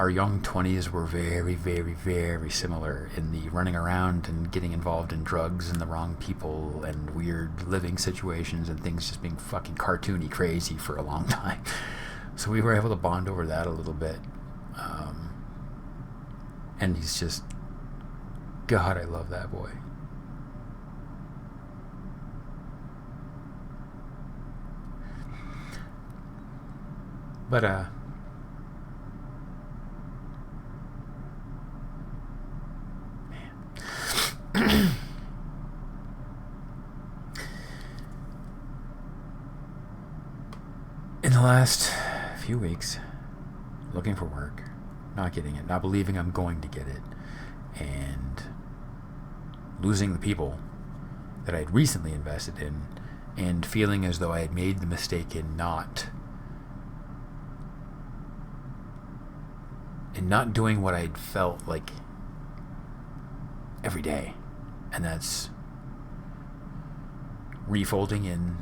young 20s were very, very, very similar in the running around and getting involved in drugs and the wrong people and weird living situations and things just being fucking cartoony crazy for a long time. So we were able to bond over that a little bit. And he's just, God, I love that boy. But, in the last few weeks, looking for work, not getting it, not believing I'm going to get it, and losing the people that I'd recently invested in, and feeling as though I had made the mistake in not doing what I'd felt like every day, and that's refolding in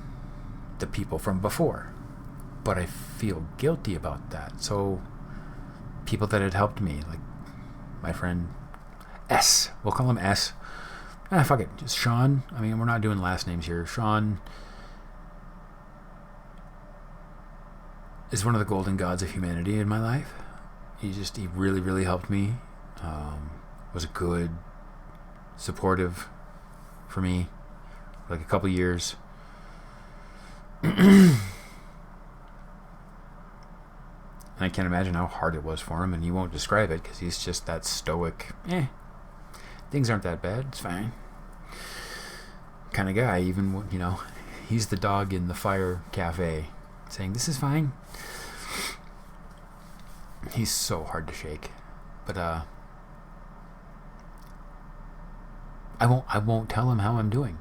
the people from before. But I feel guilty about that. So people that had helped me, like my friend S, we'll call him S. Fuck it, just Sean. I mean, we're not doing last names here. Sean is one of the golden gods of humanity in my life. He really, really helped me. Was a good, supportive for me, like a couple years. I can't imagine how hard it was for him, and he won't describe it because he's just that stoic. Things aren't that bad. It's fine. Kind of guy. Even, he's the dog in the fire cafe, saying this is fine. He's so hard to shake, but I won't tell him how I'm doing.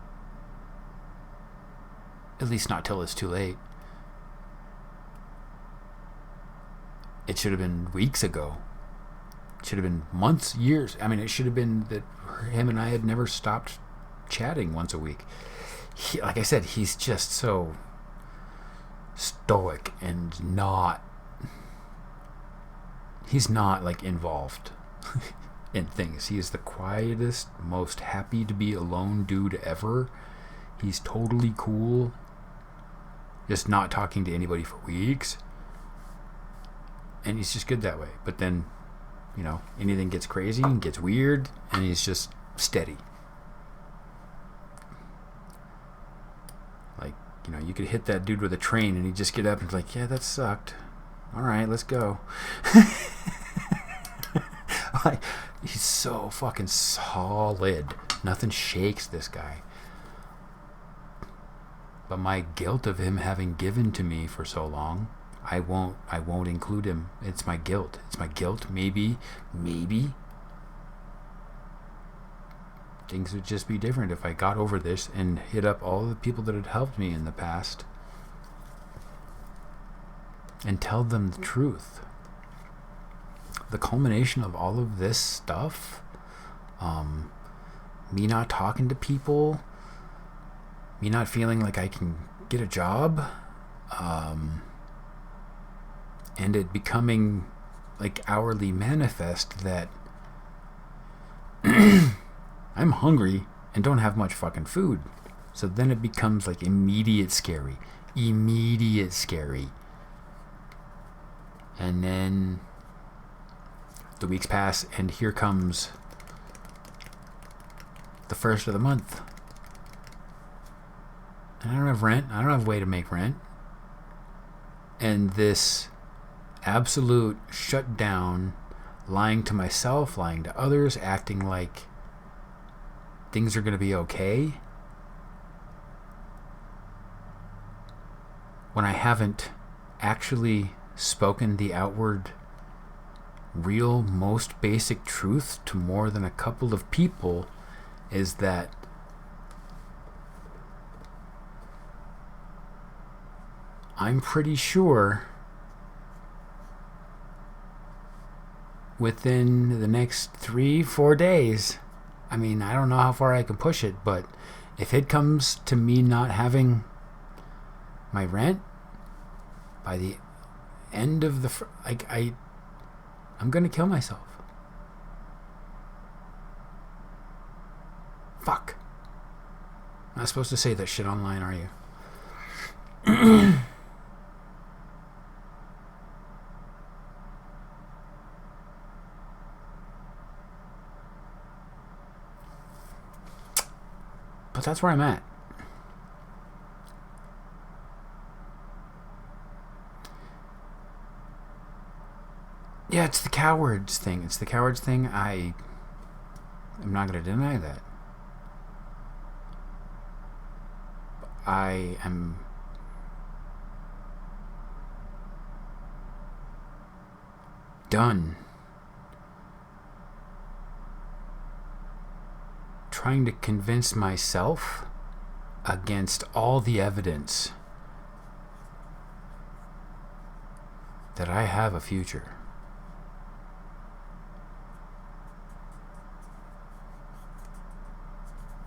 At least not till it's too late. It should have been weeks ago. It should have been months, years. I mean, it should have been that him and I had never stopped chatting once a week. Like I said, he's just so stoic and he's not like involved in things. He is the quietest, most happy to be alone dude ever. He's totally cool. Just not talking to anybody for weeks. And he's just good that way. But then, anything gets crazy and gets weird, and he's just steady. Like, you could hit that dude with a train and he'd just get up and be like, yeah, that sucked. All right, let's go. Like, he's so fucking solid. Nothing shakes this guy. But my guilt of him having given to me for so long, I won't include him. It's my guilt. Maybe things would just be different if I got over this and hit up all the people that had helped me in the past and tell them the truth. The culmination of all of this stuff, me not talking to people, me not feeling like I can get a job, and it becoming like hourly manifest that I'm hungry and don't have much fucking food. So then it becomes like immediate scary. And then the weeks pass, and here comes the first of the month. And I don't have rent. I don't have a way to make rent. And this absolute shutdown, lying to myself, lying to others, acting like things are going to be okay, when I haven't actually spoken the outward, real, most basic truth to more than a couple of people, is that I'm pretty sure within the next 3-4 days, I mean, I don't know how far I can push it, but if it comes to me not having my rent by the end of the I'm gonna kill myself. Fuck. I'm not supposed to say that shit online, are you? But that's where I'm at. Yeah, it's the cowards thing. I'm not going to deny that. I am done trying to convince myself against all the evidence that I have a future.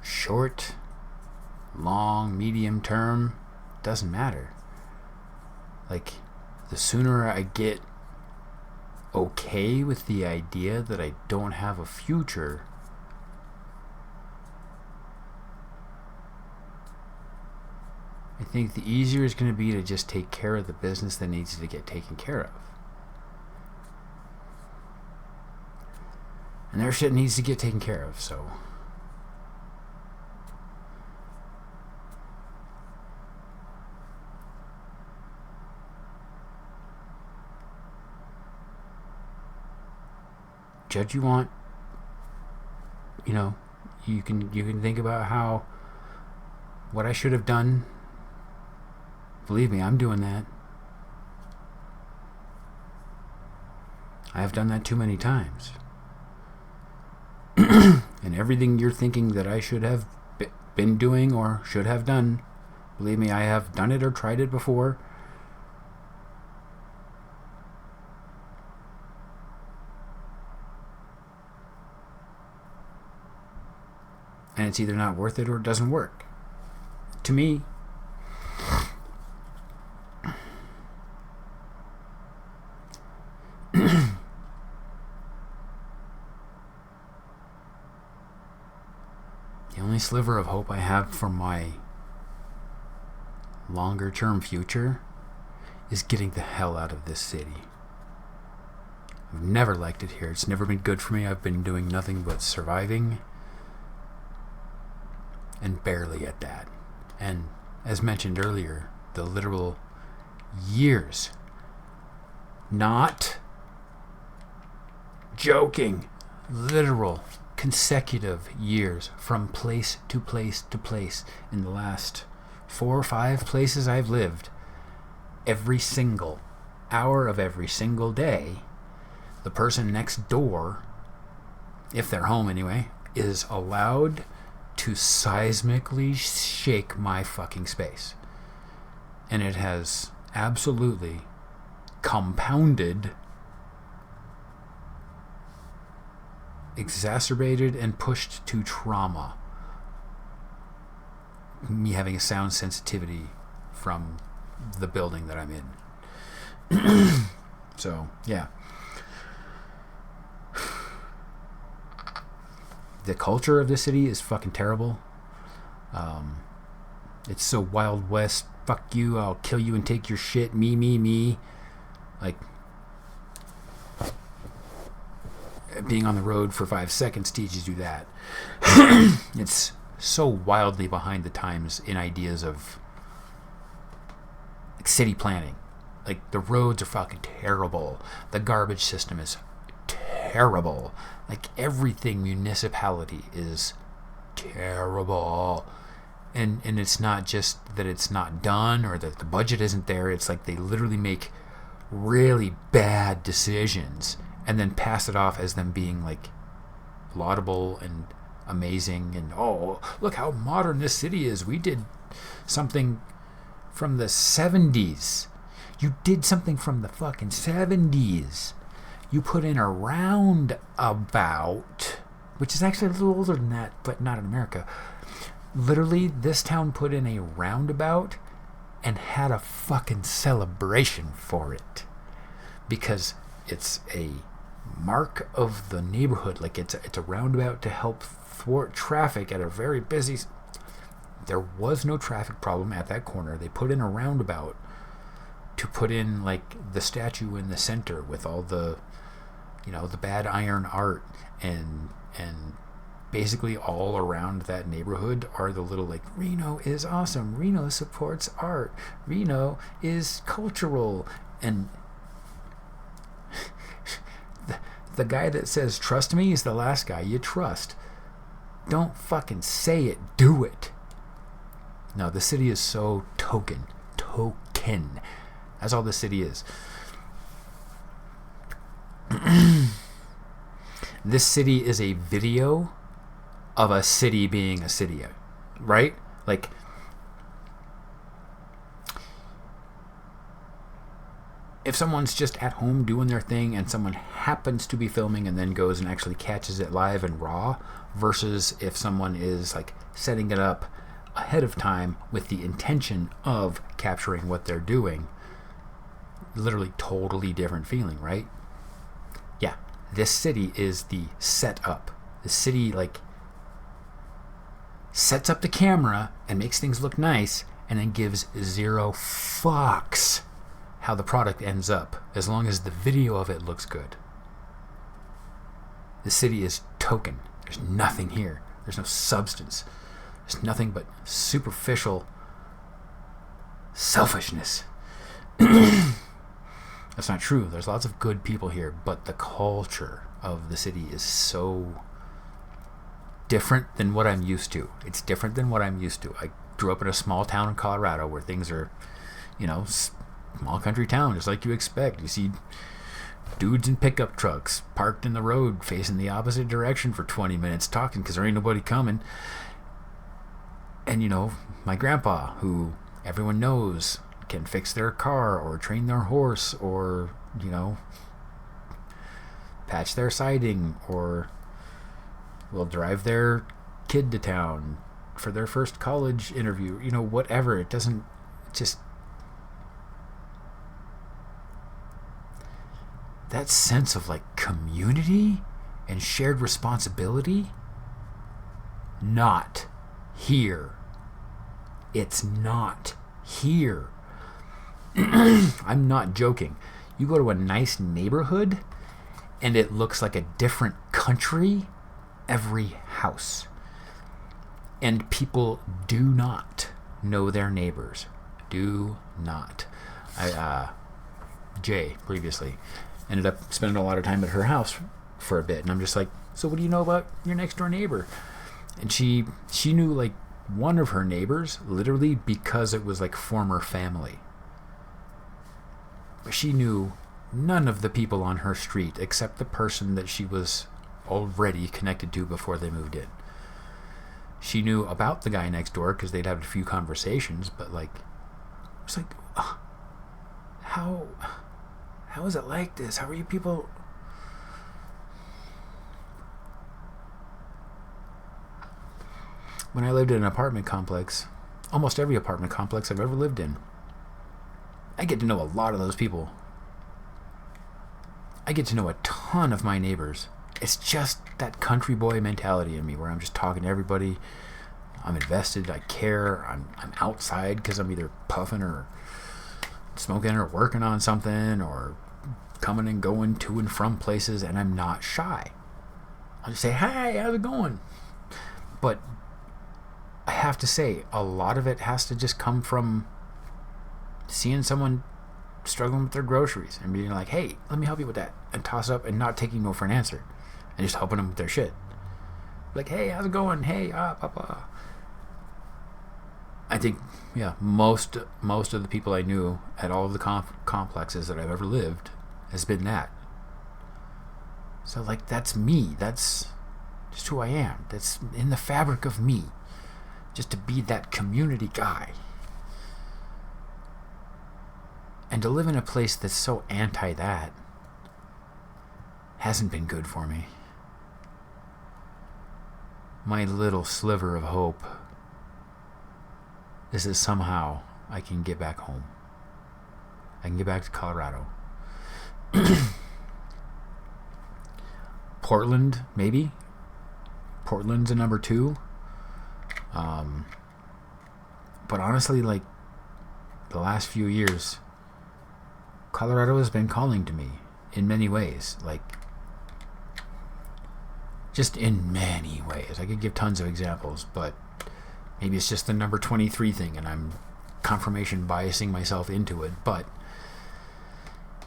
Short, long, medium term, doesn't matter. Like, the sooner I get okay with the idea that I don't have a future, I think the easier it's going to be to just take care of the business that needs to get taken care of. And their shit needs to get taken care of, so judge you want. You know, you can think about how what I should have done. Believe me, I'm doing that. I have done that too many times. And everything you're thinking that I should have been doing or should have done, believe me, I have done it or tried it before. And it's either not worth it or it doesn't work. To me. The only sliver of hope I have for my longer term future is getting the hell out of this city. I've never liked it here. It's never been good for me. I've been doing nothing but surviving. And barely at that. And as mentioned earlier, the literal years, not joking, literal consecutive years from place to place to place in the last 4 or 5 places I've lived, every single hour of every single day, the person next door, if they're home anyway, is allowed to seismically shake my fucking space. And it has absolutely compounded, exacerbated, and pushed to trauma me having a sound sensitivity from the building that I'm in. So, yeah. The culture of the city is fucking terrible. It's so Wild West. Fuck you, I'll kill you and take your shit. Me. Like, being on the road for 5 seconds teaches you that. It's so wildly behind the times in ideas of like city planning. Like, the roads are fucking terrible. The garbage system is terrible. Like, everything municipality is terrible. And it's not just that it's not done or that the budget isn't there. It's like they literally make really bad decisions and then pass it off as them being like laudable and amazing and, oh, look how modern this city is. We did something from the 70s. You did something from the fucking 70s. You put in a roundabout, which is actually a little older than that, but not in America. Literally, this town put in a roundabout and had a fucking celebration for it. Because it's a mark of the neighborhood. Like, it's a roundabout to help thwart traffic at a very busy... There was no traffic problem at that corner. They put in a roundabout to put in, like, the statue in the center with all the, you know, the bad iron art and basically all around that neighborhood are the little, like, Reno is awesome, Reno supports art, Reno is cultural, and the guy that says trust me is the last guy you trust. Don't fucking say it, do it. No, the city is so token. That's all the city is. This city is a video of a city being a city, right? Like, if someone's just at home doing their thing and someone happens to be filming and then goes and actually catches it live and raw, versus if someone is like setting it up ahead of time with the intention of capturing what they're doing, literally totally different feeling, right? Yeah, this city is the setup. The city, like, sets up the camera and makes things look nice and then gives zero fucks how the product ends up, as long as the video of it looks good. The city is token. There's nothing here. There's no substance. There's nothing but superficial selfishness. That's not true. There's lots of good people here, but the culture of the city is so different than what I'm used to. It's different than what I'm used to. I grew up in a small town in Colorado where things are, you know, small country town, just like you expect. You see dudes in pickup trucks parked in the road facing the opposite direction for 20 minutes talking because there ain't nobody coming. And, you know, my grandpa, who everyone knows can fix their car or train their horse or, you know, patch their siding or will drive their kid to town for their first college interview, you know, whatever. It doesn't just... That sense of, like, community and shared responsibility, not here. It's not here. I'm not joking. You go to a nice neighborhood and it looks like a different country every house. And people do not know their neighbors. Do not. Jay, previously, ended up spending a lot of time at her house for a bit. And I'm just like, so what do you know about your next door neighbor? And she knew, like, one of her neighbors literally because it was like former family. But she knew none of the people on her street except the person that she was already connected to before they moved in. She knew about the guy next door because they'd had a few conversations, but like, it's like, how is it like this? How are you people? When I lived in an apartment complex, almost every apartment complex I've ever lived in, I get to know a lot of those people. I get to know a ton of my neighbors. It's just that country boy mentality in me where I'm just talking to everybody. I'm invested. I care. I'm outside because I'm either puffing or smoking or working on something or coming and going to and from places, and I'm not shy. I'll just say, "Hi, how's it going?" But I have to say, a lot of it has to just come from seeing someone struggling with their groceries and being like, "Hey, let me help you with that," and toss it up and not taking no for an answer and just helping them with their shit. Like, "Hey, how's it going? Hey, papa." I think, yeah, most of the people I knew at all of the complexes that I've ever lived has been that. So, like, that's me. That's just who I am. That's in the fabric of me. Just to be that community guy. And to live in a place that's so anti that hasn't been good for me. My little sliver of hope is that somehow I can get back home. I can get back to Colorado. Portland, maybe. Portland's a number 2. But honestly, like, the last few years, Colorado has been calling to me in many ways. Like, just in many ways. I could give tons of examples, but maybe it's just the number 23 thing and I'm confirmation biasing myself into it, but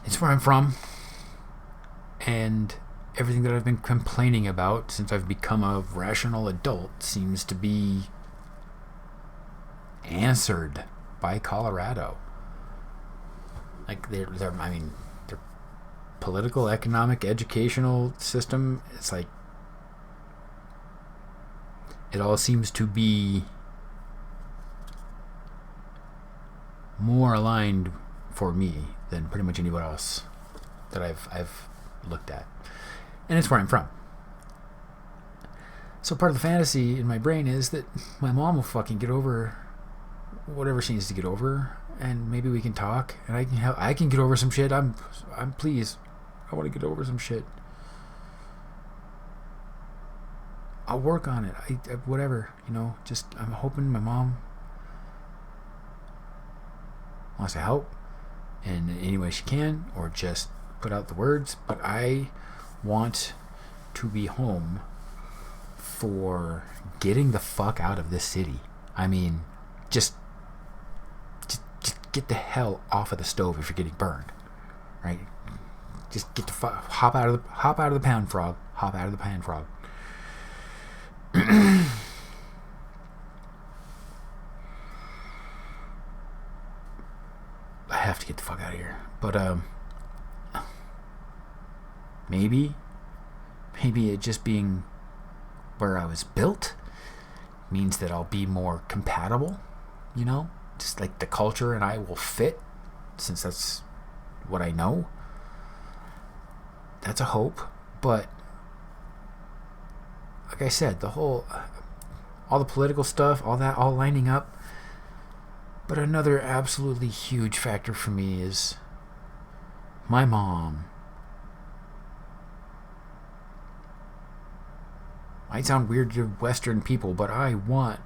it's where I'm from. And everything that I've been complaining about since I've become a rational adult seems to be answered by Colorado. Like, their political, economic, educational system, it's like, it all seems to be more aligned for me than pretty much anyone else that I've looked at. And it's where I'm from. So part of the fantasy in my brain is that my mom will fucking get over whatever she needs to get over, and maybe we can talk, and I can get over some shit. I'm pleased. I want to get over some shit. I'll work on it. I whatever, just I'm hoping my mom wants to help in any way she can, or just put out the words. But I want to be home for getting the fuck out of this city. I mean, just get the hell off of the stove if you're getting burned, right? Just get the hop out of the pan frog. Hop out of the pan frog. I have to get the fuck out of here. But maybe it just being where I was built means that I'll be more compatible, just like the culture and I will fit, since that's what I know. That's a hope. But like I said, all the political stuff, all that, all lining up. But another absolutely huge factor for me is my mom. Might sound weird to Western people, but I want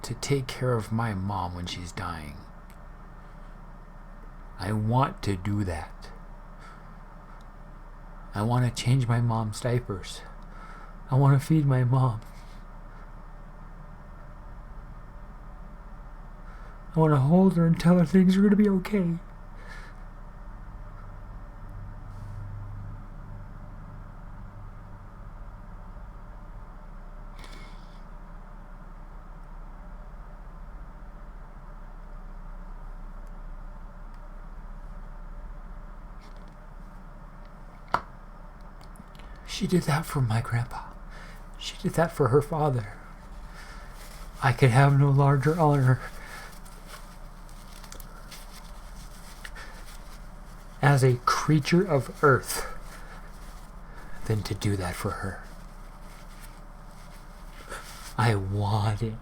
to take care of my mom when she's dying. I want to do that. I want to change my mom's diapers. I want to feed my mom. I want to hold her and tell her things are going to be okay. She did that for my grandpa. She did that for her father. I could have no larger honor as a creature of earth than to do that for her. I want it.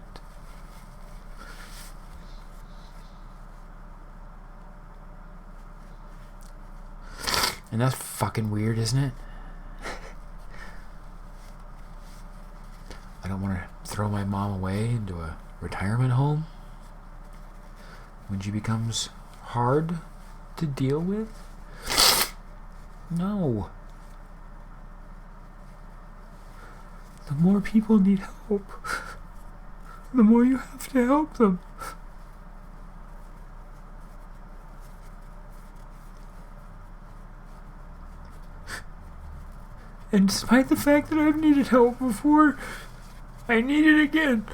And that's fucking weird, isn't it? I don't want to throw my mom away into a retirement home when she becomes hard to deal with. No. The more people need help, the more you have to help them. And despite the fact that I've needed help before, I need it again.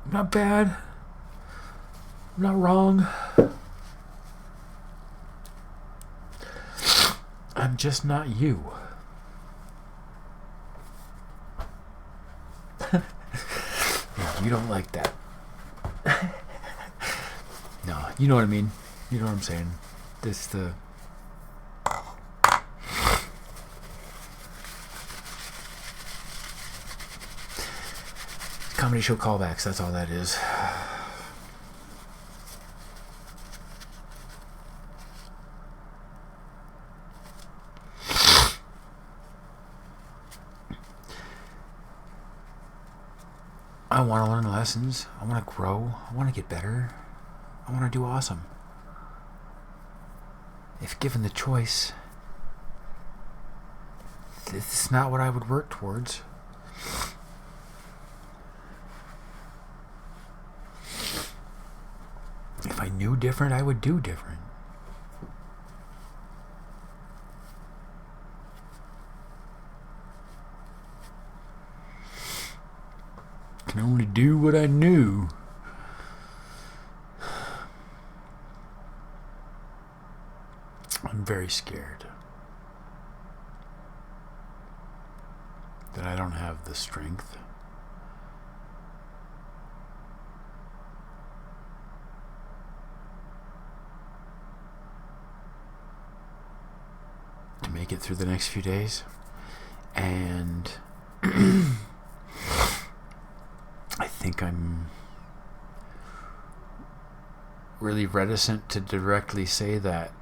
I'm not bad. I'm not wrong. I'm just not you. Yeah, you don't like that. No, you know what I mean. You know what I'm saying. The comedy show callbacks, that's all that is. I want to learn lessons. I want to grow. I want to get better. I want to do awesome. If given the choice, it's not what I would work towards. If I knew different, I would do different. I can only do what I knew. I'm very scared that I don't have the strength to make it through the next few days, and I think I'm really reticent to directly say that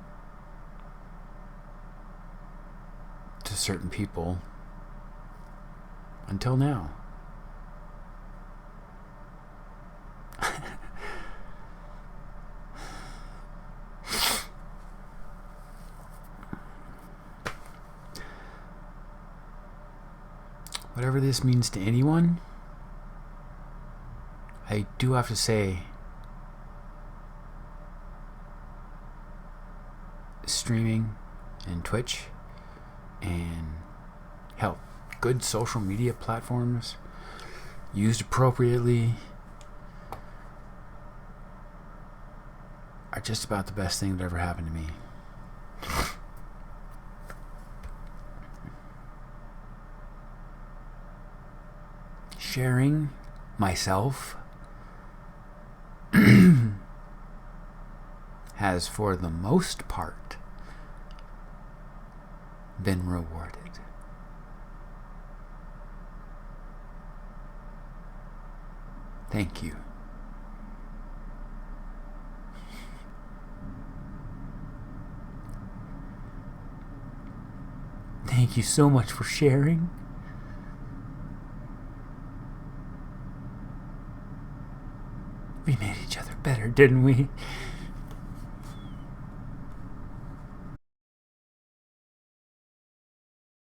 to certain people until now. Whatever this means to anyone, I do have to say, streaming and Twitch and hell, good social media platforms used appropriately are just about the best thing that ever happened to me. Sharing myself has, for the most part, been rewarded. Thank you. Thank you so much for sharing. We made each other better, didn't we?